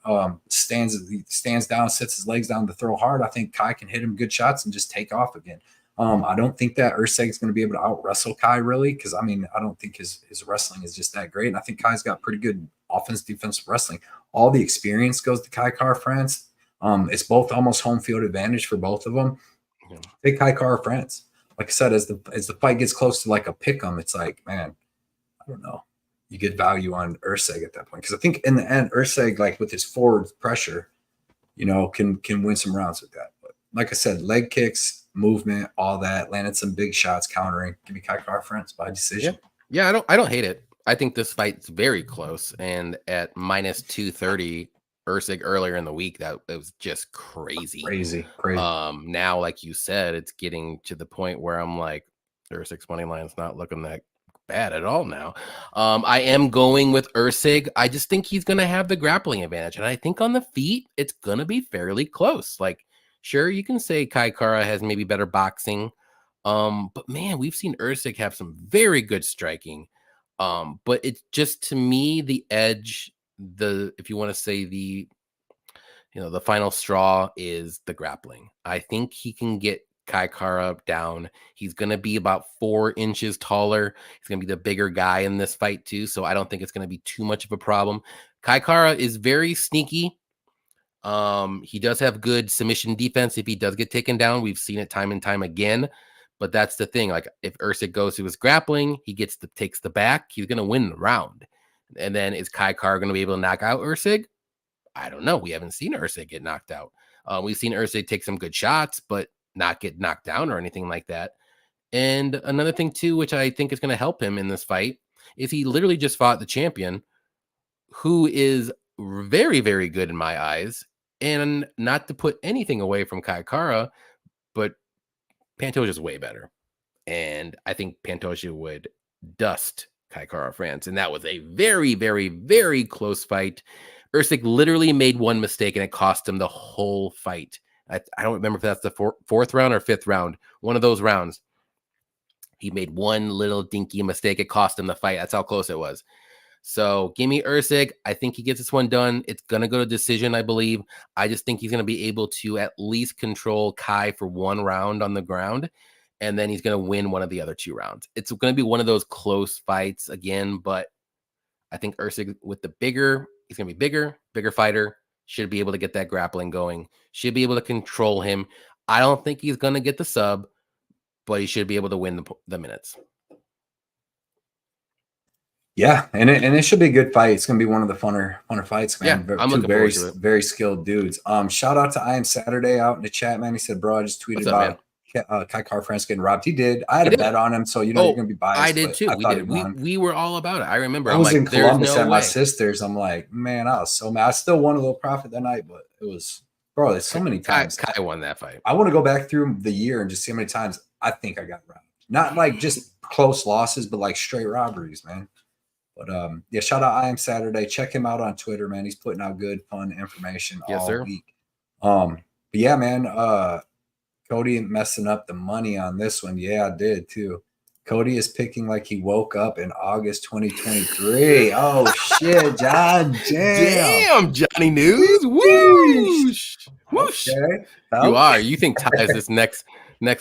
stands down, sets his legs down to throw hard, I think Kai can hit him good shots and just take off again. I don't think that Erceg is going to be able to out-wrestle Kai, really, because, I mean, I don't think his wrestling is just that great. And I think Kai's got pretty good offense, defensive wrestling. All the experience goes to Kai Kara-France. It's both almost home field advantage for both of them. Yeah. Take Kai Kara-France. Like I said, as the fight gets close to like a pick-em, it's like, man, I don't know. You get value on Erceg at that point. Because I think in the end, Erceg, like with his forward pressure, can win some rounds with that. But like I said, leg kicks, movement, all that, landed some big shots, countering. Give me Kai Kara-France by decision. Yeah, I don't hate it. I think this fight's very close. And at minus 230, Erceg earlier in the week, that it was just crazy. Crazy. Now, like you said, it's getting to the point where I'm like, Erceg's money line's not looking that bad at all now. I am going with Erceg. I just think he's going to have the grappling advantage. And I think on the feet, it's going to be fairly close. Like, sure, you can say Kai Kara has maybe better boxing. But man, we've seen Erceg have some very good striking. But it's just, to me, the edge, if you want to say the final straw is the grappling. I think he can get Kai Kara down. He's going to be about 4 inches taller. He's going to be the bigger guy in this fight too. So I don't think it's going to be too much of a problem. Kai Kara is very sneaky. He does have good submission defense if he does get taken down. We've seen it time and time again. But that's the thing. Like, if Erceg goes to his grappling, he takes the back, he's going to win the round. And then is Kai Kara going to be able to knock out Erceg? I don't know. We haven't seen Erceg get knocked out. We've seen Erceg take some good shots, but not get knocked down or anything like that. And another thing too, which I think is going to help him in this fight, is he literally just fought the champion, who is very, very good in my eyes. And not to put anything away from Kai Kara, but Pantoja is way better. And I think Pantoja would dust Kai Kara-France. And that was a very, very, very close fight. Erceg literally made one mistake and it cost him the whole fight. I don't remember if that's the fourth round or fifth round. One of those rounds. He made one little dinky mistake. It cost him the fight. That's how close it was. So give me Erceg. I think he gets this one done. It's going to go to decision, I believe. I just think he's going to be able to at least control Kai for one round on the ground, and then he's going to win one of the other 2 rounds. It's going to be one of those close fights again, but I think Erceg with he's going to be bigger fighter, should be able to get that grappling going, should be able to control him. I don't think he's going to get the sub, but he should be able to win the minutes. Yeah, and it should be a good fight. It's going to be one of the funner fights, man. Yeah, I'm looking forward to it. Very skilled dudes. Shout out to I Am Saturday out in the chat, man. He said, bro, I just tweeted about Kai Kara-France getting robbed. He did. I had a bet on him, so you're going to be biased. I did too. We were all about it. I remember. I was in Columbus at my sister's. I'm like, man, I was so mad. I still won a little profit that night, but it was, bro, there's so many times. Kai won that fight. I want to go back through the year and just see how many times I think I got robbed. Not like just close losses, but like straight robberies, man. But yeah, shout out I Am Saturday. Check him out on Twitter, man. He's putting out good, fun information all week. But yeah, man, Cody messing up the money on this one. Yeah, I did too. Cody is picking like he woke up in August 2023. Oh shit, John. Damn, Johnny News. Whoosh. Whoosh. Okay. You are. You think Ty is this next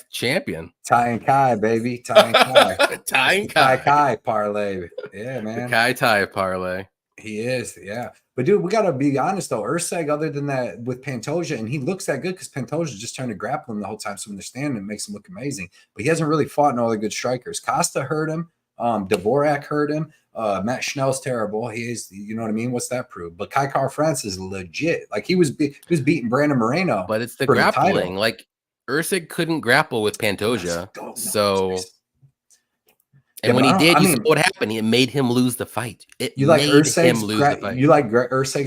champion? Ty and Kai, baby. Ty and Kai. Ty and Kai parlay. Yeah, man. The Kai Ty parlay. He is, yeah. But dude, we gotta be honest though. Erceg, other than that, with Pantoja, and he looks that good because Pantoja just trying to grapple him the whole time. So when they're standing, it makes him look amazing. But he hasn't really fought no other good strikers. Costa hurt him. Dvorak hurt him. Matt Schnell's terrible. He is, you know what I mean? What's that prove? But Kai Car France is legit. Like he was beating Brandon Moreno. But it's the grappling. Like Erceg couldn't grapple with Pantoja. So and when he did, you saw what happened. It made him lose the fight. You like Erceg's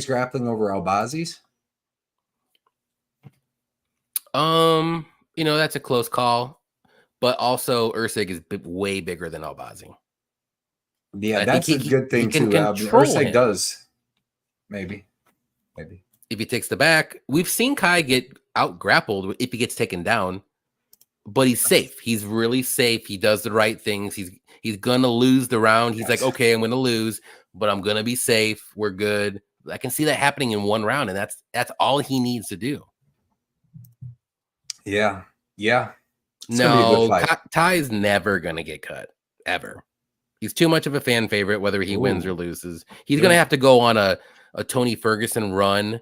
grappling over Albazi's? You know, that's a close call. But also Erceg is way bigger than Albazi. Yeah, that's a good thing too. Erceg does. Maybe. If he takes the back, we've seen Kai get out grappled if he gets taken down, but he's safe. He's really safe. He does the right things. He's gonna lose the round. He's like, okay, I'm gonna lose, but I'm gonna be safe. We're good. I can see that happening in one round, and that's all he needs to do. Yeah. No, Ty is never gonna get cut ever. He's too much of a fan favorite, whether he wins or loses. He's gonna have to go on a Tony Ferguson run,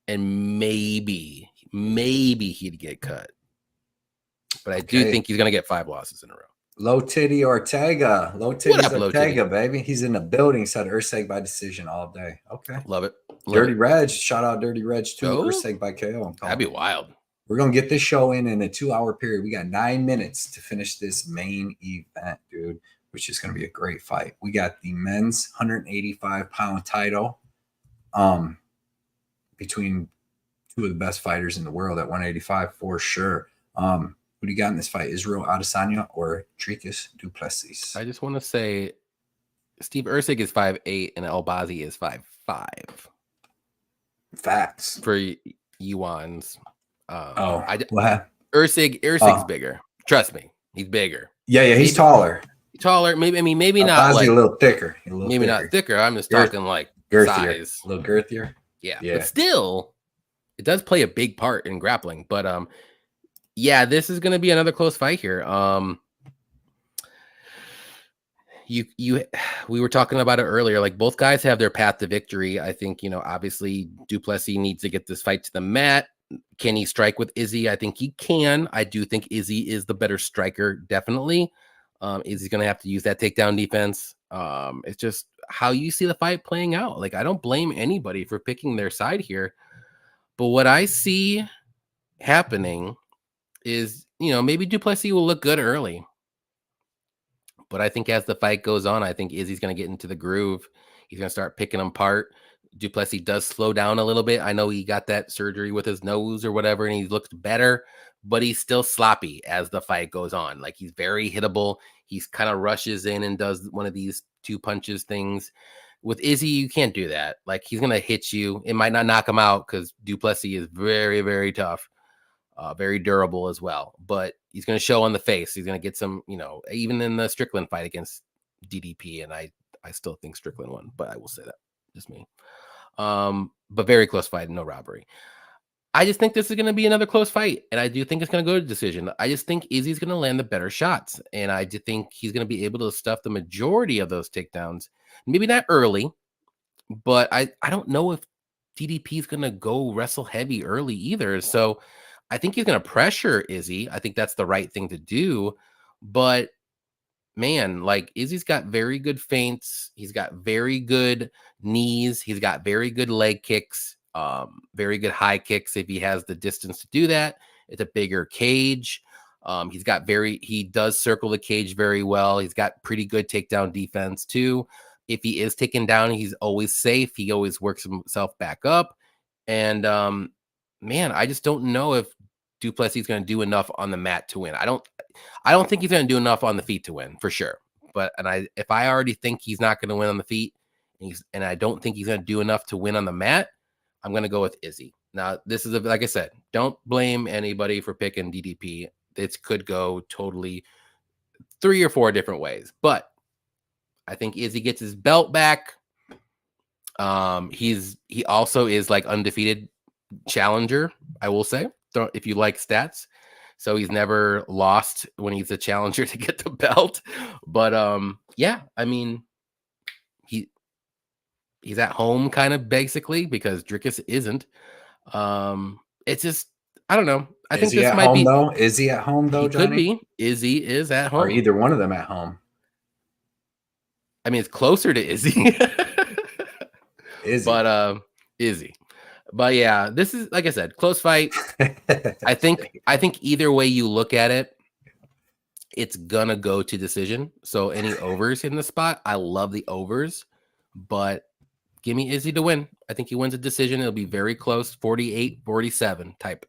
and maybe he'd get cut. But I do think he's gonna get 5 losses in a row. Low titty Ortega. Low titty Ortega, baby. He's in the building. Said Erceg by decision all day. Okay. Love it. Dirty Reg. Shout out Dirty Reg too. Erceg by KO. That'd be wild. We're going to get this show in a 2-hour period. We got 9 minutes to finish this main event, dude, which is going to be a great fight. We got the men's 185-pound title between two of the best fighters in the world at 185 for sure. Who do you got in this fight? Israel Adesanya or Dricus du Plessis? I just want to say Steve Erceg is 5'8" and Albazi is 5'5". Facts. For Yuan's. Erceg's bigger. Trust me, he's bigger. Yeah, he's taller. Maybe not like a little thicker. Not thicker. I'm just talking like girthier. Size. A little girthier. Yeah. But still, it does play a big part in grappling. But yeah, this is gonna be another close fight here. We were talking about it earlier. Like both guys have their path to victory. I think, obviously du Plessis needs to get this fight to the mat. Can he strike with Izzy? I think he can. I do think Izzy is the better striker, definitely. Izzy's going to have to use that takedown defense. It's just how you see the fight playing out. Like, I don't blame anybody for picking their side here. But what I see happening is, maybe du Plessis will look good early. But I think as the fight goes on, I think Izzy's going to get into the groove. He's going to start picking them apart. Du Plessis does slow down a little bit. I know he got that surgery with his nose or whatever, and he looks better, but he's still sloppy as the fight goes on. Like he's very hittable. He's kind of rushes in and does one of these 2 punches things. With Izzy, you can't do that. Like he's going to hit you. It might not knock him out because du Plessis is very, very tough, very durable as well. But he's going to show on the face. He's going to get some, even in the Strickland fight against DDP, and I still think Strickland won, but I will say that. Just me. But very close fight, no robbery. I just think this is going to be another close fight, and I do think it's going to go to decision. I just think Izzy's going to land the better shots, and I do think he's going to be able to stuff the majority of those takedowns. Maybe not early, but I don't know if DDP is going to go wrestle heavy early either. So I think he's going to pressure Izzy. I think that's the right thing to do, but man, like Izzy's got very good feints. He's got very good knees. He's got very good leg kicks, very good high kicks if he has the distance to do that. It's a bigger cage. He does circle the cage very well. He's got pretty good takedown defense too. If he is taken down, he's always safe. He always works himself back up. And man, I just don't know if du Plessis is going to do enough on the mat to win. I don't think he's going to do enough on the feet to win for sure. But if I already think he's not going to win on the feet, and I don't think he's going to do enough to win on the mat, I'm going to go with Izzy. Now, this is like I said, don't blame anybody for picking DDP. It could go totally 3 or 4 different ways, but I think Izzy gets his belt back. He also is like undefeated challenger. I will say, if you like stats. So he's never lost when he's a challenger to get the belt. But yeah, I mean, he's at home kind of basically because Dricus isn't. It's just, I don't know. I think this might be though. Is he at home though, he Johnny? could be. Izzy is at home. Or either one of them at home. I mean, it's closer to Izzy. Izzy. But Izzy. But yeah, this is, like I said, close fight. I think either way you look at it, it's gonna go to decision. So any overs in the spot, I love the overs, but give me Izzy to win. I think he wins a decision. It'll be very close, 48-47 type.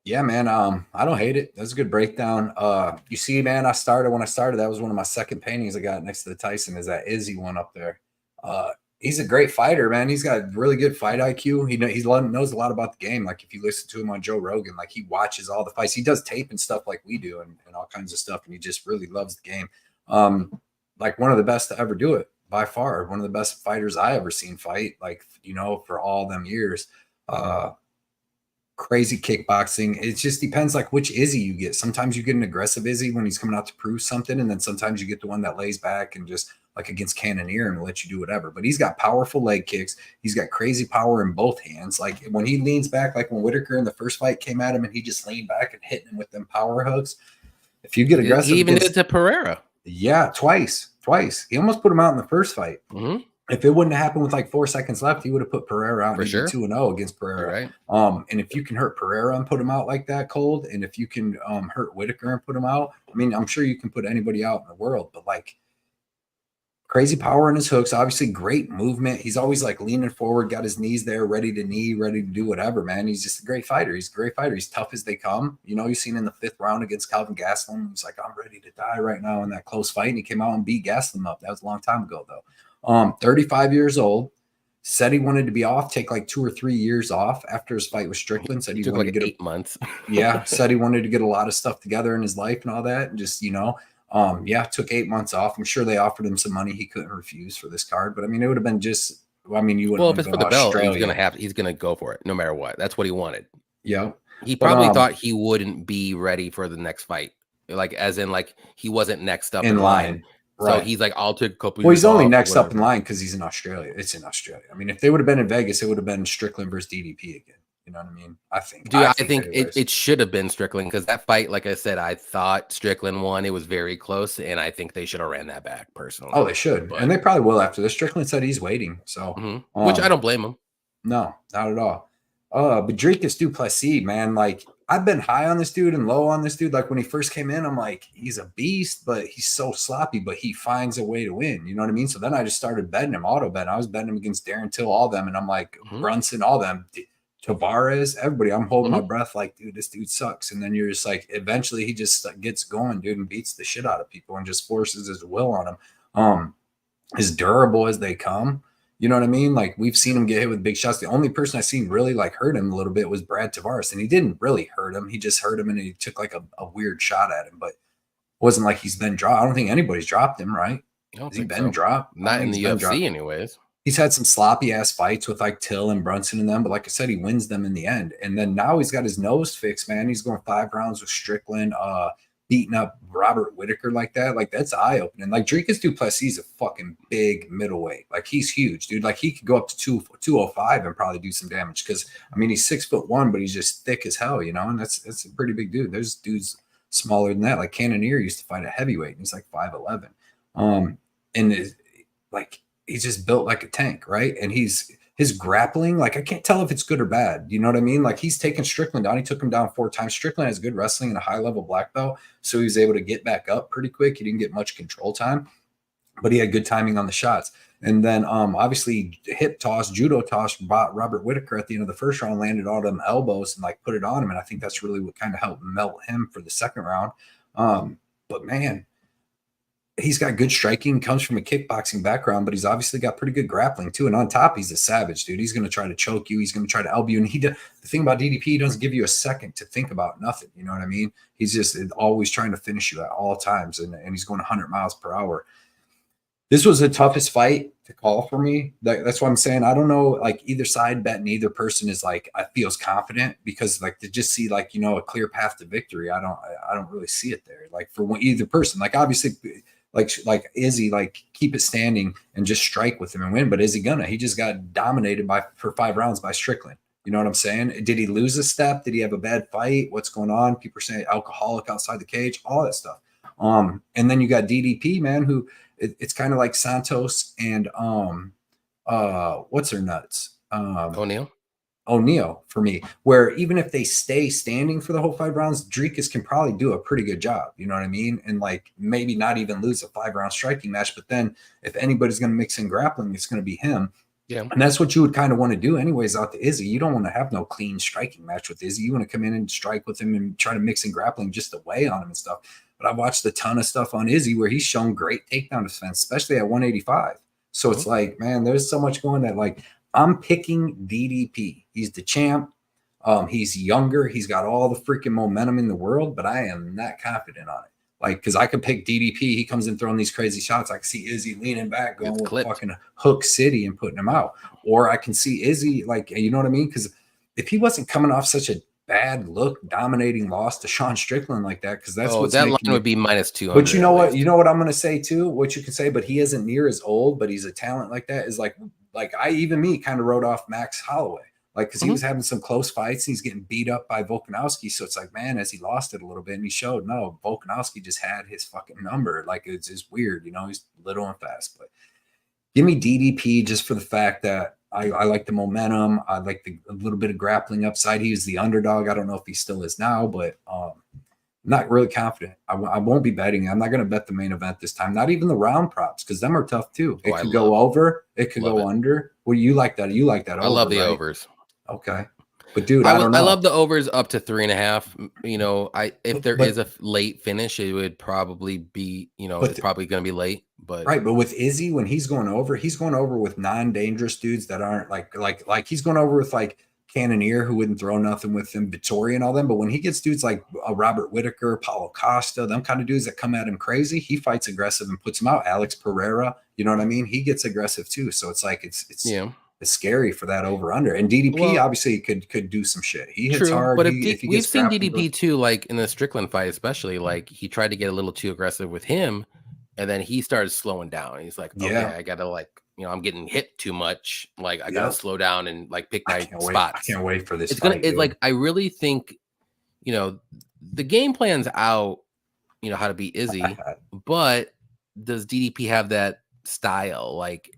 Yeah, man. I don't hate it. That's a good breakdown. You see, man, when I started, that was one of my second paintings I got next to the Tyson, is that Izzy one up there. He's a great fighter, man. He's got really good fight IQ. He knows a lot about the game. Like if you listen to him on Joe Rogan, like he watches all the fights. He does tape and stuff like we do and all kinds of stuff. And he just really loves the game. Like one of the best to ever do it by far. One of the best fighters I ever seen fight, like, you know, for all them years. Crazy kickboxing. It just depends like which Izzy you get. Sometimes you get an aggressive Izzy when he's coming out to prove something. And then sometimes you get the one that lays back and just like against Cannonier and will let you do whatever. But he's got powerful leg kicks. He's got crazy power in both hands. Like when he leans back, like when Whitaker in the first fight came at him and he just leaned back and hit him with them power hooks. If you get aggressive, he even did it to Pereira. Yeah, twice. He almost put him out in the first fight. Mm-hmm. If it wouldn't have happened with like 4 seconds left, he would have put Pereira out. For sure. 2-0 against Pereira. Right. And if you can hurt Pereira and put him out like that cold, and if you can hurt Whitaker and put him out, I mean, I'm sure you can put anybody out in the world, but like crazy power in his hooks, obviously great movement. He's always like leaning forward, got his knees there, ready to do whatever, man. He's just a great fighter. He's tough as they come. You know, you've seen in the 5th round against Calvin Gastelum, he's like, I'm ready to die right now in that close fight. And he came out and beat Gastelum up. That was a long time ago though. 35 years old, said he wanted to be off, take like 2 or 3 years off after his fight with Strickland. Said he wanted to get 8 months. Yeah, said he wanted to get a lot of stuff together in his life and all that, and just, you know, took 8 months off. I'm sure they offered him some money he couldn't refuse for this card, but I mean, it would have been just. I mean, you wouldn't. Well, if it's for the belt, he's gonna go for it no matter what. That's what he wanted. Yeah, he probably thought he wouldn't be ready for the next fight, like as in like he wasn't next up in line. Right. So he's like, I'll take a couple. Well, he's only next up in line because he's in Australia. It's in Australia. I mean, if they would have been in Vegas, it would have been Strickland versus DDP again. You know what I mean? I think. I think it should have been Strickland because that fight, like I said, I thought Strickland won. It was very close, and I think they should have ran that back personally. Oh, they should, and they probably will after this. Strickland said he's waiting, so which I don't blame him. No, not at all. But Dricus du Plessis, man, like I've been high on this dude and low on this dude. Like when he first came in, I'm like, he's a beast, but he's so sloppy, but he finds a way to win. You know what I mean? So then I just started betting him, auto bet. I was betting him against Darren Till, all them, and I'm like, Brunson, all them. Tavares, everybody. I'm holding my breath like, dude, this dude sucks. And then you're just like, eventually he just gets going, dude, and beats the shit out of people and just forces his will on them. As durable as they come, you know what I mean? Like we've seen him get hit with big shots. The only person I seen really like hurt him a little bit was Brad Tavares, and he didn't really hurt him. He just hurt him and he took like a weird shot at him, but it wasn't like he's been dropped. I don't think anybody's dropped him, right? Has he been dropped? Not in the UFC anyways. He's had some sloppy ass fights with like Till and Brunson and them, but like I said, he wins them in the end. And then now he's got his nose fixed, man. He's going 5 rounds with Strickland, beating up Robert Whitaker like that. Like that's eye opening. Like Dricus du Plessis is a fucking big middleweight. Like he's huge, dude. Like he could go up to 205 and probably do some damage. Cause I mean, he's 6'1", but he's just thick as hell, you know, and that's a pretty big dude. There's dudes smaller than that. Like Cannonier used to fight a heavyweight and he's like 5'11". And like, he's just built like a tank, right? And his grappling, like I can't tell if it's good or bad. You know what I mean? Like he's taken Strickland down. He took him down 4 times. Strickland has good wrestling and a high-level black belt, so he was able to get back up pretty quick. He didn't get much control time, but he had good timing on the shots. And then obviously hip toss, judo toss, Robert Whitaker at the end of the first round, landed all them elbows and like put it on him. And I think that's really what kind of helped melt him for the second round. But man, he's got good striking, comes from a kickboxing background, but he's obviously got pretty good grappling too. And on top, he's a savage, dude. He's going to try to choke you. He's going to try to elbow you. And the thing about DDP, he doesn't give you a second to think about nothing. You know what I mean? He's just always trying to finish you at all times. And he's going 100 miles per hour. This was the toughest fight to call for me. That's what I'm saying. I don't know, like either side bet, neither person is like I feels confident because like to just see like a clear path to victory. I don't really see it there. Like for either person, like obviously like Izzy, like keep it standing and just strike with him and win. But is he gonna? He just got dominated for 5 rounds by Strickland. You know what I'm saying? Did he lose a step? Did he have a bad fight? What's going on? People are saying alcoholic outside the cage, all that stuff. And then you got DDP, man, who it's kind of like Santos and what's her nuts? O'Neal for me, where even if they stay standing for the whole 5 rounds, Jenkins can probably do a pretty good job. You know what I mean? And like maybe not even lose a 5-round striking match. But then if anybody's going to mix in grappling, it's going to be him. Yeah. And that's what you would kind of want to do anyways out to Izzy. You don't want to have no clean striking match with Izzy. You want to come in and strike with him and try to mix in grappling just to weigh on him and stuff. But I've watched a ton of stuff on Izzy where he's shown great takedown defense, especially at 185. So it's like, man, there's so much going that like I'm picking DDP. He's the champ. He's younger. He's got all the freaking momentum in the world, but I am not confident on it. Like, because I could pick DDP. He comes in throwing these crazy shots. I can see Izzy leaning back, going with fucking Hook City and putting him out. Or I can see Izzy, like, you know what I mean? Because if he wasn't coming off such a bad look, dominating loss to Sean Strickland like that, because that's what's that line would be -200. But you know what? You know what I'm going to say too? What you can say, but he isn't near as old, but he's a talent like that. Is like me kind of wrote off Max Holloway. Like, because he was having some close fights and he's getting beat up by Volkanovski. So it's like, man, as he lost it a little bit and he showed, no, Volkanovski just had his fucking number. Like, it's just weird, he's little and fast. But give me DDP just for the fact that I like the momentum. I like a little bit of grappling upside. He was the underdog. I don't know if he still is now, but not really confident. I won't be betting. I'm not going to bet the main event this time. Not even the round props, because them are tough too. It could go over. It could go under. Well, you like that. You like that over, I love the right? overs. Okay. But dude, I don't know. I love the overs up to 3.5. If there is a late finish, it would probably be, it's probably going to be late. But right, but with Izzy, when he's going over with non-dangerous dudes that aren't like he's going over with like Cannonier, who wouldn't throw nothing with him, Vittori and all them. But when he gets dudes like Robert Whitaker, Paulo Costa, them kind of dudes that come at him crazy, he fights aggressive and puts them out. Alex Pereira, you know what I mean? He gets aggressive too. So it's like it's scary for that over under. And DDP obviously could do some shit. He hits hard. But we've seen DDP too, like in the Strickland fight, especially, like he tried to get a little too aggressive with him, and then he started slowing down. He's like, okay, I gotta I'm getting hit too much. Like I gotta slow down and like pick my spots. I can't wait for this. It's like I really think, the game plan's out. How to beat Izzy, but does DDP have that style? Like,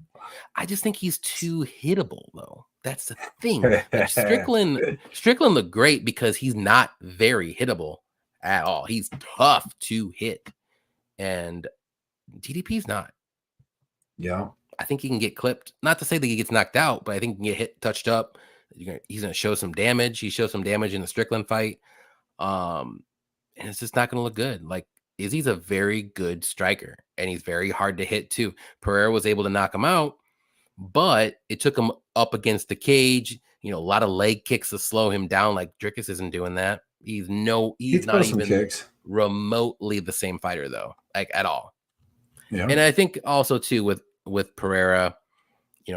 I just think he's too hittable, though. That's the thing. Like Strickland looked great because he's not very hittable at all. He's tough to hit, and DDP's not. Yeah, I think he can get clipped. Not to say that he gets knocked out, but I think he can get hit, touched up. He's going to show some damage. He showed some damage in the Strickland fight, and it's just not going to look good. Like, Izzy's a very good striker, and he's very hard to hit too. Pereira was able to knock him out, but it took him up against the cage. A lot of leg kicks to slow him down. Like, Jenkins isn't doing that. He's not even remotely the same fighter, though, like at all. Yeah. And I think also too with Pereira,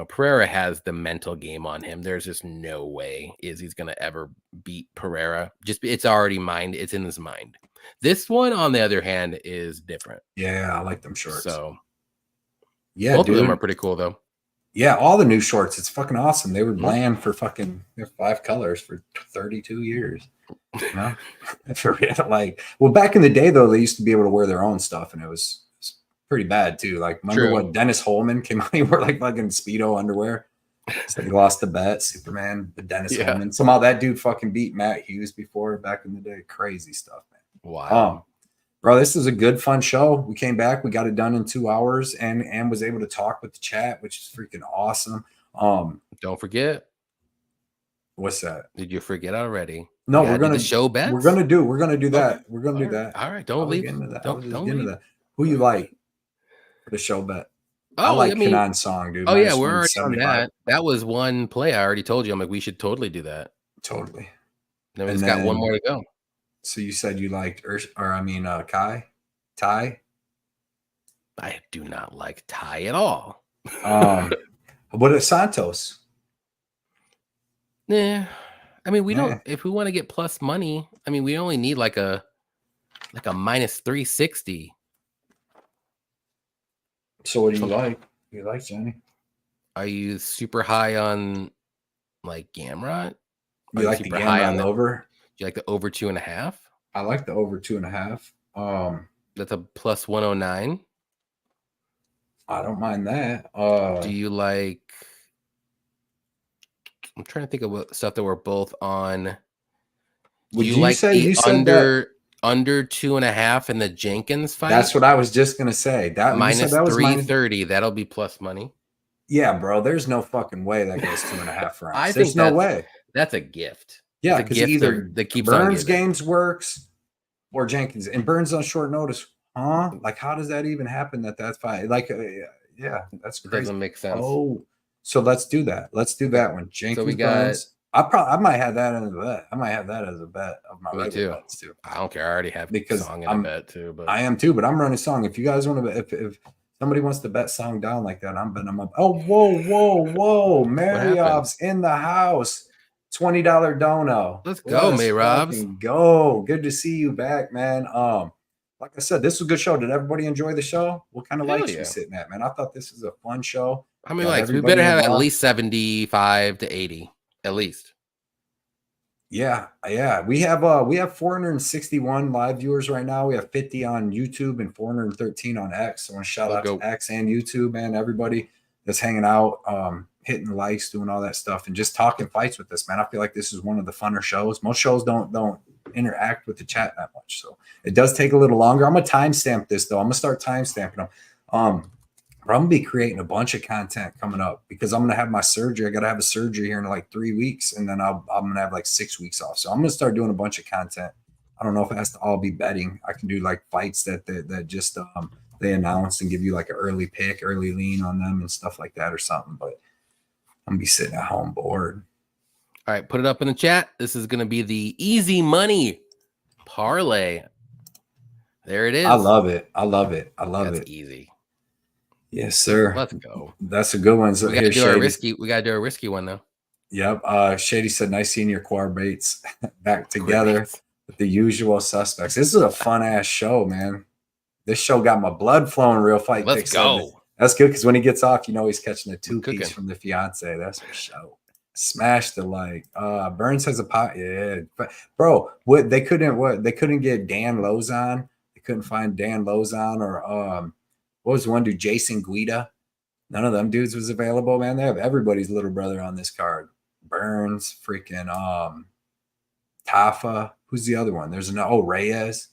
Pereira has the mental game on him. There's just no way Izzy's gonna ever beat Pereira. It's already mind. It's in his mind. This one, on the other hand, is different. Yeah, I like them shorts. So, yeah, both of them are pretty cool, though. Yeah, all the new shorts. It's fucking awesome. They were bland for fucking 5 colors for 32 years. Back in the day, though, they used to be able to wear their own stuff, and it was pretty bad, too. Like, remember what Dennis Holman came out? He wore, like, fucking Speedo underwear. So he lost the bet, Superman, but Dennis Holman. Somehow that dude fucking beat Matt Hughes before back in the day. Crazy stuff, man. Wow. Bro, this is a good, fun show. We came back. We got it done in 2 hours and was able to talk with the chat, which is freaking awesome. Don't forget. What's that? Did you forget already? No, we're going to show bets. We're going to do that. Okay. We're going to do that. All right. Don't leave. Don't leave. That. Who you like for the show bet? I like Kanan's song, dude. We're already on that. That was one play. I already told you. I'm like, we should totally do that. Totally. Then we just got one more to go. So you said you liked Ty? I do not like Ty at all. What is Santos? Yeah, I mean, we don't. If we want to get plus money, I mean, we only need like a minus 360. So what do you like? You like Johnny? Are you super high on like Gamrot? You like the Gamrot over? Do you like the over 2.5? I like the over 2.5. That's a plus 109. I don't mind that. Do you like? I'm trying to think of what stuff that we're both on. Would you say you said under 2.5 in the Jenkins fight? That's what I was just gonna say. That minus 330. That'll be plus money. Yeah, bro. There's no fucking way that goes 2.5 rounds. I There's no way. That's a gift. Yeah, because either that keeps Burns games works or Jenkins, and Burns on short notice. Huh? Like, how does that even happen? That's fine. Like, yeah, that's crazy. It doesn't make sense. Oh, so let's do that. Let's do that one. Jenkins, so we got. Burns. I might have that as a bet. I might have that as a bet of my regular bets too. I don't care. I already have because Song in a bet too. But I am too. But I'm running Song. If you guys want to, if somebody wants to bet Song down like that, I'm betting them up. Oh, whoa! Mariov's in the house. $20 dono. Let's go, Mayrobs. Go. Good to see you back, man. Like I said, this was a good show. Did everybody enjoy the show? What kind of likes you sitting at, man? I thought this was a fun show. How many likes? We better have at least 75 to 80. At least. Yeah. We have 461 live viewers right now. We have 50 on YouTube and 413 on X. I want to shout out to X and YouTube, man. Everybody that's hanging out, hitting likes, doing all that stuff, and just talking fights with us, man. I feel like this is one of the funner shows. Most shows don't interact with the chat that much, so it does take a little longer. I'm gonna timestamp this though. I'm gonna start timestamping them. I'm gonna be creating a bunch of content coming up because I'm gonna have my surgery. I gotta have a surgery here in like 3 weeks, and then I'm gonna have like 6 weeks off. So I'm gonna start doing a bunch of content. I don't know if it has to all be betting. I can do like fights that just they announce and give you like an early pick, early lean on them and stuff like that or something. But I'm gonna be sitting at home bored. All right, put it up in the chat. This is gonna be the easy money parlay. There it is. I love it. That's easy. Yes, sir. Let's go. That's a good one. So we gotta do our risky. We gotta do a risky one though. Yep. Shady said, "Nice seeing your quad baits back together with the usual suspects." This is a fun ass show, man. This show got my blood flowing. Real fight. Let's go. That's good because when he gets off, you know he's catching a 2-piece from the fiance. That's for sure. Smash the like. Burns has a pot. Yeah, but bro, they couldn't get Dan Lozon. They couldn't find Dan Lozon or what was one dude? Jason Guida. None of them dudes was available, man. They have everybody's little brother on this card. Burns, freaking Tafa. Who's the other one? There's Reyes.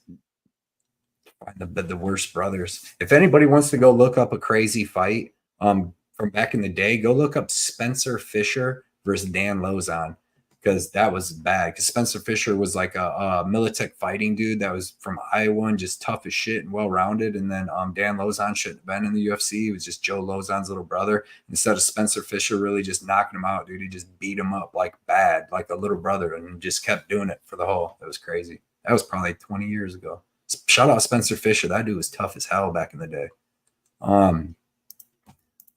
The worst brothers. If anybody wants to go look up a crazy fight from back in the day, go look up Spencer Fisher versus Dan Lozon, because that was bad. Because Spencer Fisher was like a Militech fighting dude that was from Iowa and just tough as shit and well-rounded. And then Dan Lozon shouldn't have been in the UFC. He was just Joe Lozon's little brother. Instead of Spencer Fisher really just knocking him out, dude, he just beat him up like bad, like a little brother, and just kept doing it for the whole. It was crazy. That was probably 20 years ago. Shout out Spencer Fisher. That dude was tough as hell back in the day. Let's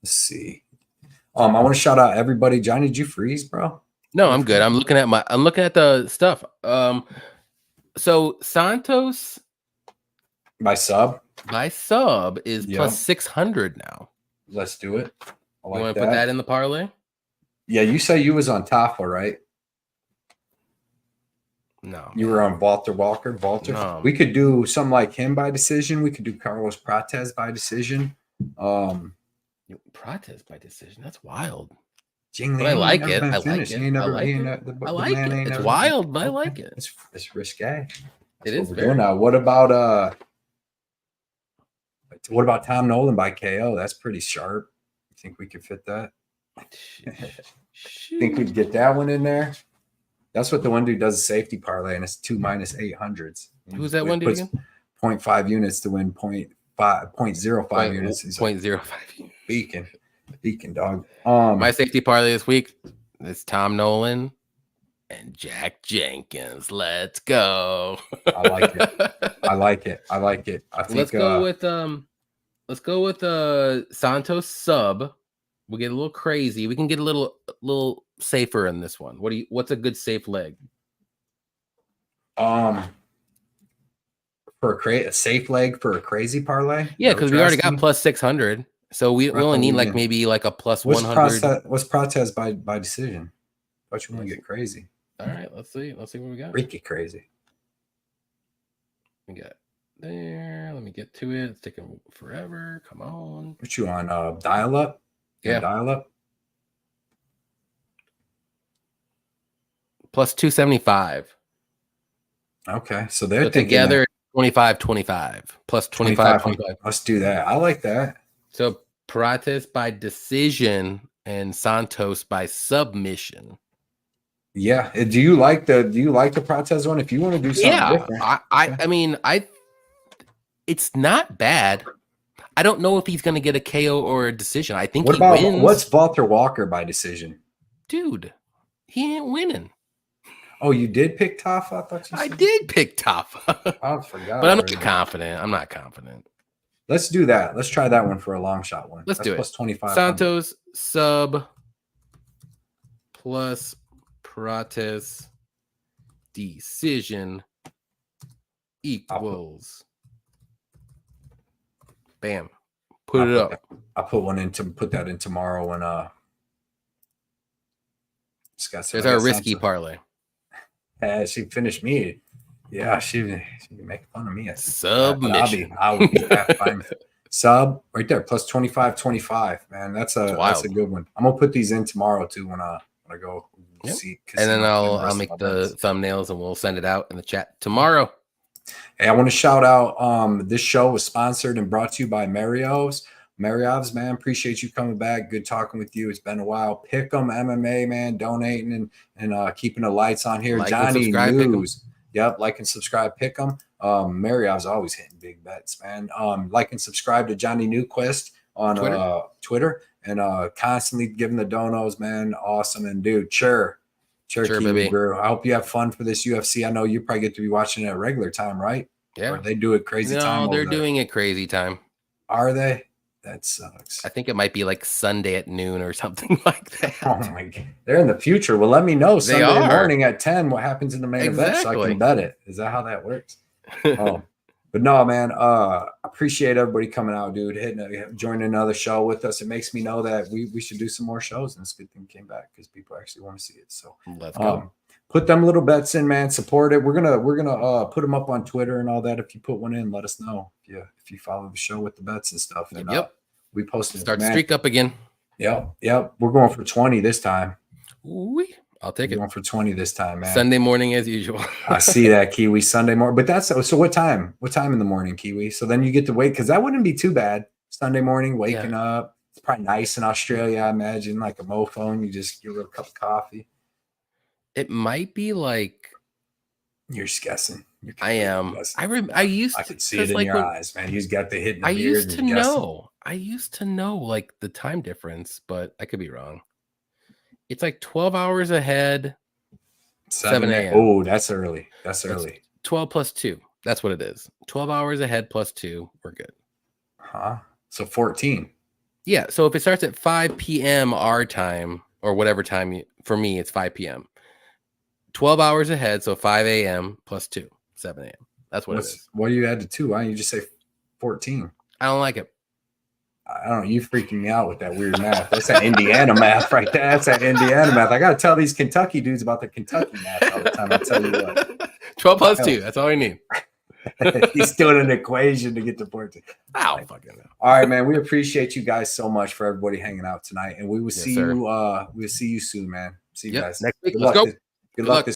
see. I want to shout out everybody. Johnny, did you freeze, bro? No, I'm good. I'm looking at the stuff. So Santos by sub is plus 600 now. Let's do it. You want to put that in the parlay? Yeah, you say you was on Tafa, right? No, you were on Walter. No. We could do something like him by decision. We could do Carlos Prates by decision. Prates by decision. That's wild. But I like it. I like it. It's wild, but I like it. It's risque. It is. Now, what about Tom Nolan by KO? That's pretty sharp. You think we could fit that? Think we'd get that one in there? That's what the one dude does a safety parlay, and it's 2 minus 800s. Who's that one dude again? 0.5 units to win 0.05 units. 0.05. Beacon, dog. My safety parlay this week is Tom Nolan and Jack Jenkins. Let's go. I like it. I think let's go with Santos sub We'll get a little crazy. We can get a little safer in this one. What's a good safe leg? For a safe leg for a crazy parlay. Yeah, because we already got plus 600, so we only need like maybe like a plus 100. What's Prates by decision? Thought you want to get crazy. All right, let's see what we got. Freaky crazy. We got there. Let me get to it. It's taking forever. Come on. What you on? Dial up. Yeah, dial up. Plus 275. Okay, so they're together 25-25 plus 25. Let's do that. I like that. So Prates by decision and Santos by submission. Yeah. Do you like the Prates one? If you want to do something different. I mean, it's not bad. I don't know if he's going to get a KO or a decision. I think he wins. What's Walter Walker by decision? Dude, he ain't winning. Oh, you did pick Tafa? I did pick Tafa. I forgot. But I'm not confident. I'm not confident. Let's do that. Let's try that one for a long shot one. Let's do it. Plus 25. Santos sub plus Prates decision equals. Bam. Put it up. I'll put one in to put that in tomorrow when there's our risky parlay. She finished me. Yeah, she make fun of me. Submission. I'll be fine. Sub right there, plus 25-25. Man, that's a good one. I'm gonna put these in tomorrow too when I go see. And then I'll make the thumbnails and we'll send it out in the chat tomorrow. Hey, I want to shout out. This show was sponsored and brought to you by Mario's. Mario's, man, appreciate you coming back. Good talking with you. It's been a while. Pick'em MMA, man, donating and keeping the lights on here. Johnny News. Yep, like and subscribe. Pick'em. Mario's always hitting big bets, man. Like and subscribe to Johnny Newquist on Twitter and constantly giving the donos, man. Awesome. And dude, sure, baby. Bro. I hope you have fun for this UFC. I know you probably get to be watching it at regular time, right? Yeah. Or they do it crazy time. No, they're doing it crazy time. Are they? That sucks. I think it might be like Sunday at noon or something like that. Oh my God. They're in the future. Well, let me know Sunday morning at 10 what happens in the main event so I can bet it. Is that how that works? But no, man, appreciate everybody coming out, dude, joining another show with us. It makes me know that we should do some more shows, and it's a good thing came back because people actually want to see it. So let's go. Put them little bets in, man. Support it. We're gonna put them up on Twitter and all that. If you put one in, let us know. If you follow the show with the bets and stuff. And, we posted. Start the streak up again. Yep. We're going for 20 this time. I'll take it. Going for 20 this time, man. Sunday morning as usual. I see that, Kiwi. Sunday morning. But that's so what time? What time in the morning, Kiwi? So then you get to wait because that wouldn't be too bad. Sunday morning, waking up. It's probably nice in Australia, I imagine, like a mofo, and you just get a little cup of coffee. It might be like you're just guessing. I am. I used to. I could see it in your eyes, man. You've got the hit in the I beard. used to know. I used to know like the time difference, but I could be wrong. It's like 12 hours ahead. 7 a.m. Oh, that's early. That's early. 12 plus 2. That's what it is. 12 hours ahead plus 2. We're good. So 14. Yeah. So if it starts at 5 p.m. our time or whatever time for me, it's 5 p.m. 12 hours ahead. So 5 a.m. plus 2, 7 a.m. That's what it is. What do you add to 2? Why don't you just say 14? I don't like it. I don't know. You freaking me out with that weird math. That's that Indiana math right there. That's that Indiana math. I got to tell these Kentucky dudes about the Kentucky math all the time. I tell you what. 12 plus 2. That's all I need. He's doing an equation to get to 14. Ow, fucking know. All right, man. We appreciate you guys so much for everybody hanging out tonight. And we will see you. We'll see you soon, man. See you guys. Next week. Let's go. Good luck this